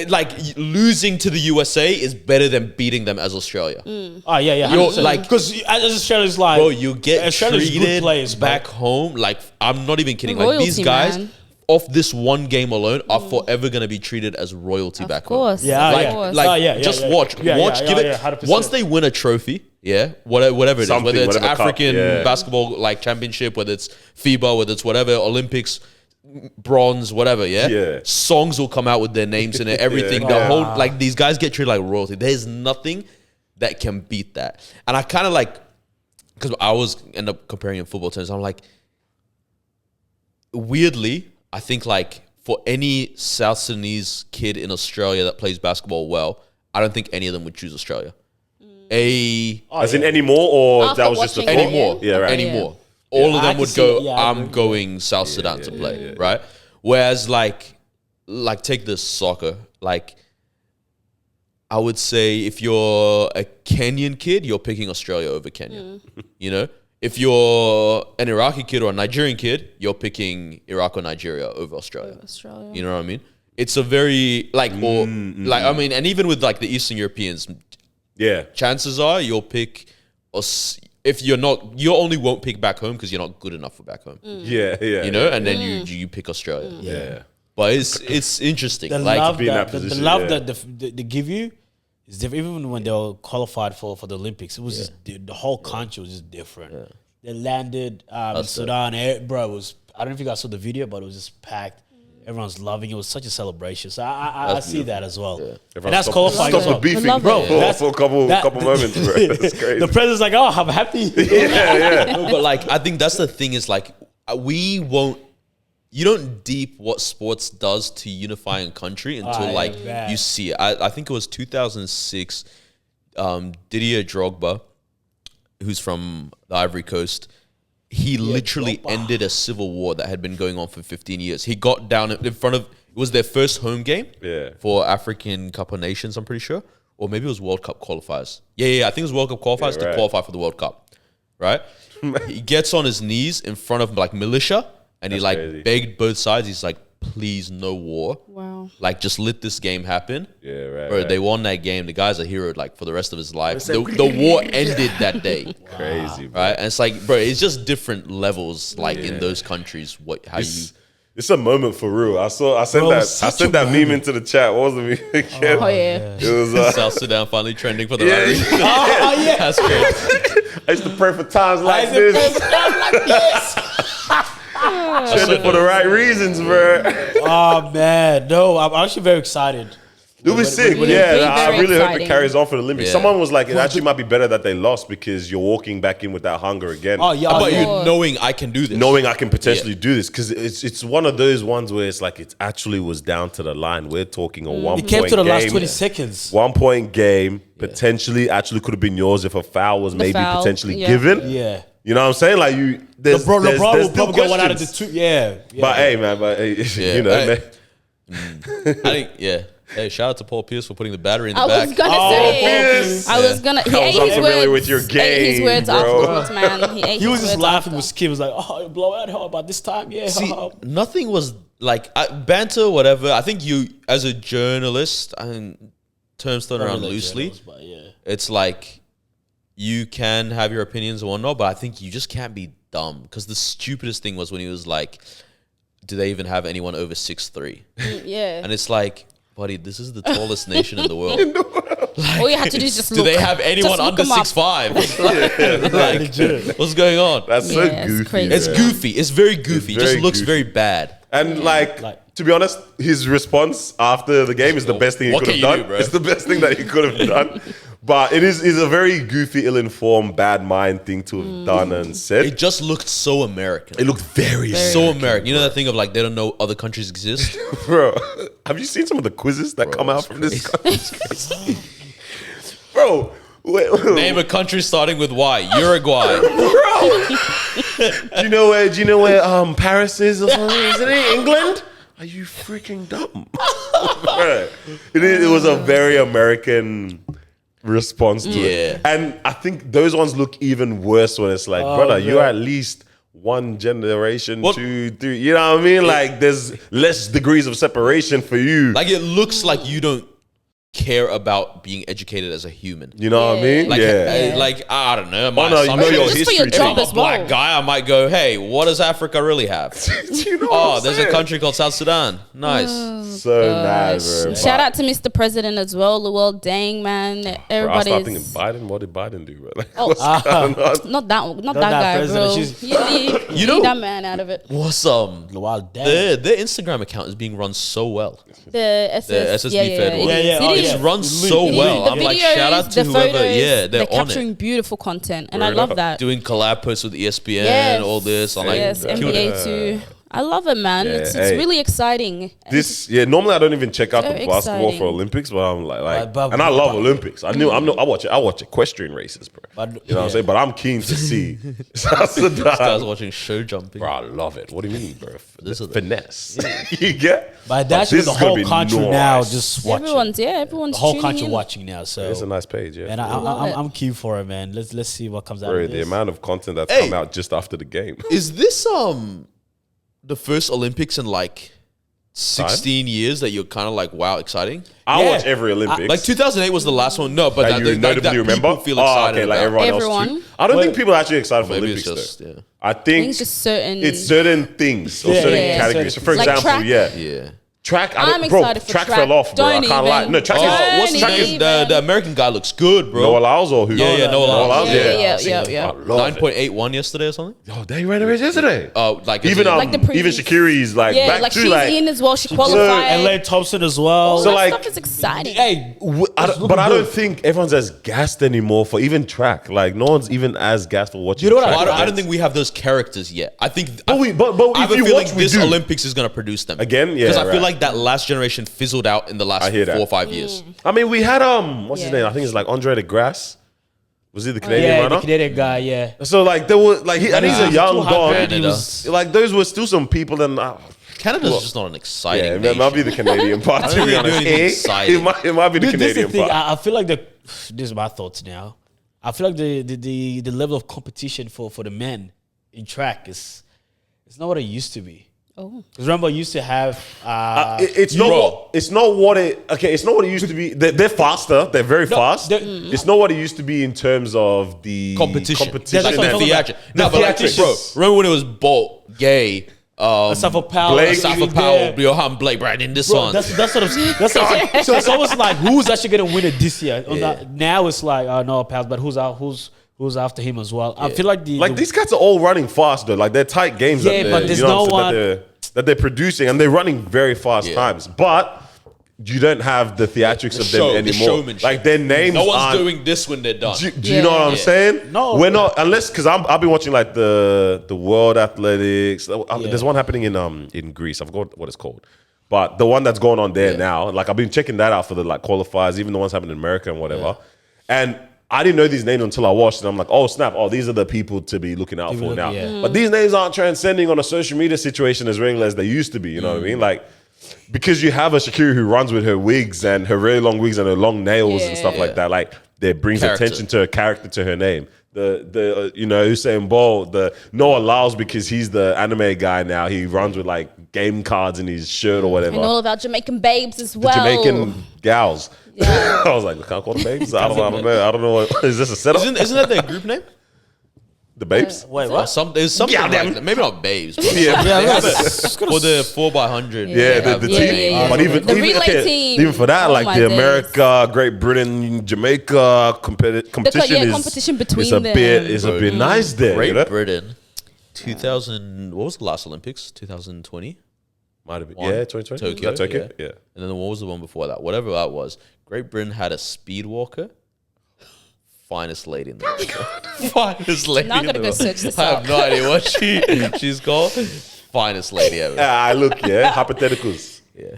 losing to the USA is better than beating them as Australia. Oh, yeah. You're 100%. like- because as Australia's like, Bro, you get Australia's good treated players, bro. back home. Like, I'm not even kidding. Like, Royalty, these guys, man. off this one game alone, are forever going to be treated as royalty back Of course. home. Yeah, of Like, course. like Oh, yeah, just yeah. watch, Yeah, watch, yeah, give yeah, it. 100%. Once they win a trophy, yeah, whatever it is, Something, whether it's whatever cup, African yeah. basketball like championship, whether it's FIBA, whether it's whatever, Olympics, bronze, whatever, Yeah. songs will come out with their names in it, everything. Yeah. The whole, like, these guys get treated like royalty. There's nothing that can beat that. And I kind of like, because I always end up comparing in football terms, I'm like, weirdly, I think like for any South Sudanese kid in Australia that plays basketball well, I don't think any of them would choose Australia. As in anymore, or After that was just a watching it, Anymore. Yeah, right. Anymore. All of I them can would see- go, yeah, I I'm agree. going South Sudan to play, right? Whereas like take this soccer, like I would say if you're a Kenyan kid, you're picking Australia over Kenya. You know? If you're an Iraqi kid or a Nigerian kid, you're picking Iraq or Nigeria over Australia. Australia. You know what I mean? It's a very like or like I mean, and even with like the Eastern Europeans, Yeah. chances are you'll pick us if you're not, you only won't pick back home because you're not good enough for back home. Yeah. You know, and then you pick Australia. Yeah. But it's interesting. the like love be in that, that the position, love yeah. that they give you is different. Even when they were qualified for the Olympics, it was just the whole country was just different. They landed in Sudan, bro. It was, I don't know if you guys saw the video, but it was just packed. Everyone's loving it. It was such a celebration. So I see that as well. And that's qualifying Stop as the well. beefing, Love bro. it. For a couple moments, bro. That's crazy. The president's like, oh, I'm happy. yeah. no, but like I think that's the thing is like we won't. You don't deep what sports does to unifying a country until yeah, like man. you see it. I think it was 2006. Didier Drogba, who's from the Ivory Coast, he literally Drogba. ended a civil war that had been going on for 15 years. He got down in front of, it was their first home game for African Cup of Nations, I'm pretty sure. Or maybe it was World Cup qualifiers. Yeah, I think it was World Cup qualifiers to right. qualify for the World Cup, right? He gets on his knees in front of like militia and he like crazy. begged both sides. He's like, please, no war. Wow. Like, just let this game happen. Yeah, right. Bro, they won that game. The guy's a hero, like, for the rest of his life. The war ended that day. Crazy, bro. Right? And it's like, bro, it's just different levels, like, in those countries, how you It's a moment for real. I sent Bro, that such meme a moment. into the chat. What was the meme again? Oh yeah. It was South Sudan finally trending for the yeah, rally. Oh yeah. That's great. I used to pray for times like Like this. this. Trending for the right reasons, bro. Oh man, no, I'm actually very excited. It'll be sick. It'll Yeah, be I very really hope it exciting. carries on for the Olympics. Yeah. Someone was like, it actually might be better that they lost because you're walking back in with that hunger again. Oh yeah, How about yeah. you knowing I can do this? Knowing I can potentially do this, because it's one of those ones where it's like it actually was down to the line. We're talking a 1 It point came to the game, last 20 seconds. 1 point game. Potentially, actually could have been yours if a foul was maybe foul, potentially yeah. given. Yeah. You know what I'm saying? Like there's LeBron there's will still probably get one out of the questions. two. Yeah. But hey, man, you know, Hey. man. I think, yeah. Hey, shout out to Paul Pierce for putting the battery in the I back. was gonna Oh, say. Pierce. I was gonna. He I was ate his unfamiliar words. with your Ate his game, words bro. afterwards, man. He was his just words laughing after. with Kim. He was like, "Oh, blow out! How about this time? Yeah." See, nothing was like banter, whatever. I think you, as a journalist, and terms thrown around loosely, But yeah. it's like you can have your opinions or whatnot, but I think you just can't be dumb. Because the stupidest thing was when he was like, do they even have anyone over 6'3"? Yeah. And it's like, buddy, this is the tallest nation in the world. All you have to do is just Do look. they have anyone Just look under them up. 6'5"? Like, what's going on? That's so Yeah, it's goofy. crazy. It's man. goofy. It's very goofy. It very just looks goofy. very bad. And Like- to be honest, his response after the game is the best thing he What could have can you done. do, bro? It's the best thing that he could have done. But it's a very goofy, ill-informed, bad mind thing to have done and said. It just looked so American. It looked very So American. You know that thing of like they don't know other countries exist? bro. Have you seen some of the quizzes that come out it's from this country? Bro, wait, Name a country starting with Y. Uruguay. do you know where Paris is or something? Is it in England? Are you freaking dumb? Bro, it was a very American response to it. Yeah. And I think those ones look even worse when it's like, brother, you're at least one generation, What- 2, 3. You know what I mean? Like there's less degrees of separation for you. Like it looks like you don't care about being educated as a human. You know what I mean? Like, yeah. like I don't know. My Oh, no, you know assumption your is- Just for your history. if I'm job a as well. black guy, I might go, hey, what does Africa really have? Do you know what Oh, I'm there's a saying? country called South Sudan. Nice. So mad, bro. Shout out to Mr. President as well. Well, dang man, Bro, I everybody's start thinking Biden. What did Biden do, bro? Like, Oh. what's going on? not that that guy, president, bro. she's- You leave that man out of it. What's Wow, damn. their Instagram account is being run so well. The SS, SSB Fed one. Yeah, yeah. It Oh, is. It's yeah. run so The well. I'm like, shout out to the whoever. photos, Yeah, they're on capturing it. beautiful content, and I Word love up. that. Doing collab posts with ESPN, Yes. all this. I'm like, Yes, kill NBA it. too. I love it, man. Yeah, It's hey. really exciting. Normally I don't even check out the Very basketball exciting. for Olympics, but I'm like, But- and I love Olympics. I watch equestrian races, bro. But- You know what I'm yeah. saying? But I'm keen to see South Guys Sudan. watching show jumping. Bro, I love it. What do you mean, bro? This is the- Finesse. You get? But that's this the is gonna whole be country nice. now just watching. Everyone's The whole tuning country in. watching now. So It's a nice page, yeah. and love it. I'm keen for it, man. Let's see what comes out Bro, of the this. amount of content that's Hey. come out just after the game. Is this the first Olympics in like 16 years that you're kind of like, wow, exciting? I Yeah. watch every Olympics. Like 2008 was the last one. No, but that that, you like, notably that remember. people feel excited okay, like about. everyone else Everyone. too. I don't think people are actually excited for Maybe Olympics it's just, though. yeah. I think it's just certain. it's certain things or Yeah, certain yeah, categories. So certain for things. Like example, track? Yeah. track. I'm bro, excited for track track. fell off, bro. I Don't can't lie. even. No, track Oh, is what's Don't track is even. the American guy looks good, bro. Noah Lyles or who? Yeah, Noah Lyles. Yeah. I love it. 9.81 yesterday or something. Yo, they ran the race yesterday. Like Even Like the even previous- Shaqiri's like Yeah, back like to she's like. in as well. She And qualified. Lane Thompson as well. All So, that like- stuff is exciting. hey, But I don't think everyone's as gassed anymore for even track. Like no one's even as gassed for watching. You know what track I don't events. think we have those characters yet. I think. But I have if a you feeling watch, we this do. Olympics is going to produce them Again, yeah, Because I right. feel like that last generation fizzled out in the last I hear 4 that. or 5 years. I mean, we had what's his Yeah. name? I think it's like Andre DeGrasse. Was he the Canadian yeah, runner? the Canadian guy, yeah. So like there were like and he's a young 200, dog. he was- Like those were still some people and Canada's Look, just not an exciting yeah, nation. it might be the Canadian part I to don't be think they do honest. anything Eh? exciting. It might be the This is the Canadian thing. part. I feel like this is my thoughts now. I feel like the level of competition for the men in track is it's not what it used to be. Oh. Because remember, I used to have It's not what it used to be. They're faster. They're very fast. It's not what it used to be in terms of the competition. That's Like what I'm the talking about. theatrics. No, but like, theatrics. bro, remember when it was Bolt, Gay, Asafo Powell. Blake. Safa Powell, Johan Blake, right in this Bro, one. that's sort of so it's almost like who's actually going to win it this year. Now it's like no Powell, but who's after him as well. I feel like these cats are all running fast though. Like they're tight games. Yeah, but there's no one that they're producing, and they're running very fast times. But you don't have the theatrics of them anymore. Showmanship. Like their names. No one's aren't, doing this when they're done. Do you know what I'm saying? No. We're not, unless, because I've been watching like the World Athletics. There's one happening in Greece. I forgot what it's called. But the one that's going on there now, like I've been checking that out for the like qualifiers, even the ones happening in America and whatever. And I didn't know these names until I watched it. I'm like, oh snap, these are the people to be looking out for now. Yeah. But these names aren't transcending on a social media situation as regular as they used to be, you know what I mean? Like, because you have a Shakira who runs with her wigs and her really long wigs and her long nails and stuff like that, like that brings attention to her character, to her name. The Usain Bolt, the Noah Lyles, because he's the anime guy now. He runs with like game cards in his shirt or whatever. And all of our Jamaican babes as well. Jamaican gals. Yeah. I was like, can't call them babes. I don't know. What, is this a setup? Isn't that their group name? The babes? Wait, Or what? there's something like them. that. Maybe not babes. But Yeah. for the 4x100. Yeah, the team. yeah. But even The relay team. even for that, Oh like my the days. America, Great Britain, Jamaica competition is competition between it's a them. bit nice there. Great You know? Britain. 2000. What was the last Olympics? 2020. Might have been. One. Yeah, 2020. Tokyo. Yeah. And then what was the one before that? Whatever that was. Great Britain had a speed walker. Finest lady in the world. Finest lady Now I'm in the gonna go world. search this I have up. no idea what she's called. Finest lady ever. I look, hypotheticals. Yeah.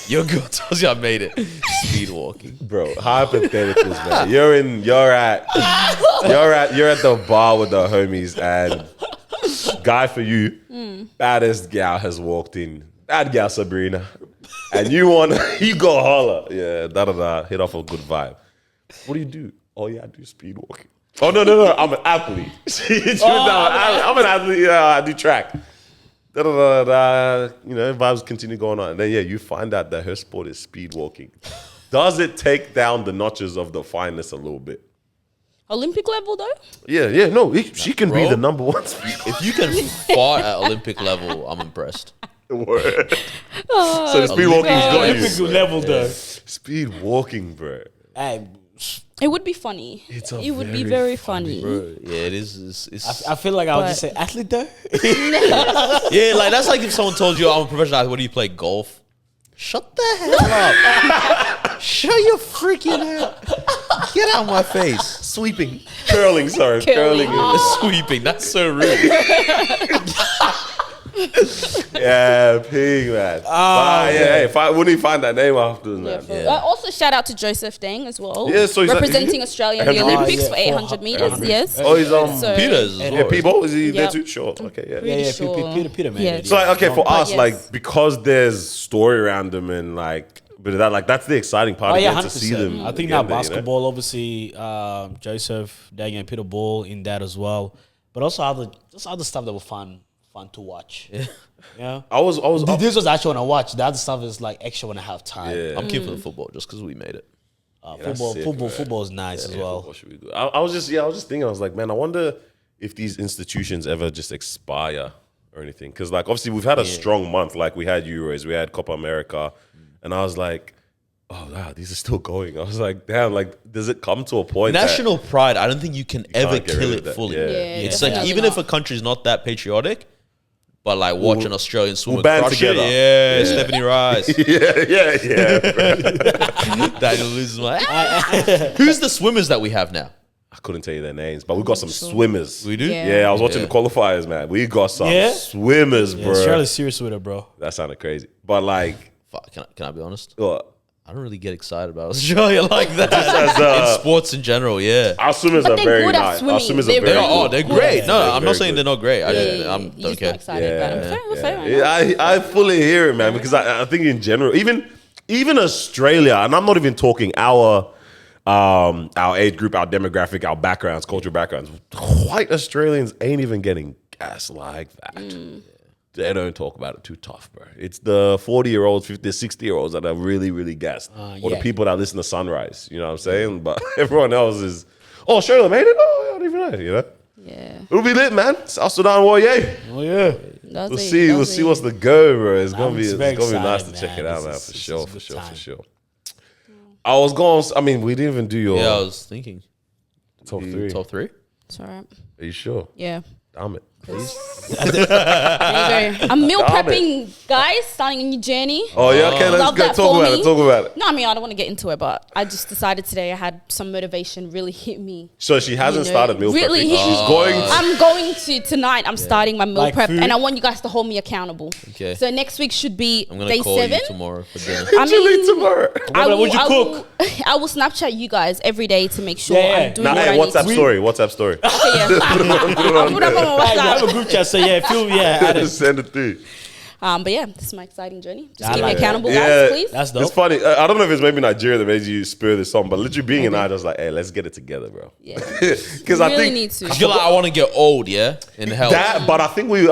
Your girl tells you I made it. Speed walking. Bro, hypotheticals, man. You're at the bar with the homies, and guy for you, baddest gal has walked in. Bad gal Sabrina. And you go holler. Yeah, hit off a good vibe. What do you do? Oh yeah, I do speed walking. Oh no, I'm an athlete. I'm an athlete. Yeah, I do track. Vibes continue going on, and then you find out that her sport is speed walking. Does it take down the notches of the fineness a little bit? Olympic level though? Yeah, no, she can be the number one. If you can fart at Olympic level, I'm impressed. Word. So the speed walking's got Olympic you. level though. Speed walking, bro. Hey, It would be funny. It would be very funny. Bro, yeah, it is. It's I feel like I would But- just say athlete though. yeah, like that's like if someone told you I'm a professional athlete, what do you play? Golf? Shut the hell up. Shut your freaking up. Get out of my face. Sweeping. Curling, sorry. Curling. Sweeping. That's so rude. Yeah, pig, man. Wouldn't he find that name afterwards, man? Also, shout out to Joseph Dang as well. Yeah, so he's representing Australia in the 100 Olympics meters? for 800 meters. Yes. Oh, he's So- Peters as well. Peebo, is he there Yep. too? Sure. Okay, yeah. Pretty sure. Peter, man. Yeah. So, like, okay, for us, yes. like, because there's story around them and, like, but that, like, that's the exciting part Oh of yeah, getting to see 100%. them. I think again now there, basketball, obviously, Joseph Dang and Peter Ball in that as well, but also other stuff that were fun to watch. Yeah. I was This was actually when I watched. The other stuff is like extra when I have time. Yeah. I'm keen for the football just because we made it. that's sick, Football is nice as well. What should we do? I was just thinking, I was like, man, I wonder if these institutions ever just expire or anything. Because, like, obviously, we've had a strong month. Like, we had Euros, we had Copa America. And I was like, oh, wow, these are still going. I was like, damn, like, does it come to a point National pride, I don't think you can ever can't get kill rid it of that. fully. Yeah. It's definitely like, even not. if a country's not that patriotic, but like watch an Australian swimmer we'll band crush it. together. Yeah, Stephanie Rice. yeah. Bro. Daniel loses my. Who's the swimmers that we have now? I couldn't tell you their names, but we got some swimmers. We do? Yeah. Yeah, I was watching Yeah. the qualifiers, man. We got some Yeah? swimmers, bro. Australia's serious with it, bro. That sounded crazy. But, like, Fuck, can I be honest? I I don't really get excited about Australia like that. as, in sports in general, yeah. our swimmers But are they're very good at nice. Our swimming. swimmers They're are very very good. They're good. great. No, They're I'm very not saying good. they're not great. I Yeah, just, yeah, I'm you're just okay. not excited about it. Fair enough. Yeah, I fully hear it, man, because I think in general, even Australia, and I'm not even talking our age group, our demographic, our backgrounds, cultural backgrounds, white Australians ain't even getting gas like that. They don't talk about it too tough, bro. It's the 40-year-olds, 50, 60-year-olds that are really, really gassed. Or the yeah. people that listen to Sunrise, you know what I'm saying? But everyone else is, oh, Australia made it? Oh, I don't even know, you know? Yeah. It'll be lit, man. South Sudan, warrior. Oh yeah. We'll see what's the go, bro. It's gonna be very nice to excited, check it man. out, man. It's For a sure, good for sure, time. for sure. I was going. I mean, we didn't even do your Yeah, I was thinking. top three. Top three? It's all right. Are you sure? Yeah. Damn it. There you go. I'm meal Damn prepping, guys, starting a new journey. Oh yeah, okay. Let's Love go that talk for about me. it. Talk about it. No, I mean, I don't want to get into it, but I just decided today I had some motivation really hit me. So she hasn't You know, started meal really prepping. hit She's me. going. I'm going to tonight. I'm starting my meal Like prep, food? and I want you guys to hold me accountable. Okay. So next week should be I'm gonna day call 7. you tomorrow for dinner. I mean, tomorrow. What'd you cook? I will Snapchat you guys every day to make sure Yeah. I'm doing Nah, what hey, I need WhatsApp to. story. WhatsApp story. Okay, yeah. I'll put up on my Hey, we have a WhatsApp. group chat, so add it. Send it through. But yeah, this is my exciting journey. Just I keep like me accountable, that. guys, Yeah. please. That's dope. It's funny. I don't know if it's maybe Nigeria that made you spur this on, but literally being in Nigeria, I was like, hey, let's get it together, bro. Yeah. Because We I really think need to. I feel like I want to get old, yeah, in health. that, but I think we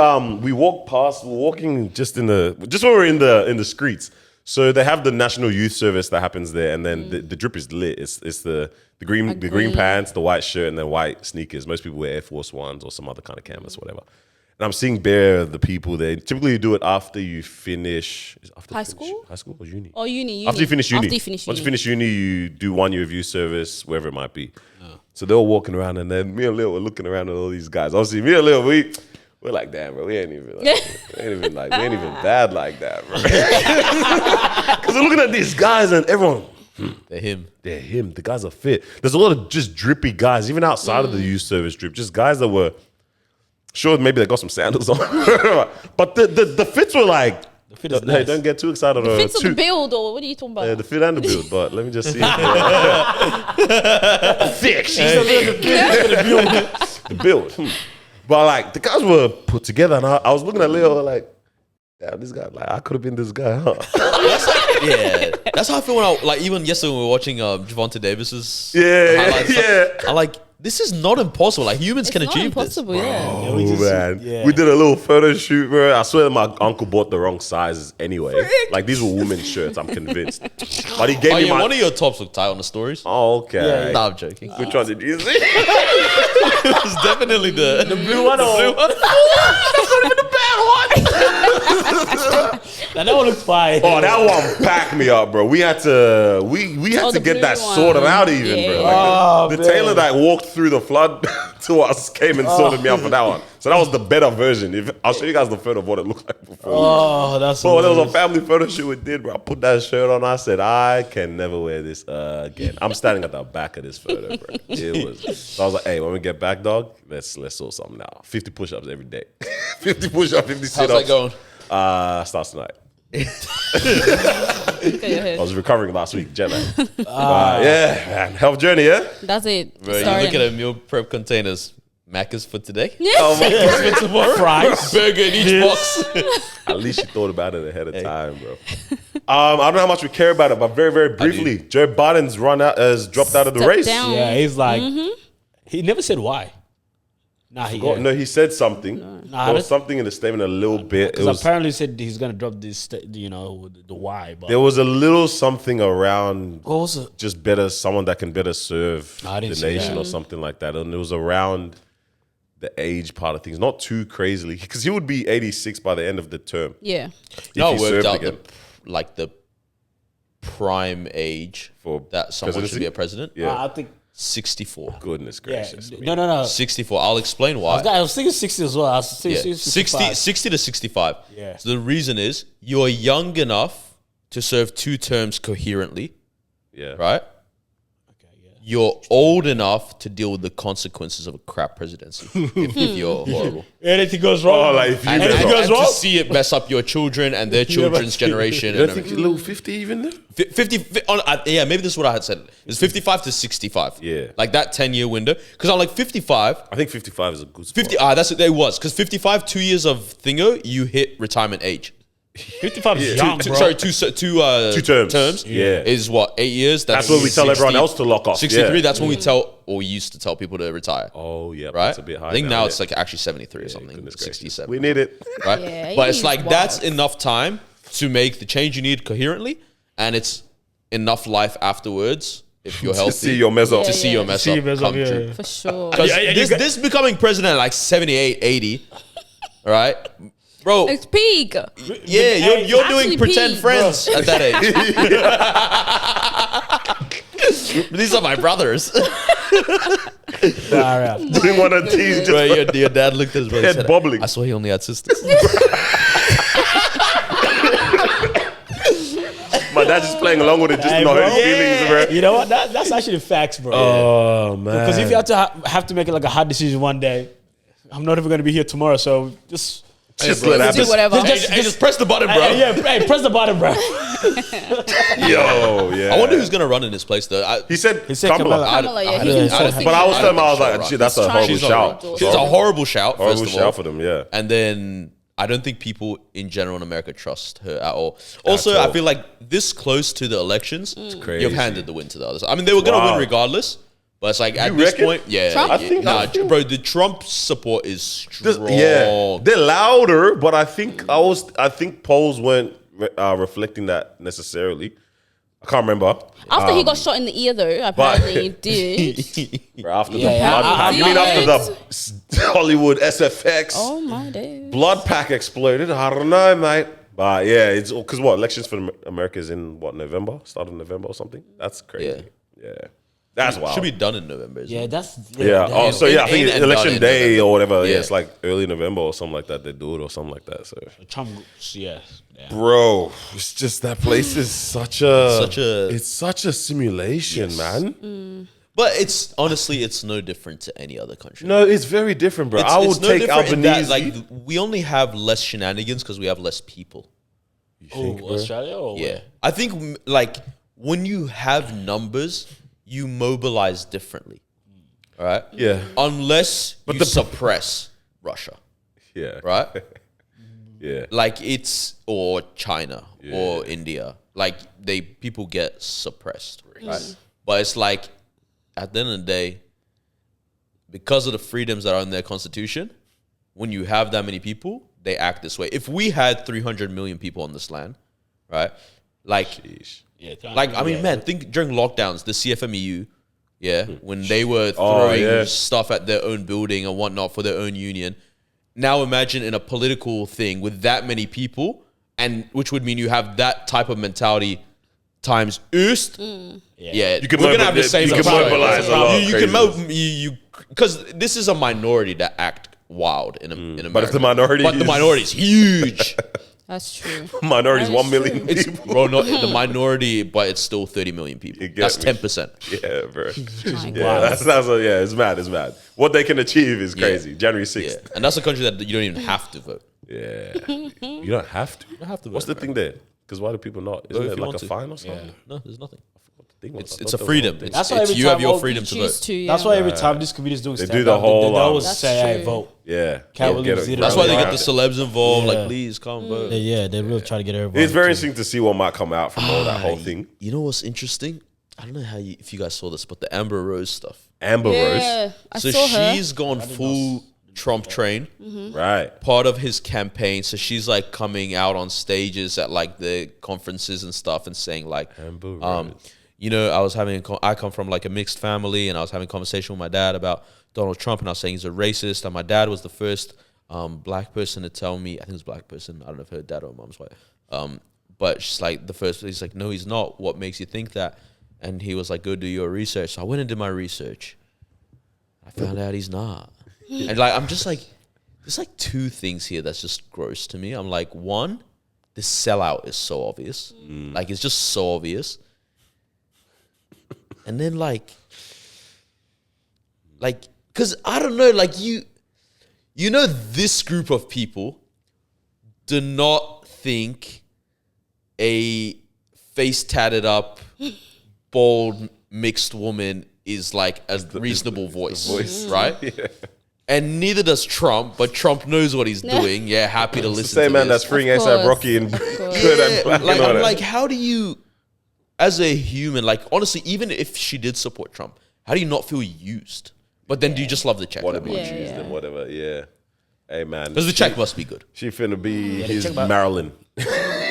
walked past, we're walking just when we're in the streets. So they have the National Youth Service that happens there, and then the drip is lit. It's the green pants, the white shirt, and then white sneakers. Most people wear Air Force Ones or some other kind of canvas, whatever. And I'm seeing bare the people there. Typically, you do it after you finish High school? high school or uni. Or uni. After you finish uni. After you finish Once you uni. finish uni, you do 1 year of youth service, wherever it might be. So they were walking around, and then me and Lil were looking around at all these guys. Obviously, me and Lil, we're like, damn, bro, we ain't even bad like that, bro. Because we're looking at these guys, and everyone, They're him. they're him. The guys are fit. There's a lot of just drippy guys, even outside of the youth service drip, just guys that were, sure, maybe they got some sandals on. But the fits were like, fit is hey, nice. don't get too excited. Fits of the build, or what are you talking about? The fit and the build, but let me just see. Thick. She's the build. But like the guys were put together, and I was looking at Leo like, damn, this guy, like I could have been this guy, huh? Yeah, that's how I feel when even yesterday when we were watching Javonte Davis's Yeah, highlights. yeah. I'm like, this is not impossible. Like humans can It's not achieve impossible, this. yeah. Oh we just- man, yeah. we did a little photo shoot, bro. I swear my uncle bought the wrong sizes anyway. Like these were women's shirts, I'm convinced. But he gave Oh me yeah, my. one of your tops looked tight on the stories. Oh, okay. Yeah, Nah, I'm joking. Which one did you see? It was definitely the Blue one or that one looks fire. Oh, that one packed me up, bro. We had to Oh, to the get blue that one. sorted out even, Yeah. bro. Like Oh, the man. tailor that walked through the flood to us came and sorted me out for that one. So that was the better version. I'll show you guys the photo of what it looked like before. Oh, that's Bro, there was a hilarious. family photo shoot we did, bro. I put that shirt on. I said, I can never wear this again. I'm standing at the back of this photo, bro. It was. So I was like, hey, when we get back, dog, let's sort something out. 50 push-ups every day. 50 push-ups, 50 How's sit-ups. that going? Starts tonight. Okay, your I head. was recovering last week, jet lag. Yeah, man. Health journey, yeah? That's it. Bro, you Sorry. look at a meal prep containers. Macca's for today. Oh, my God. For tomorrow. Fries. Burger in each box. At least you thought about it ahead of time, bro. I don't know how much we care about it, but very, very briefly, Joe Biden's has dropped out of the Step race. down. Yeah, he's like, he never said why. Nah, No, he said something. Nah, There was something in the statement a little bit. It because was, apparently he said he's gonna drop this, the why. But there was a little something around what was it? just someone that can better serve I the didn't see nation that. or something like that. And it was around the age part of things, not too crazily, because he would be 86 by the end of the term. Yeah. No, he it worked served out again. the prime age For that someone should presidency? be a president. Yeah. I think 64. Goodness yeah. gracious. No. 64. I'll explain why. I was thinking 60 as well. I was Yeah. thinking 60 to 65. Yeah. So the reason is you're young enough to serve 2 terms coherently, Yeah. right? You're old enough to deal with the consequences of a crap presidency if you're horrible. Anything goes wrong. Oh, like if you And, mess and, up. goes and wrong? to see it mess up your children and their children's generation. You And don't think everything. a little 50 even then? 50 yeah, maybe this is what I had said. It's 55 to 65. Yeah. Like that 10-year window. Because I'm like 55. I think 55 is a good spot. 50, that's what they was. Because 55, 2 years of thingo, you hit retirement age. 55 is Yeah. young, bro. Sorry, two terms. Yeah. is what, 8 years? That's what we tell everyone else to lock off. 63, Yeah. that's when we tell, or we used to tell people to retire. Oh, yeah. Right? That's a bit high. I think now it's yeah. like actually 73 or something. Goodness gracious. 67. We need it. Right? Yeah, but it's he's like that's wild. enough time to make the change you need coherently, and it's enough life afterwards if you're healthy. To see your mess up. to see Yeah. your mess See up your mess up, come yeah. true. For sure. Because Yeah, you this becoming president at like 78, 80, all right? Bro, It's peak. yeah, you're doing Actually pretend peak, friends at that age. These are my brothers. Didn't want to tease just Bro, your dad looked at his brother and head said, bobbling. I swear he only had sisters. My dad just playing along with it, just Hey, to know bro. his feelings, bro. You know what? That's actually facts, bro. Oh man! Because if you have to make it like a hard decision one day, I'm not even going to be here tomorrow, so just just bro, let Just do happen. whatever. Just press the button, bro. hey, press the button, bro. Yo, yeah. I wonder who's gonna run in this place though. He said said Kamala. Kamala, yeah, he Yeah, can so- talk But I was things telling him, I was out. like, shit, that's a He's horrible trying to shout. do it. It's a horrible shout, Horrible first of shout all. for them, yeah. And then I don't think people in general in America trust her at all. Also, all. I feel like this close to the elections, crazy. you've handed the win to the others. I mean, they were going to Wow. win regardless, but it's like at You this reckon? point, yeah. Trump? yeah, I think- nah, I think- bro, the Trump support is strong. Yeah, they're louder, but I think polls weren't reflecting that necessarily. I can't remember. After he got shot in the ear, though, apparently he did. After Yeah, the blood I- pack, I- you mean I- after the Hollywood SFX Oh my days. blood pack exploded? I don't know, mate. But yeah, it's because what elections for America is in what November, start of November or something. That's crazy. Yeah, that's wild. Should be done in November. Isn't Yeah, it? that's Yeah. Oh, so yeah, I think in and election done in day November. or whatever. Yeah, Yeah. it's like early November or something like that. They do it or something like that. So, Trump. Yeah. bro, it's just that place is such a simulation, man. But it's honestly, it's no different to any other country. No, it's very different, bro. It's, I it's would no take different in that, Albanese. like we only have less shenanigans because we have less people. Oh, Australia or Yeah, I think like when you have numbers, you mobilize differently. All right. Yeah. Unless you suppress Russia, yeah, right? yeah, Like it's or China or India. Like people get suppressed, right? But it's like at the end of the day, because of the freedoms that are in their constitution, when you have that many people, they act this way. If we had 300 million people on this land, right? Like, yeah, I mean, man, think during lockdowns, the CFMEU, when they were Oh, throwing yeah. stuff at their own building and whatnot for their own union. Now imagine in a political thing with that many people, and which would mean you have that type of mentality times oost. Yeah, You can we're gonna have the mobilize- same. you can approach. mobilize a lot of You can craziness. because this is a minority that act wild in America. But if the minority but the is- minority is huge. That's true. minorities, That is 1 million It's people. bro, not the minority, but it's still 30 million people. You get That's me. 10%. Yeah, bro. My Yeah, God. it's mad. It's mad. What they can achieve is crazy. January 6th. Yeah, and that's a country that you don't even have to vote. Yeah. You don't have to. You don't have to What's vote, the thing there? Because why do people not? Vote Isn't if it you like want a to. fine or something? No, there's nothing. The thing was, It's I a thought the freedom. whole thing- It's, That's why it's every you have time your all freedom to Choose vote. to, yeah. That's why every time this comedian is doing They stand do the up, whole, they always That's say, "Hey, true. vote." Yeah. Can't Yeah, believe get it. zero. That's why they Yeah. get the celebs involved. Yeah. Like, please come vote. Yeah, they really try to get everybody. It's very to- interesting to see what might come out from all that whole thing. You know what's interesting? I don't know if you guys saw this, but the Amber Rose stuff. Amber Rose. Yeah, I So saw her. she's gone full Trump train. Right. Part of his campaign. So she's like coming out on stages at like the conferences and stuff and saying like, Amber Rose. you know, I come from like a mixed family, and I was having a conversation with my dad about Donald Trump, and I was saying he's a racist, and my dad was the first black person to tell me, I think it was a black person, I don't know if her dad or mom's white, but she's like the first, he's like, no, he's not. What makes you think that? And he was like, go do your research. So I went and did my research. I found out he's not. And like, I'm just like, there's like two things here that's just gross to me. I'm like, one, the sellout is so obvious. Like, it's just so obvious. And then like, cause I don't know, like you know, this group of people do not think a face tatted up, bald, mixed woman is like a reasonable voice, right? Yeah. And neither does Trump, but Trump knows what he's doing. Yeah, happy to listen Same to man this. that's freeing Of ASAP course. Rocky and Of course. good and Yeah, black like, and all I'm that. like, how do you, as a human, like honestly, even if she did support Trump, how do you not feel used? But then do you just love the check? whatever you Yeah, choose yeah. them, whatever. Yeah. Hey man. Because the check must be good. She finna be the his check about- Marilyn.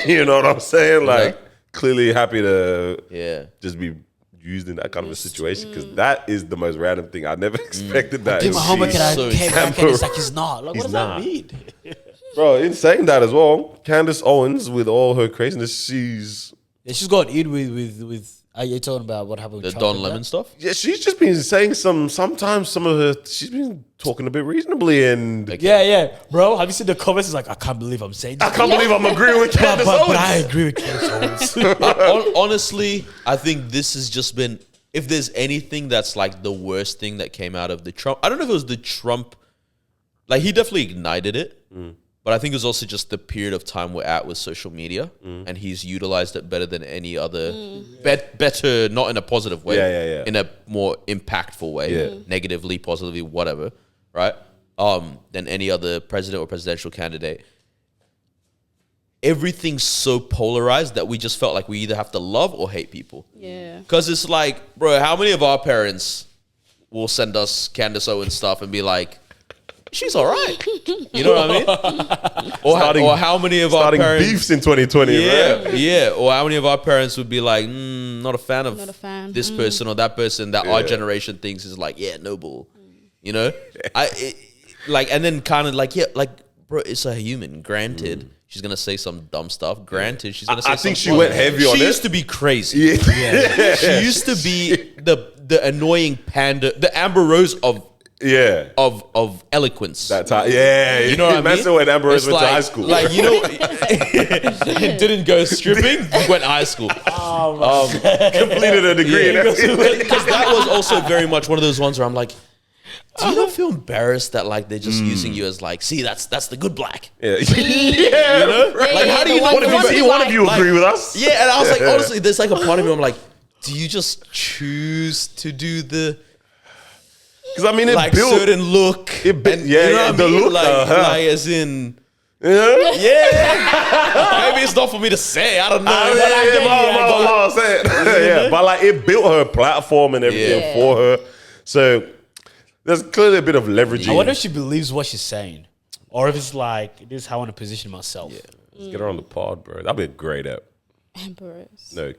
You know what I'm saying? Like, clearly happy to Yeah. just be used in that kind of a situation because that is the most random thing. I never expected that. Did It my would homework be- and I so came back and simple. it's like he's not. Like, what He's does not. that mean? Bro, in saying that as well, Candace Owens, with all her craziness, she's got in with. Are you talking about what happened with The Trump Don and Lemon that? stuff. yeah, she's just been saying sometimes some of her, she's been talking a bit reasonably, and Yeah, bro. Have you seen the comments? It's like, I can't believe I'm saying I this. can't believe I'm agreeing with Candace Owens. But I agree with Candace Owens. Honestly, I think this has just been. If there's anything that's like the worst thing that came out of the Trump, I don't know if it was the Trump. Like he definitely ignited it, but I think it was also just the period of time we're at with social media, and he's utilized it better than any other. Better, not in a positive way. Yeah. In a more impactful way, Yeah. negatively, positively, whatever, right? Than any other president or presidential candidate. Everything's so polarized that we just felt like we either have to love or hate people. Yeah. Because it's like, bro, how many of our parents will send us Candace Owens stuff and be like, she's all right. You know what I mean? Or how many of our starting parents... beefs in 2020, right? Yeah. Or how many of our parents would be like, not a fan of Not a fan. this person or that person that our generation thinks is like, yeah, noble. You know? And then kind of like, yeah, like, bro, it's a human. Granted, she's going to say some dumb stuff. Granted, she's going to say I think some she fun. went heavy on She it. used to be crazy. Yeah. She used to be the annoying panda, the Amber Rose Yeah. of eloquence. That time. Yeah. You know what I mean? Imagine when Amber Rose It's went to like- high school. Like, you know, didn't go stripping, went high school. completed a degree in everything. Because that was also very much one of those ones where I'm like, do you not feel embarrassed that like they're just using you as like, see, that's the good black. Yeah. You know? Like, how do you What if you, one of you agree with us? Yeah, and I was like, honestly, there's like a part of me, I'm like, do you just choose to do the Because I mean, it like built. certain look? It bu- and, yeah, you know yeah, what I the mean? look, like, uh-huh. as in, Yeah. yeah. Maybe it's not for me to say. I don't know. But like it built her platform and everything Yeah. for her. So there's clearly a bit of leverage. I wonder if she believes what she's saying, or if it's like, this is how I want to position myself. Let's get her on the pod, bro. That'd be a great app. Emperors. No,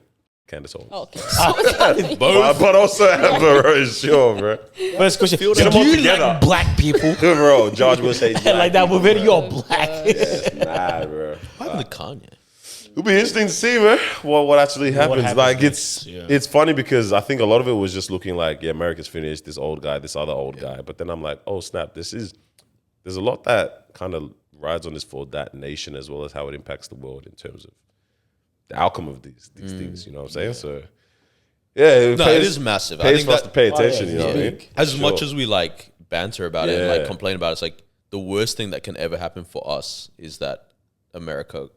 Candace Owens. Okay. But also Amber Rose, sure, bro. First question: them do all you together. like black people? Bro, George will say Like that movie, you're black. Nah, bro. What happened to Kanye? It'll be interesting to see, man, what actually happens. happens Like next, yeah. it's funny because I think a lot of it was just looking like, yeah, America's finished, this old guy, this other old guy. But then I'm like, oh snap, there's a lot that kind of rides on this for that nation as well as how it impacts the world in terms of the outcome of these things. You know what I'm saying? So yeah, No, it is massive. I Pays think for us to that pay attention. yeah, you know what I mean? as Sure. much as we like banter about it and Yeah. like complain about it, it's like the worst thing that can ever happen for us is that America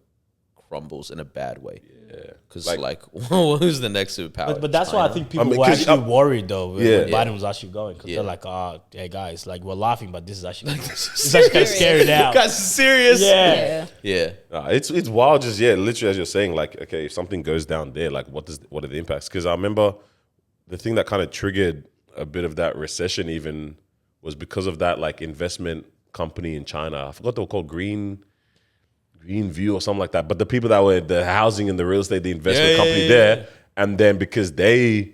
crumbles in a bad way. Yeah, because like who's the next superpower? But that's why I think people I mean, were 'cause actually I'm- worried though when Yeah. Biden was actually going, because Yeah. they're like, hey guys, like we're laughing, but this is actually it's actually kind of scary now. Guys, serious. Yeah. Yeah. Yeah. It's wild. Just literally as you're saying, like, okay, if something goes down there, like, what are the impacts? Because I remember the thing that kind of triggered a bit of that recession even was because of that like investment company in China. I forgot they were called Green View or something like that. But the people that were the housing and the real estate, the investment company there, and then because they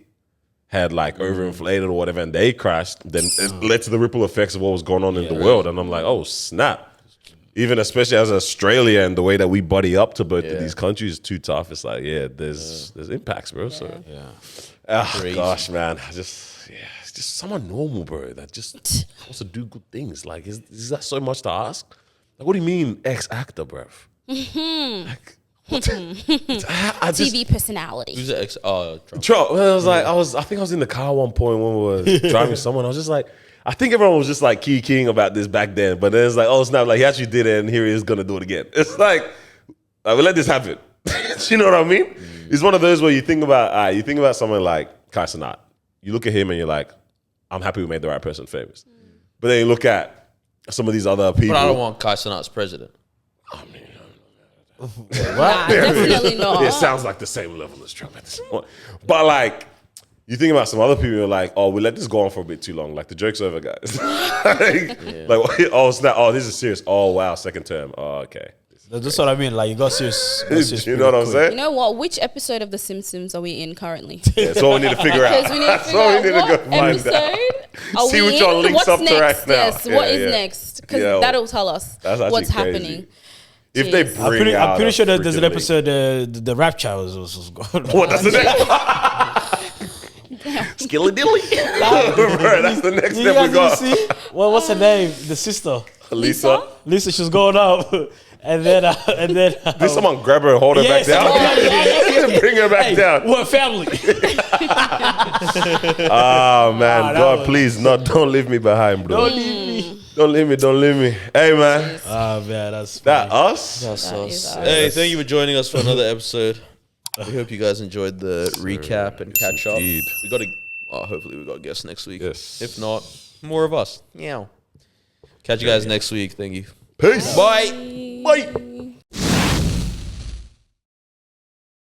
had like overinflated or whatever, and they crashed, then it led to the ripple effects of what was going on in the world. And I'm like, oh snap! Even especially as Australia and the way that we buddy up to both of these countries is too tough. It's like, there's impacts, bro. So Crazy. gosh, man, it's just someone normal, bro, that just wants to do good things. Like, is that so much to ask? Like, what do you mean, ex-actor, bro? Like, what? I just, TV personality. Who's the ex? Trump. Trump. I think I was in the car one point when we were driving someone. I was just like, I think everyone was just like keying about this back then, but then it's like, oh snap, like he actually did it, and here he is gonna do it again. It's like we let this happen. You know what I mean? It's one of those where you think about someone like Kai Cenat. You look at him and you're like, I'm happy we made the right person famous. But then you look at some of these other people. But I don't want Kai Cenat as president. Nah, definitely not. It sounds like the same level as Trump at this point. But like, you think about some other people, you're like, oh, we let this go on for a bit too long. Like, the joke's over, guys. Like, oh, snap. Oh, this is serious. Oh, wow, second term. Oh, okay. That's what I mean. Like you got serious. You know what I'm You saying? know what? Which episode of The Simpsons are we in currently? Yeah, that's all we need to figure out. Because we need to That's figure all we out need to what go find episode out. are See we which one in? links What's up to next? right now. Yes, Yeah, what is yeah. next? because Yo, that'll tell us that's actually what's crazy. happening. If they Jeez. bring I'm out pretty a sure that there's an freaking episode the rap child was going on. What? That's the next. Skilly dilly. Bro, that's the next You step guys we got. didn't see? Well, what's her name? The sister. Lisa. Lisa, she was going up. And then Did someone grab her and hold her back down? Bring her back down. We're family. Oh man, that God, was- please, don't leave me behind, bro. Don't leave me. Don't leave me. Hey man, Oh man, that's that funny. us? That's That us. is us. Hey, thank you for joining us for another episode. We hope you guys enjoyed the recap and catch up. indeed. We got hopefully we got guests next week. Yes. If not, more of us. Catch you guys next week. Thank you. Peace. Bye. Bye.